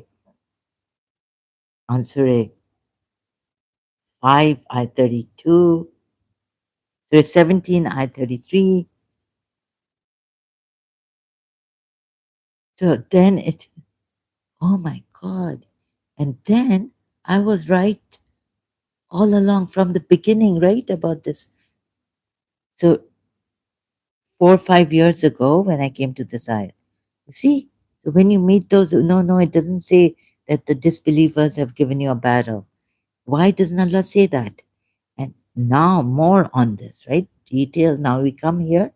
5, Ayat 32, Surah 17, Ayat 33. So then oh my God. And then I was right all along from the beginning, right, about this. So 4 or 5 years ago when I came to this ayat, you see, so when you meet those, no, it doesn't say that the disbelievers have given you a battle. Why doesn't Allah say that? And now more on this, right? Detail. Now we come here.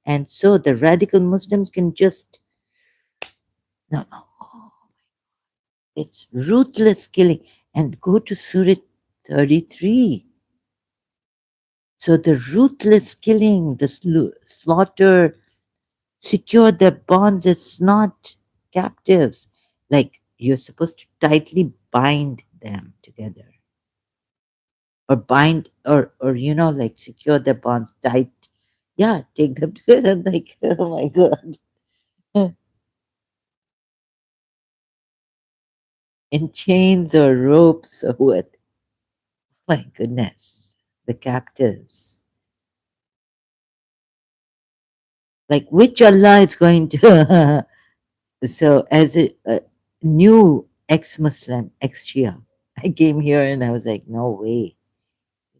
And so the radical Muslims can just, no, it's ruthless killing. And go to Surah 33. So the ruthless killing, the slaughter, secure their bonds as not captives. Like you're supposed to tightly bind them together. Or bind or like secure their bonds tight. Yeah, take them together. Like, oh my God. In chains or ropes or what? My goodness. The captives. Like which Allah is going to so as a new ex-Muslim, ex-Shia, I came here and I was like, no way.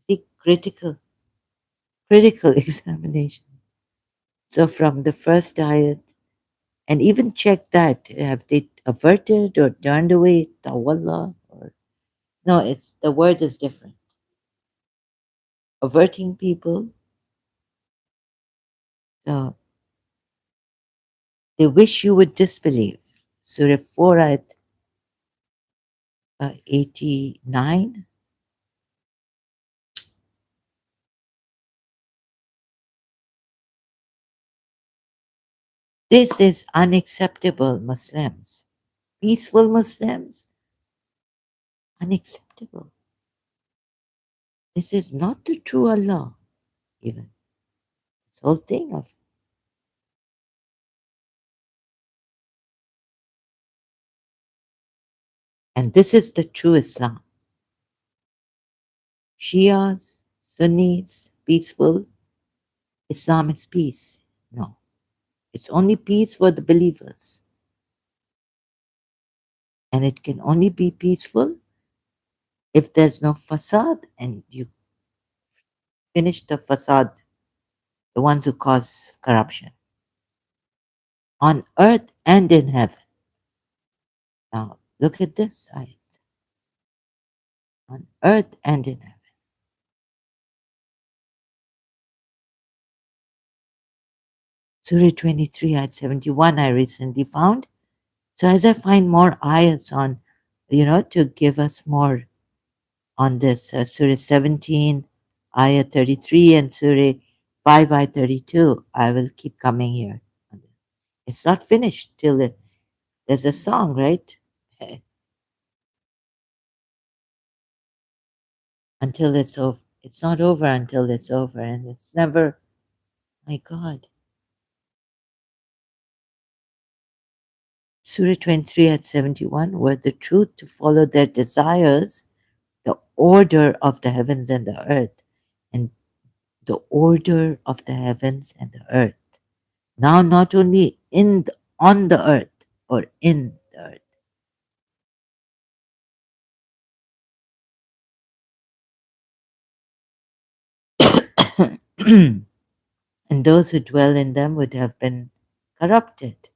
See, critical examination. So from the first ayat, and even check that, have they averted or turned away, tawalla, or no, it's the word is different. Averting people, so they wish you would disbelieve. Surah 4 ayat 89. This is unacceptable, Muslims. Peaceful Muslims, unacceptable. This is not the true Allah, even. This whole thing of, and this is the true Islam. Shias, Sunnis, peaceful. Islam is peace. No, it's only peace for the believers. And it can only be peaceful if there's no fasad and you finish the fasad, the ones who cause corruption, on earth and in heaven. Now, look at this ayat. On earth and in heaven. Surah 23 ayat 71 I recently found. So as I find more ayats on, to give us more on this, Surah 17, ayat 33 and Surah 5, ayat 32, I will keep coming here. On this. It's not finished till there's a song, right? Until it's over. It's not over until it's over. And it's never, my God. Surah 23 at 71, were the truth to follow their desires, the order of the heavens and the earth, and the order of the heavens and the earth. Now, not only on the earth or in the earth. And those who dwell in them would have been corrupted.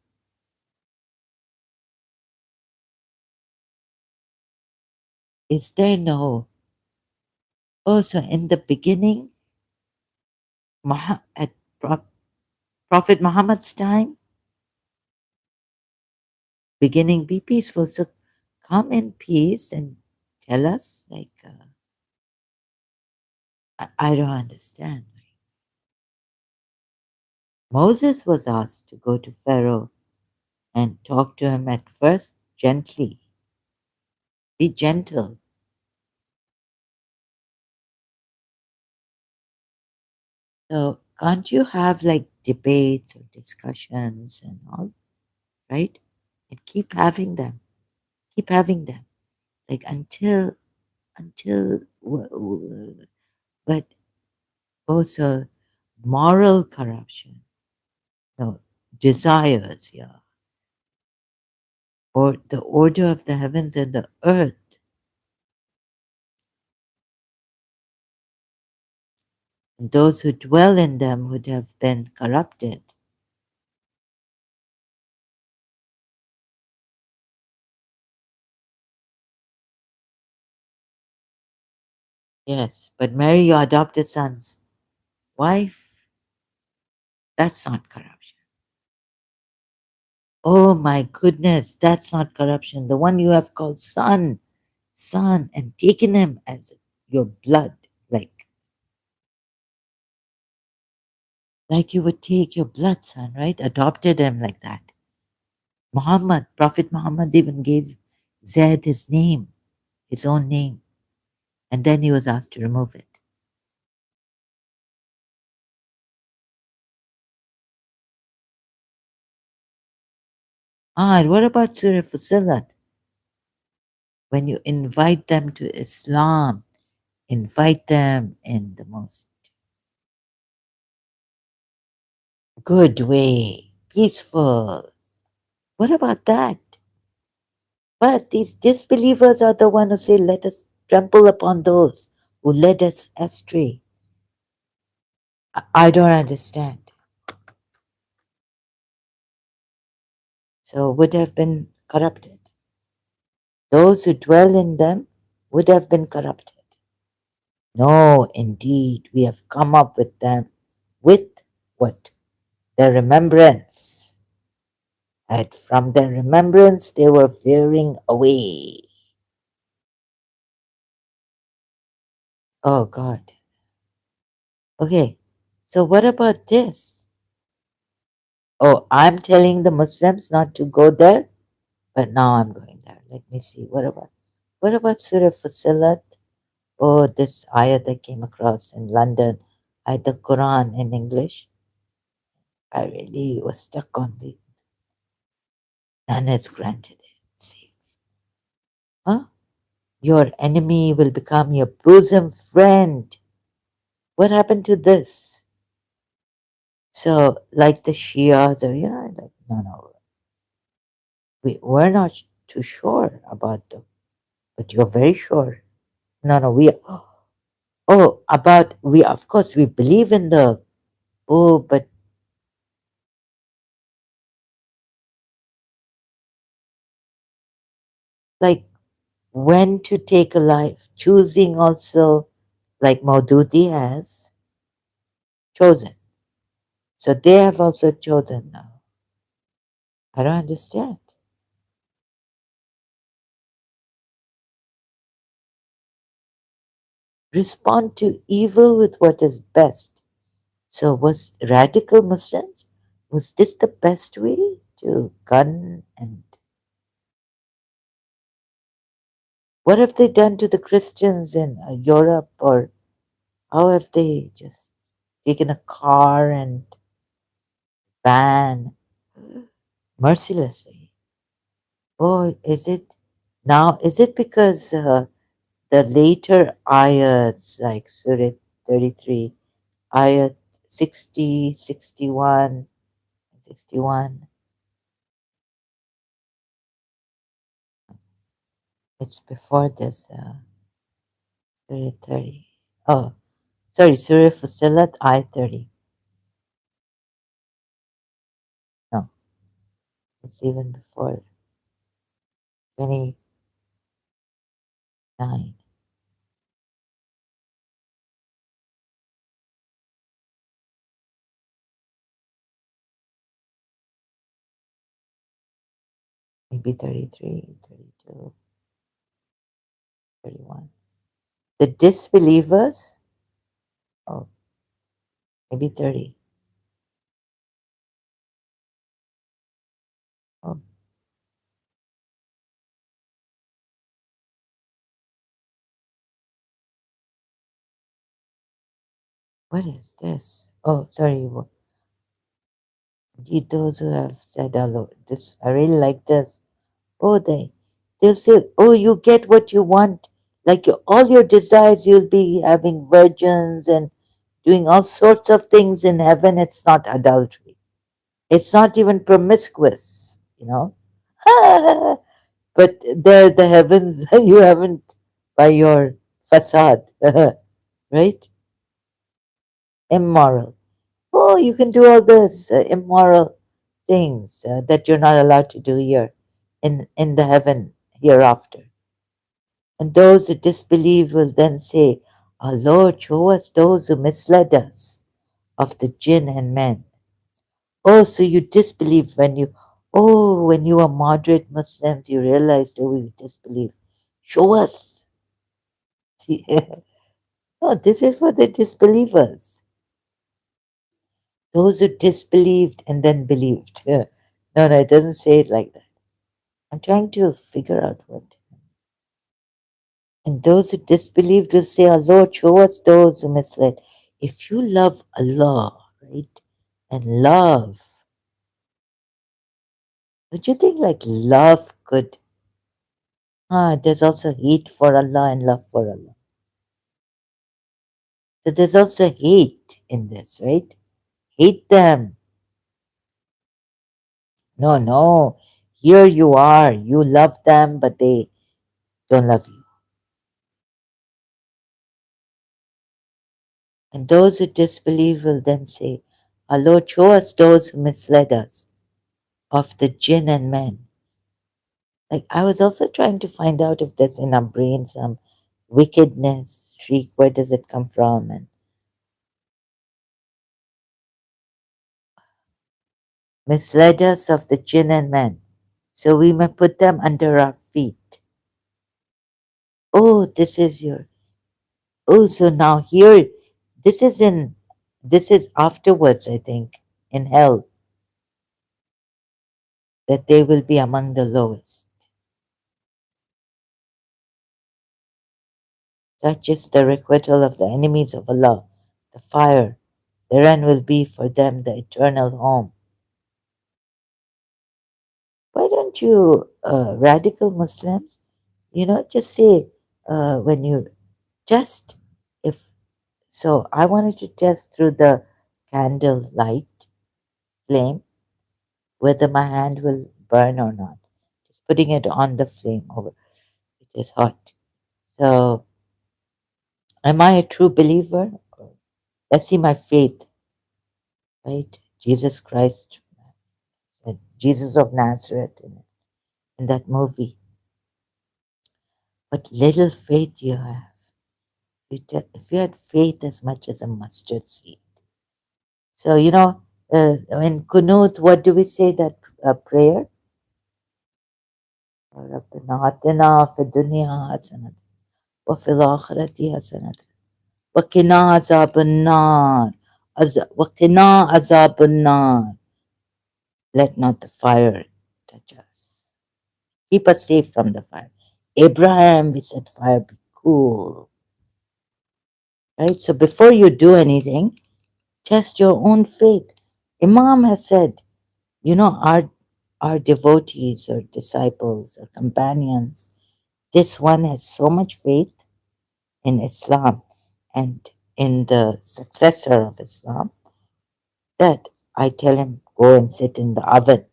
Is there no? Also, in the beginning, at Prophet Muhammad's time, beginning be peaceful. So come in peace and tell us, like, I don't understand. Moses was asked to go to Pharaoh and talk to him at first gently. Be gentle. So can't you have like debates or discussions and all, right? And keep having them, like until but also moral corruption, no, desires, yeah, or the order of the heavens and the earth, and those who dwell in them would have been corrupted. Yes, but Mary, your adopted son's wife, that's not corruption. Oh my goodness, that's not corruption. The one you have called son, and taken him as your blood, like you would take your blood son, right? Adopted him like that. Prophet Muhammad even gave Zaid his name, his own name, and then he was asked to remove it. Ah, and what about Surah Fusilat? When you invite them to Islam, invite them in the most good way, peaceful. What about that? But these disbelievers are the one who say, let us trample upon those who led us astray. I don't understand. So would have been corrupted. Those who dwell in them would have been corrupted. No, indeed, we have come up with them with what? Their remembrance. And from their remembrance, they were veering away. Oh, God. Okay, so what about this? Oh, I'm telling the Muslims not to go there, but now I'm going there. Let me see. What about Surah Fusilat? Oh, this ayat that came across in London, the Quran in English. I really was stuck on the none is granted it. See. Huh? Your enemy will become your bosom friend. What happened to this? So, like the Shia, like, no, we're not too sure about the, but you're very sure. No, we, of course, we believe in the, but like when to take a life, choosing also, like Maududi has chosen. So they have also chosen now. I don't understand. Respond to evil with what is best. So was radical Muslims, was this the best way to gun, and what have they done to the Christians in Europe, or how have they just taken a car and van mercilessly? Oh, is it because the later ayats like Surah 33, ayat 60, 61, 61, it's before this, Surah 30. Oh, sorry, Surah Fusilat, ayat 30. No, it's even before 29, maybe 33, 32, 31. The disbelievers, oh, maybe 30. Oh, what is this? Oh, sorry. Those who have said, "Hello, this I really like this." Oh, they'll say, "Oh, you get what you want. Like all your desires, you'll be having virgins and doing all sorts of things in heaven." It's not adultery. It's not even promiscuous, you know. But there, the heavens, you haven't by your facade, right? Immoral. Oh, you can do all this immoral things that you're not allowed to do here in the heaven hereafter. And those who disbelieve will then say, "Our Lord, show us those who misled us of the jinn and men." Oh, so you disbelieve when you are moderate Muslims, you realized, oh, you disbelieve. Show us. See, no, this is for the disbelievers. Those who disbelieved and then believed. No, no, it doesn't say it like that. I'm trying to figure out what. And those who disbelieved will say, "Our Lord, show us those who misled." If you love Allah, right, and love, don't you think like love could, there's also hate for Allah and love for Allah. So there's also hate in this, right? Hate them. No, no. Here you are. You love them, but they don't love you. And those who disbelieve will then say, "Our Lord, show us those who misled us of the jinn and men." Like I was also trying to find out if there's in our brain some wickedness, shriek, where does it come from? And misled us of the jinn and men, so we may put them under our feet. Oh, this is your. Oh, so now here, this is in, this is afterwards, I think, in hell, that they will be among the lowest. Such is the requital of the enemies of Allah, the fire. Therein will be for them the eternal home. Why don't you, radical Muslims, just say, when you just, if, so I wanted to test through the candle light flame whether my hand will burn or not. Just putting it on the flame over, it is hot. So, am I a true believer? Let's see my faith, right? Jesus Christ, Jesus of Nazareth in that movie. What little faith you have. If you had faith as much as a mustard seed. So, in Kunut, what do we say that prayer? ربنا آتنا في الدنيا حسنة وفي الآخرة حسنة وقنا عذاب النار وقنا عذاب النار. Let not the fire touch us. Keep us safe from the fire. Abraham, we said fire be cool. Right? So before you do anything, test your own faith. Imam has said, our devotees or disciples or companions, this one has so much faith in Islam and in the successor of Islam that I tell him, go and sit in the oven.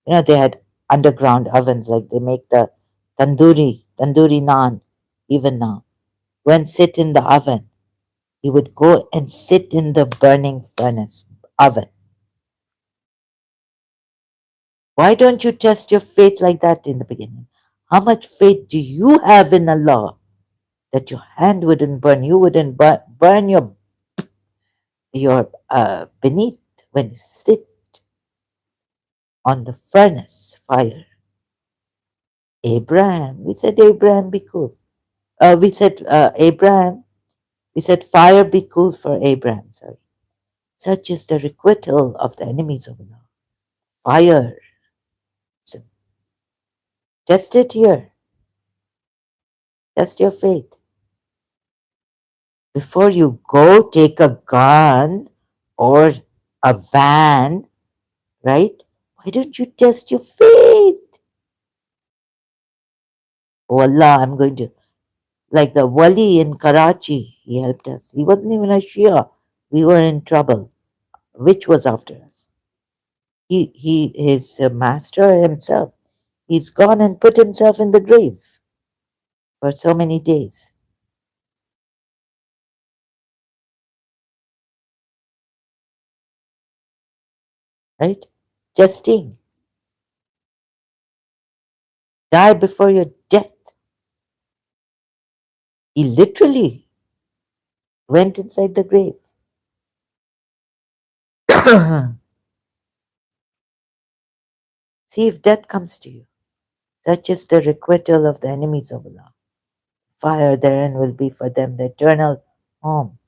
They had underground ovens, like they make the tandoori naan, even now. When sit in the oven, he would go and sit in the burning furnace oven. Why don't you test your faith like that in the beginning? How much faith do you have in Allah that your hand wouldn't burn? You wouldn't burn your beneath when you sit on the furnace fire. Abraham, we said Abraham be cool. We said Abraham, we said fire be cool for Abraham, sorry. Such is the requital of the enemies of Allah. Fire. So test it here. Test your faith. Before you go take a gun or a van, right? Why don't you test your faith? Oh Allah, I'm going to, like the wali in Karachi, he helped us. He wasn't even a Shia. We were in trouble. Which was after us? His master himself. He's gone and put himself in the grave for so many days, right? Justin, die before your death. He literally went inside the grave. See if death comes to you. Such is the requital of the enemies of Allah. Fire therein will be for them the eternal home.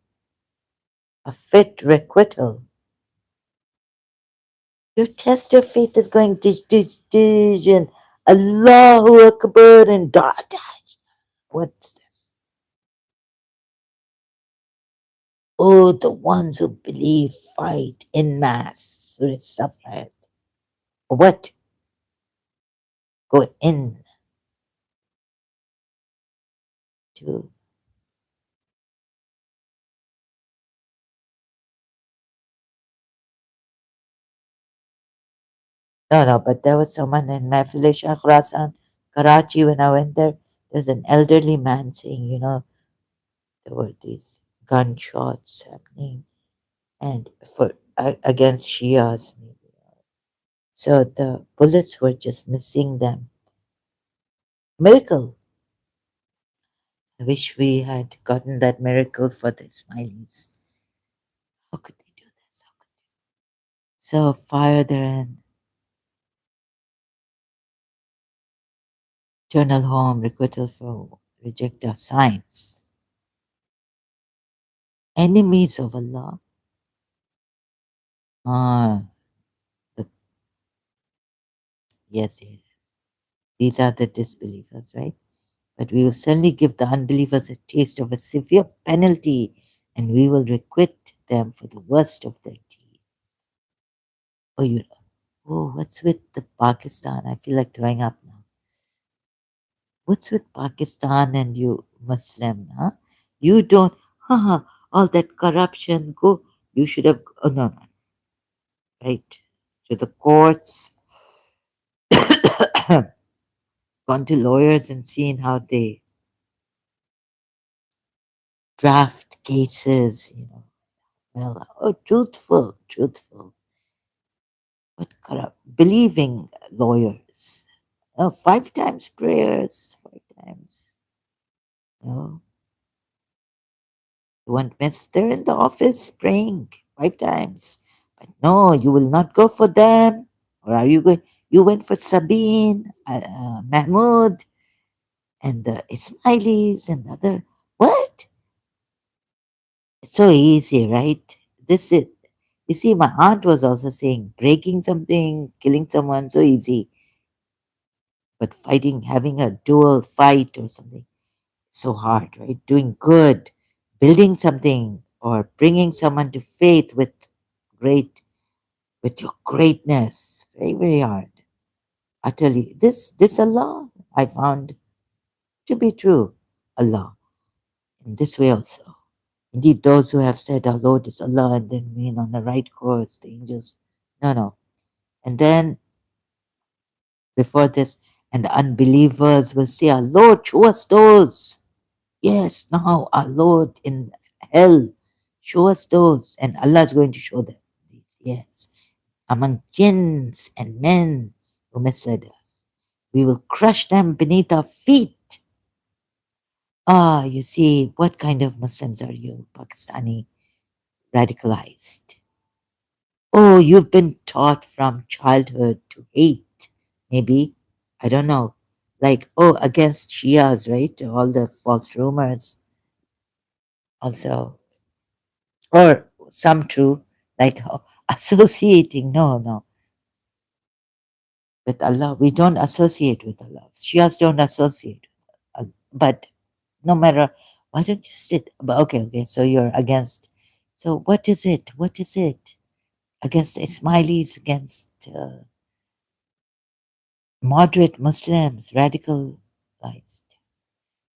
A fit requital. Your test of faith is going dish, dish, dish, and Allahu Akbar and da, da. What's this? Oh, the ones who believe fight in mass. Surah Safat. What? Go in to. No, no, but there was someone in Mahfilisha Khurasan, Karachi, when I went there. There's an elderly man saying, there were these gunshots happening and for against Shias. So the bullets were just missing them. Miracle. I wish we had gotten that miracle for the Ismailis. How could they do this? How could so fire therein, eternal home, requital for reject our signs. Enemies of Allah. Ah, the, yes, yes. These are the disbelievers, right? But we will certainly give the unbelievers a taste of a severe penalty, and we will requite them for the worst of their deeds. Oh, what's with the Pakistan? I feel like throwing up now. What's with Pakistan and you Muslim, huh? You don't, all that corruption, go, you should have, oh, no, no, right, to the courts, gone to lawyers and seen how they draft cases, well, oh, truthful, but corrupt, believing lawyers. Oh, 5 times prayers, 5 times. No, you won't miss. They're in the office praying 5 times. But no, you will not go for them. Or are you going? You went for Sabine, Mahmoud, and the Ismailis and the other. What? It's so easy, right? This is. You see, my aunt was also saying breaking something, killing someone, so easy. But fighting, having a dual fight or something, so hard, right? Doing good, building something, or bringing someone to faith great, with your greatness, very, very hard. Utterly, this Allah I found to be true. Allah, in this way also. Indeed, those who have said our Lord is Allah and then remain on the right course, the angels, no, no. And then before this, and the unbelievers will say, our Lord, show us those. Yes, now our Lord in hell, show us those. And Allah is going to show them these. Yes. Among jinns and men who misled us. We will crush them beneath our feet. Ah, you see, what kind of Muslims are you, Pakistani, radicalized? Oh, you've been taught from childhood to hate, maybe. I don't know. Like, oh, against Shias, right? All the false rumors. Also, or some true, like associating. No, no, with Allah. We don't associate with Allah. Shias don't associate with Allah. But no matter, why don't you sit? But okay, okay. So you're against So what is it? What is it? Against Ismailis, against moderate Muslims, radicalized.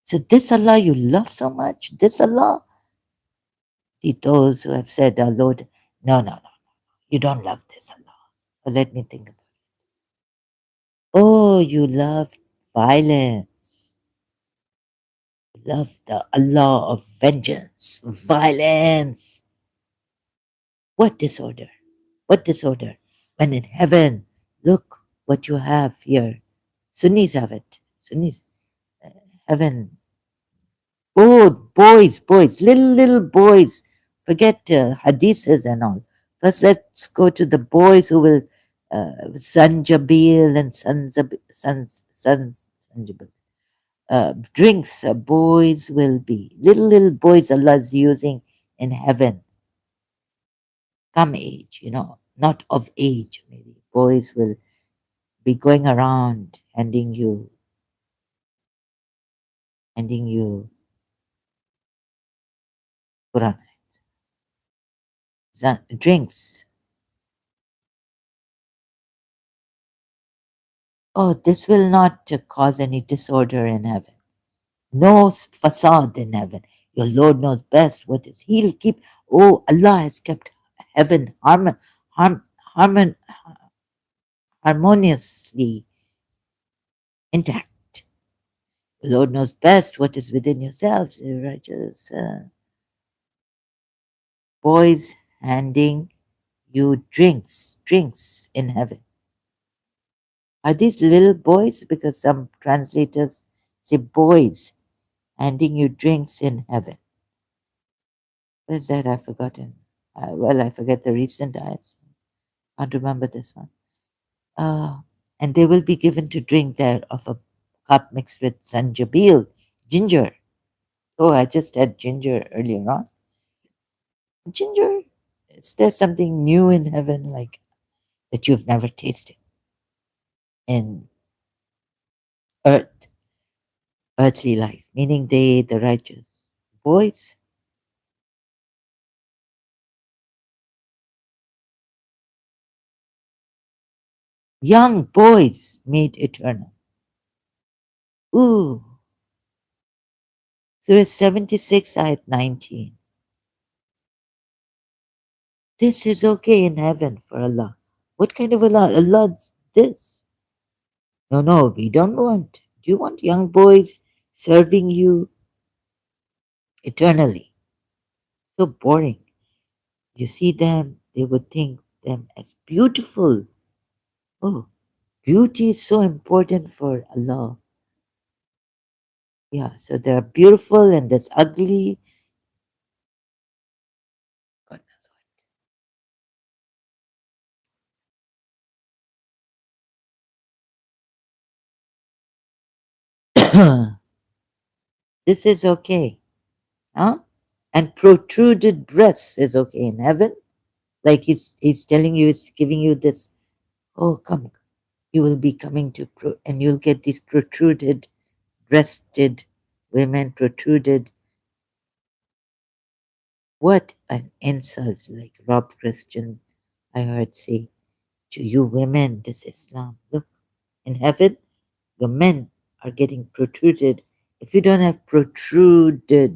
So this Allah you love so much, this Allah, those who have said, our Lord, no, no, no, you don't love this Allah. But let me think about it. Oh, you love violence. You love the Allah of vengeance, violence. What disorder? What disorder? When in heaven, look what you have here. Sunnis have it. Sunnis, heaven. Oh, boys, boys, little boys. Forget hadiths and all. First, let's go to the boys who will Sanjabil and Sanjabil. Drinks boys will be. Little boys Allah is using in heaven. Come age, not of age maybe. Boys will be going around handing you Quran. Drinks. Oh, this will not cause any disorder in heaven. No facade in heaven. Your Lord knows best what is. He'll keep. Oh, Allah has kept heaven harm, harmon, harmoniously intact. The Lord knows best what is within yourselves, righteous boys handing you drinks in heaven. Are these little boys? Because some translators say boys handing you drinks in heaven. Where's that? I've forgotten. I forget the recent ayats. Can't remember this one. Uh, and they will be given to drink there of a cup mixed with sanjabil, ginger. Oh, I just had ginger earlier on. Ginger, is there something new in heaven like that you've never tasted in earth, earthly life? Meaning they, the righteous boys, young boys made eternal. Ooh, Surah 76, ayat 19. This is okay in heaven for Allah. What kind of Allah? Allah's this. No, no, we don't want. Do you want young boys serving you eternally? So boring. You see them, they would think them as beautiful. Oh, beauty is so important for Allah. Yeah, so there are beautiful and there's ugly. God knows. This is okay. Huh? And protruded breasts is okay in heaven. Like he's telling you, it's giving you this, oh, come, you will be coming to, and you'll get these protruded, breasted women, protruded. What an insult, like Rob Christian, I heard say, to you women, this Islam. Look, in heaven, the men are getting protruded. If you don't have protruded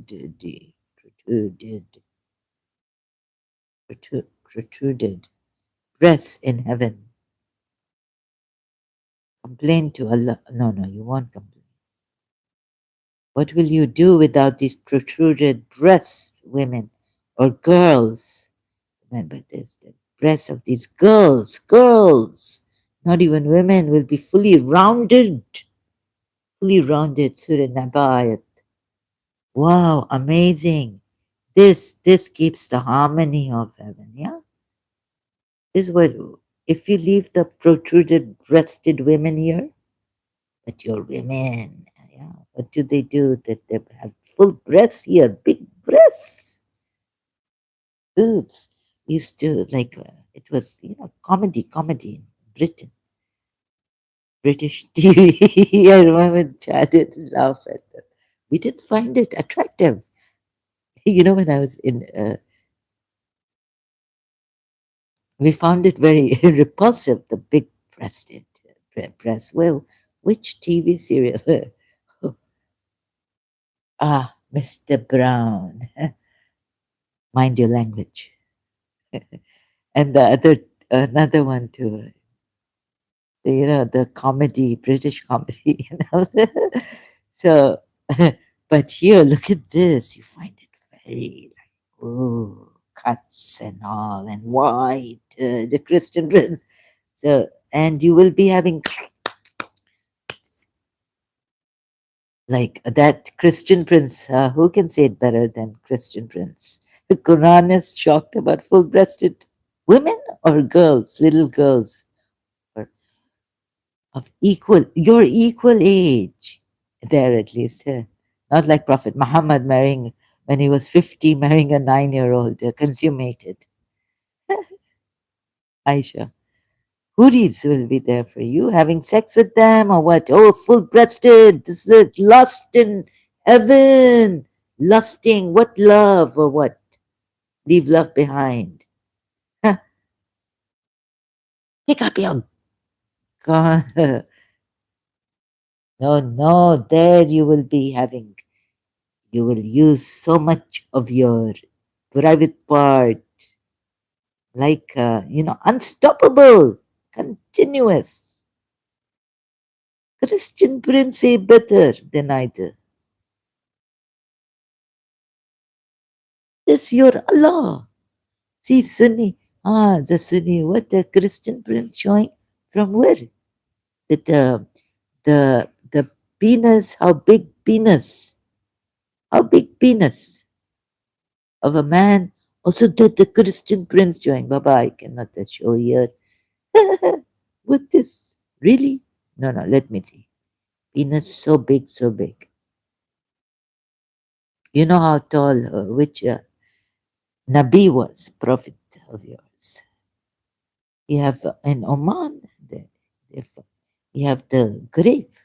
breasts in heaven, complain to Allah. No, no, you won't complain. What will you do without these protruded breasts, women or girls? Remember this, the breasts of these girls, not even women, will be fully rounded. Fully rounded, Surah Naba. Wow, amazing. This keeps the harmony of heaven, yeah? This is what, if you leave the protruded breasted women here, but you're women, yeah, what do? That they have full breasts here, big breasts, boobs. Used to like it was comedy in Britain, British TV. I remember Chad did laugh at that. We didn't find it attractive. When I was in We found it very repulsive, the big breasted breast. Well, which TV serial? Ah, Mr. Brown. Mind your language. And the other, another one too, the comedy, British comedy, So, but here, look at this. You find it very like, ooh, cuts and all, and white, the Christian Prince. So, and you will be having like that Christian Prince. Who can say it better than Christian Prince? The Quran is shocked about full-breasted women or girls, little girls, or of your equal age. There, at least, not like Prophet Muhammad marrying when he was 50, marrying a 9-year-old, consummated. Aisha. Houris will be there for you, having sex with them or what? Oh, full breasted. This is lust in heaven. Lusting. What love or what? Leave love behind. Huh, pick up your gun. No, no, there you will be having, you will use so much of your private part, like, unstoppable, continuous. Christian Prince say better than either. This your Allah. See, Sunni. Ah, the Sunni. What the Christian Prince showing? From where? That the penis. How big penis? How big penis of a man? Also, the Christian Prince showing. Baba, I cannot show here. What this? Really? No, no. Let me see. Penis so big, so big. You know how tall, which Nabi was, prophet of yours. You have in Oman, if you have the grave,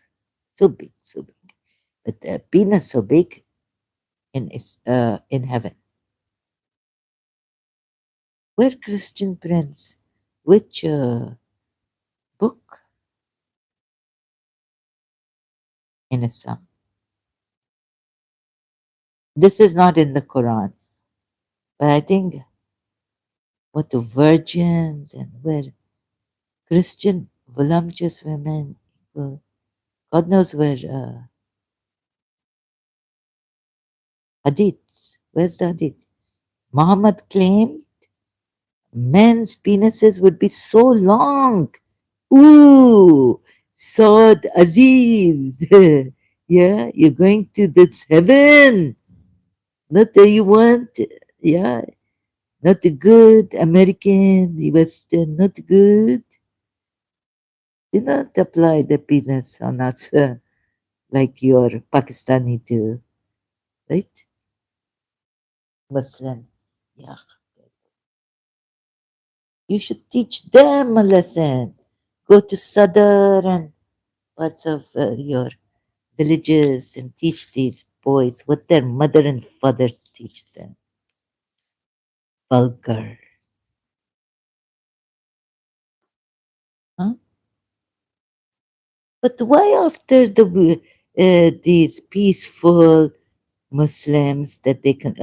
so big, so big. But the penis so big in heaven. Where Christian Prince? Which book in Islam? This is not in the Quran, but I think what the virgins and where Christian voluptuous women, well, God knows where hadiths. Where's the hadith? Muhammad claimed men's penises would be so long. Ooh, Saud Aziz. Yeah, you're going to this heaven. Not that you want, yeah, not the good American, Western, not good. Do not apply the penis on us like your Pakistani do, right? Muslim. Yeah. You should teach them a lesson. Go to southern parts of your villages and teach these boys what their mother and father teach them. Vulgar. Huh? But why after these peaceful Muslims that they can,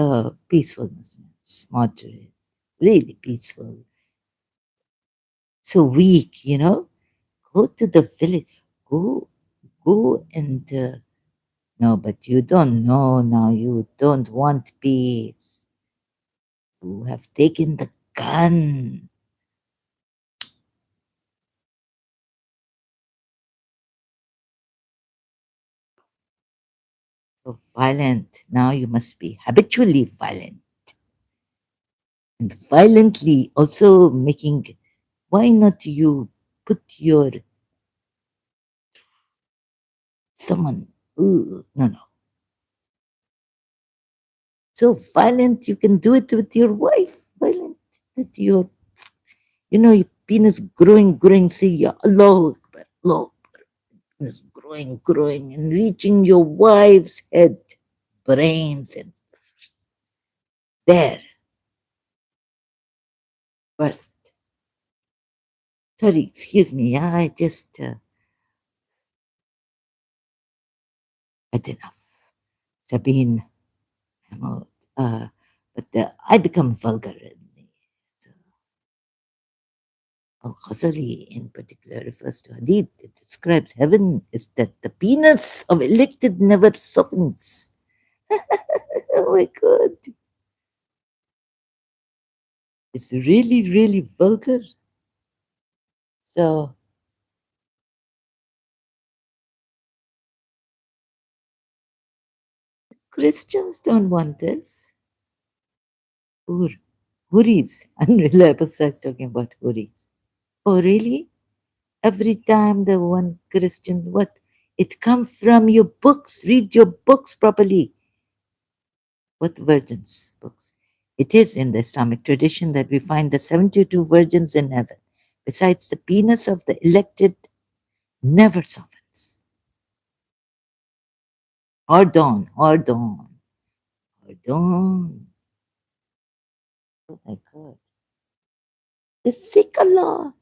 peaceful Muslims, moderate, really peaceful, so weak, go to the village, go, go and, no, but you don't know now, you don't want peace. You have taken the gun. So violent. Now you must be habitually violent. And violently also making, why not you put your someone, ooh, no, no. So violent, you can do it with your wife. Violent, that your penis growing, say, Ya Allah Akbar, Allah, penis growing, and reaching your wife's head, brains, and there, first. Sorry, excuse me. Yeah, I just had enough. Sabine, Mahmoud. But I become vulgar. So, Al-Ghazali in particular refers to hadith that describes heaven is that the penis of elected never softens. Oh my god. It's really, really vulgar. So Christians don't want this. Hur, Huris, unreliable sites talking about Huris. Oh really? Every time the one Christian, what? It comes from your books. Read your books properly. What virgins books? It is in the Islamic tradition that we find the 72 virgins in heaven. Besides, the penis of the elected never softens. Hold on, hold on, hold on. Oh my God. The Sikh Allah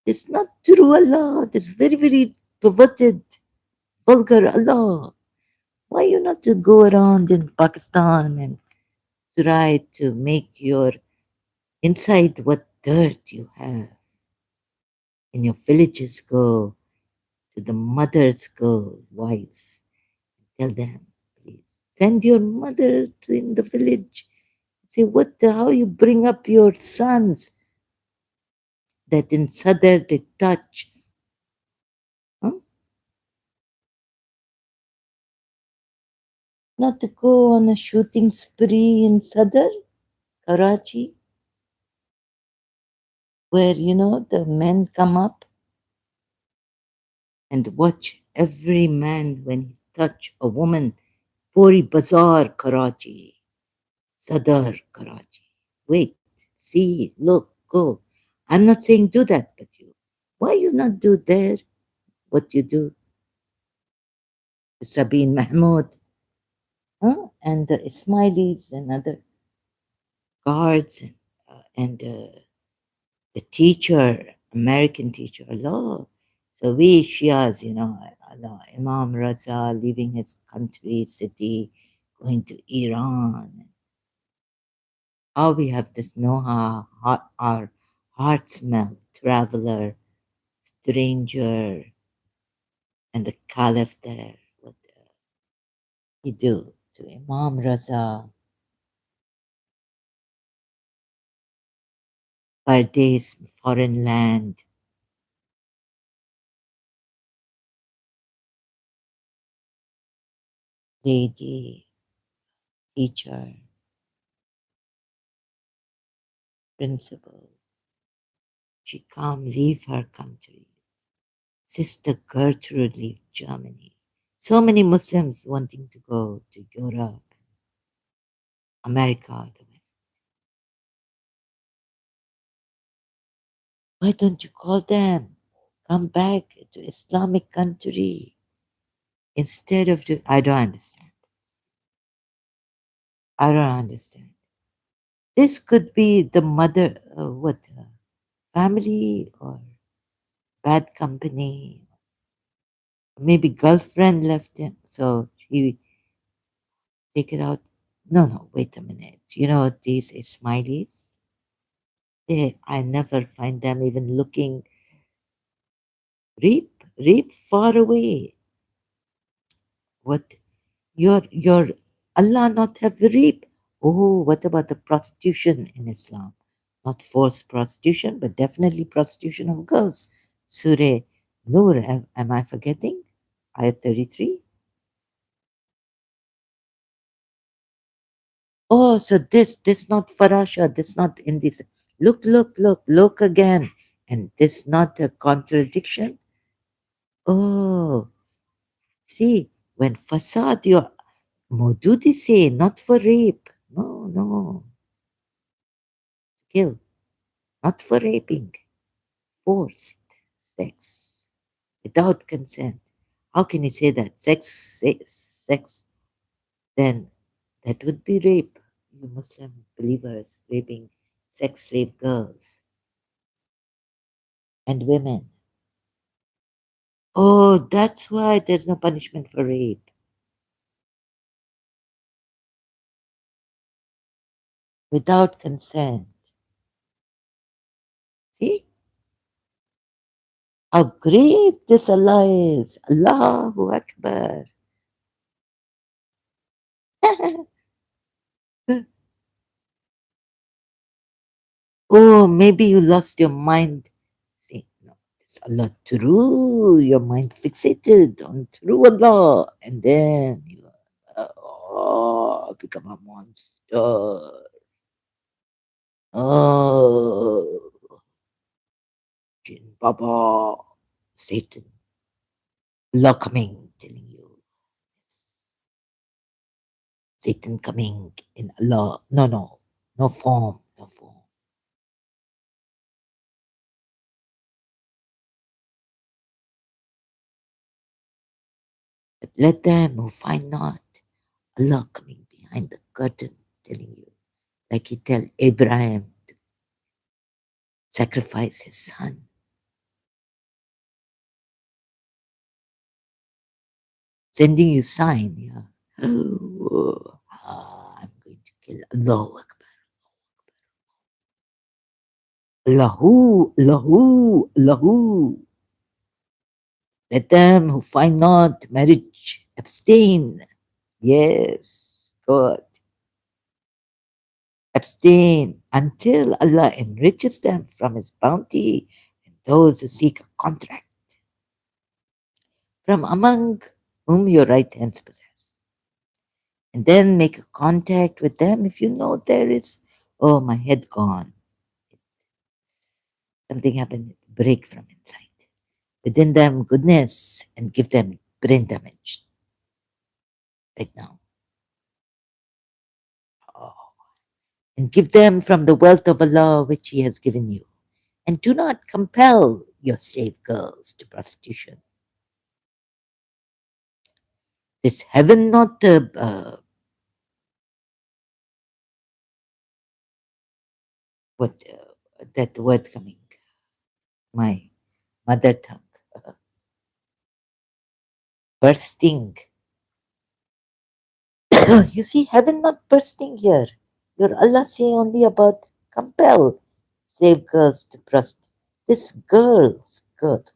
is not true Allah. This very, very perverted, vulgar Allah. Why you not to go around in Pakistan and try to make your inside what dirt you have in your villages go to the mothers go, wives, tell them, please send your mother to in the village. Say what the, how you bring up your sons that in Sadr they touch. Huh? Not to go on a shooting spree in Sadr, Karachi, where the men come up and watch every man when he touch a woman. Puri Bazaar, Karachi, Sadr, Karachi. Wait, see, look, go. I'm not saying do that, but you. Why you not do there what you do? Sabine Mahmoud, huh? And the Ismailis and other guards and the teacher, American teacher, Allah. So we Shias, Allah, Imam Raza leaving his country, city, going to Iran. How we have this Noha, our heart smell, traveler, stranger, and the caliph there. What he do to Imam Raza, Pardes, foreign land, lady, teacher, principal. She can't leave her country. Sister Gertrude leave Germany. So many Muslims wanting to go to Europe, America, the West. Why don't you call them? Come back to Islamic country instead of the. I don't understand. I don't understand. This could be the mother, family or bad company. Maybe girlfriend left him, so he take it out. No, no, wait a minute. These Ismailis, I never find them even looking reap far away. What your Allah not have reap? Oh, what about the prostitution in Islam? Not forced prostitution, but definitely prostitution of girls. Surah Nur, am I forgetting? Ayat 33. Oh, so this not Farasha, this not in this. Look again. And this not a contradiction? Oh, see, when fasad, your Modudi say, not for rape. No, no, kill, not for raping. Forced sex without consent. How can you say that? Sex, then that would be rape. You Muslim believers raping sex slave girls. and women. Oh, that's why there's no punishment for rape. Without consent. See how great this Allah is. Allahu Akbar. Oh, maybe you lost your mind. See, no, it's Allah true. Your mind fixated on true Allah. And then you become a monster. Oh, Jin Baba, Satan, Allah coming, telling you, Satan coming in Allah. No, no, no form, no form. But let them who find not Allah coming behind the curtain, telling you, like he tell Abraham to sacrifice his son. Sending you sign, yeah. Oh, I'm going to kill Allahu Akbar. Allahu, Allahu, Allahu. Let them who find not marriage abstain. Yes, God. Abstain until Allah enriches them from His bounty and those who seek a contract from among whom your right hands possess. And then make a contact with them if you know there is, oh, my head gone. Something happened, break from inside. Within them, goodness, and give them brain damage right now. Oh. And give them from the wealth of Allah which He has given you. And do not compel your slave girls to prostitution. Is heaven not what that word coming? My mother tongue. Bursting. You see, heaven not bursting here. Your Allah say only about compel slave girls to prostitute. This girls.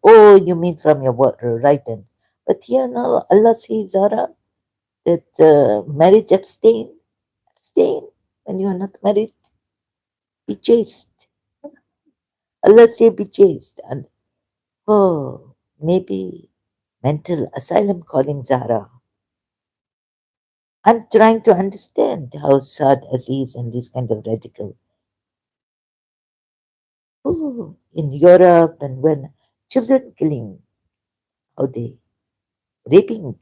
Oh, you mean from your right hand. But here now Allah says, Zara, that marriage abstain when you are not married, be chaste. Allah say be chaste. And oh, maybe mental asylum calling Zara. I'm trying to understand how Saad Aziz and these kind of radical in Europe and when children killing, how they raping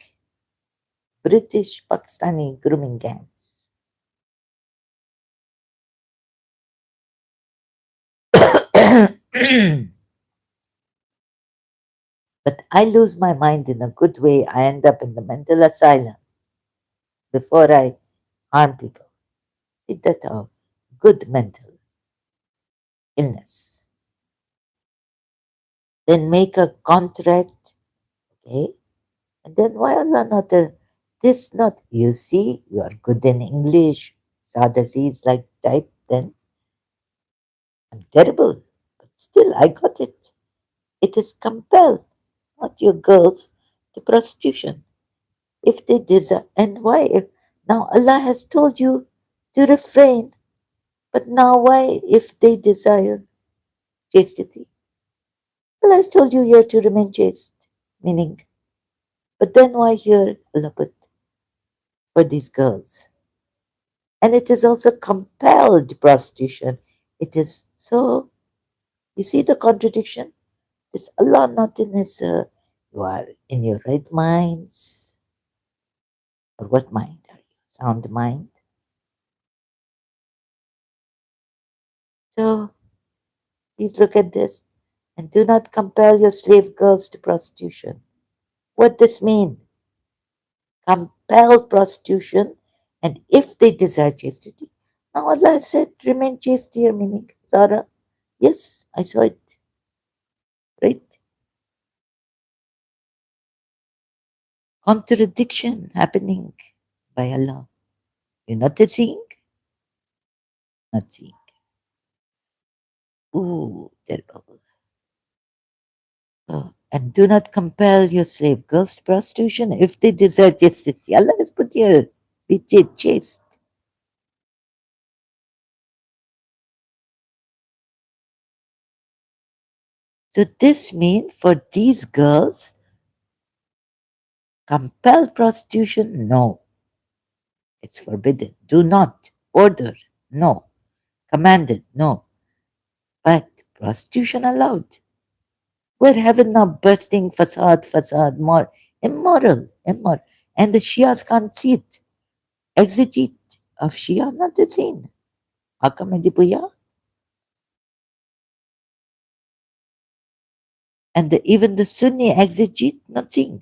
British Pakistani grooming gangs. But I lose my mind in a good way. I end up in the mental asylum before I harm people. See that a good mental illness. Then make a contract, okay? And then why Allah not this not you see you are good in English. Sadasi is like type then I'm terrible. But still I got it. It is compel, not your girls, to prostitution. If they desire and why if now Allah has told you to refrain, but now why if they desire chastity? Allah has told you here to remain chaste, meaning but then why here Allah put for these girls? And it is also compelled prostitution. It is so, you see the contradiction? Is Allah not in His, you are in your right minds? Or what mind are you? Sound mind? So please look at this. And do not compel your slave girls to prostitution. What does mean? Compel prostitution, and if they desire chastity. Now Allah said, remain chaste here, meaning Zara. Yes, I saw it. contradiction happening by Allah. You're not seeing? Not seeing. Ooh, terrible. And do not compel your slave girls to prostitution if they desire chastity. Allah has put here, be chaste. So this means for these girls, compel prostitution? No, it's forbidden. Do not order? No. Commanded? No. But prostitution allowed. We're heaven now bursting facade, more immoral, immoral. And the Shias can't see it. Exegete of Shia not the seen. Hakam Edibuya. And even the Sunni exegete not seeing.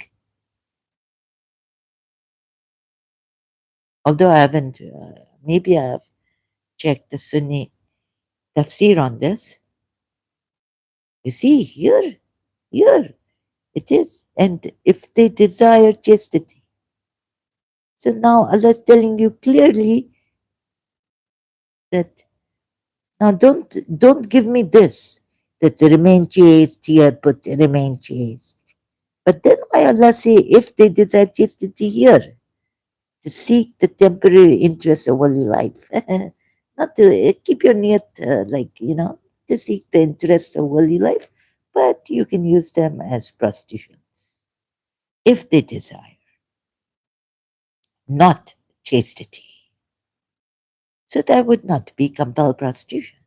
Although I haven't, maybe I have checked the Sunni tafsir on this. You see, here it is. And if they desire chastity. So now Allah is telling you clearly that now don't give me this, that remain chaste, here put remain chaste. But then why Allah say if they desire chastity here, to seek the temporary interest of worldly life. Not to keep your niyat to seek the interest of worldly life, but you can use them as prostitutions if they desire, not chastity. So that would not be compelled prostitution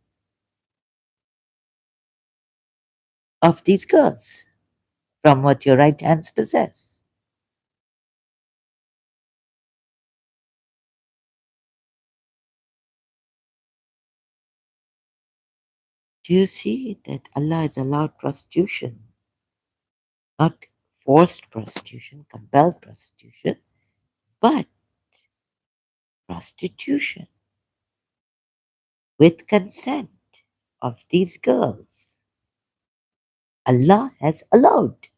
of these girls from what your right hands possess. Do you see that Allah has allowed prostitution, not forced prostitution, compelled prostitution, but prostitution with consent of these girls. Allah has allowed.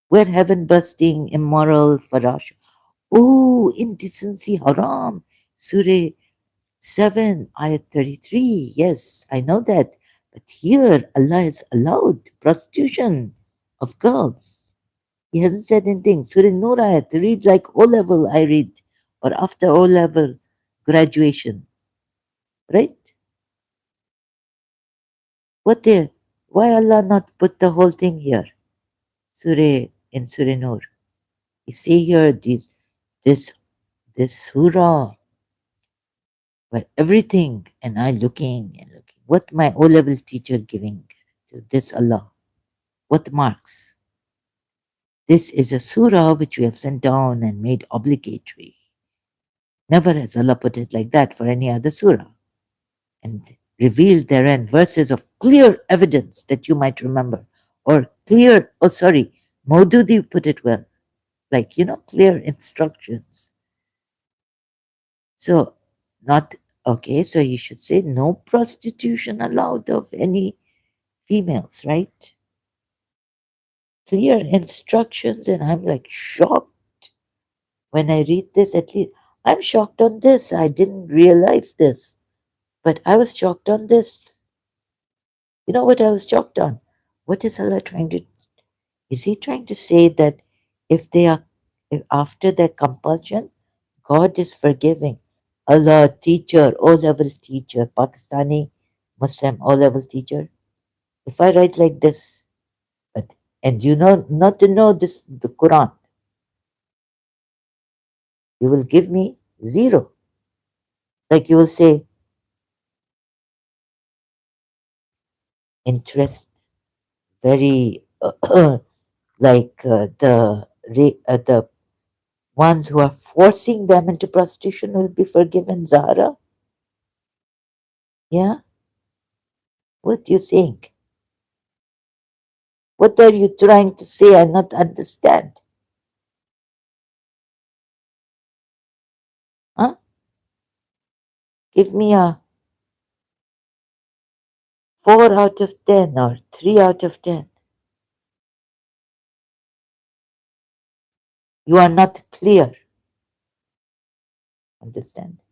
Where heaven busting, immoral, farash. Oh, indecency, haram. Surah 7, ayat 33. Yes, I know that. But here, Allah has allowed prostitution of girls. He hasn't said anything. Surah Nur ayat, read like O level, I read, or after O level graduation. Right? What the? Why Allah not put the whole thing here? Surah in Surah Nur. You see here this this surah where everything and I looking and looking. What my O level teacher giving to this Allah? What marks? This is a surah which we have sent down and made obligatory. Never has Allah put it like that for any other surah. And revealed therein verses of clear evidence that you might remember. Or clear, oh sorry, Maududi put it well. Like, clear instructions. So, not okay, so you should say no prostitution allowed of any females, right? Clear instructions, and I'm like shocked when I read this. At least I'm shocked on this. I didn't realize this, but I was shocked on this. You know what I was shocked on? What is Allah trying to? Is He trying to say that if they are if after their compulsion, God is forgiving? Allah, teacher, O level teacher, Pakistani Muslim O level teacher. If I write like this, but and you know not to know this the Quran, you will give me zero. Like you will say interest very the ones who are forcing them into prostitution will be forgiven. Zahra, yeah. What do you think? What are you trying to say? I not understand. Huh? Give me a 4 out of 10 or 3 out of 10. You are not clear. Understand?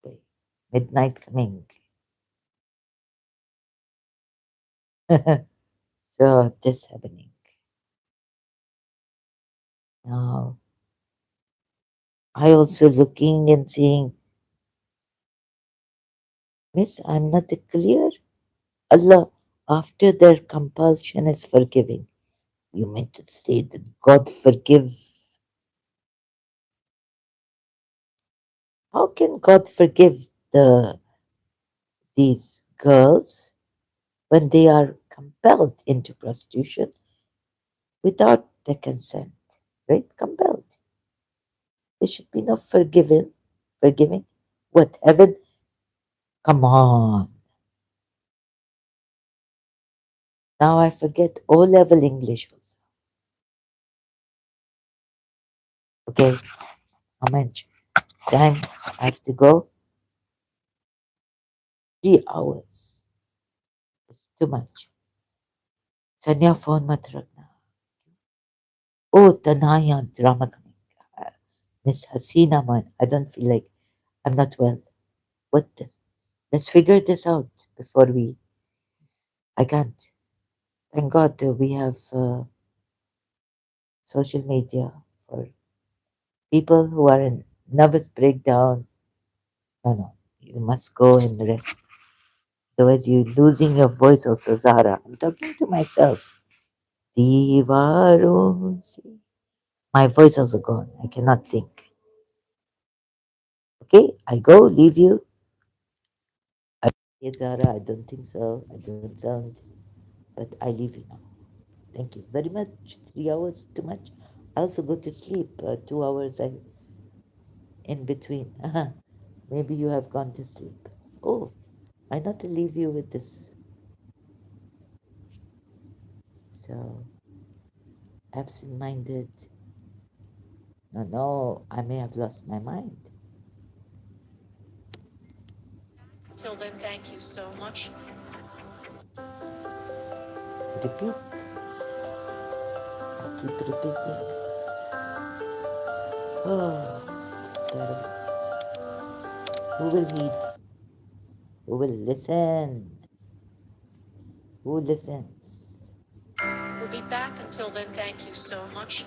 Okay. Midnight coming. So this happening. Now I also looking and seeing, Miss, I'm not clear. Allah, after their compulsion is forgiving. You meant to say that God forgive. How can God forgive these girls when they are compelled into prostitution without their consent? Right? Compelled. There should be no forgiving. What heaven? Come on. Now I forget O level English also. Okay, how much time I have to go? 3 hours. It's too much. Sanya phone mat rakhna. Oh, Tanaya drama coming. Uh, Miss Hasina man, I don't feel like I'm not well. What this? Let's figure this out before we. I can't. Thank God we have social media for people who are in nervous breakdown. No, no, you must go and rest. Otherwise, you're losing your voice also, Zara. I'm talking to myself. Diwaro se. My voice also gone. I cannot sing. Okay, I go, leave you. Hey, Zara, I don't think so. I don't sound, but I leave you now. Thank you very much. 3 hours, too much. I also go to sleep. 2 hours in between. Maybe you have gone to sleep. Oh, I not to leave you with this. So, absent minded. No, no, I may have lost my mind. Till then, thank you so much. Repeat. I keep repeating. Oh, it's terrible. Who will meet? Who will listen? Who listens? We'll be back. Until then, thank you so much.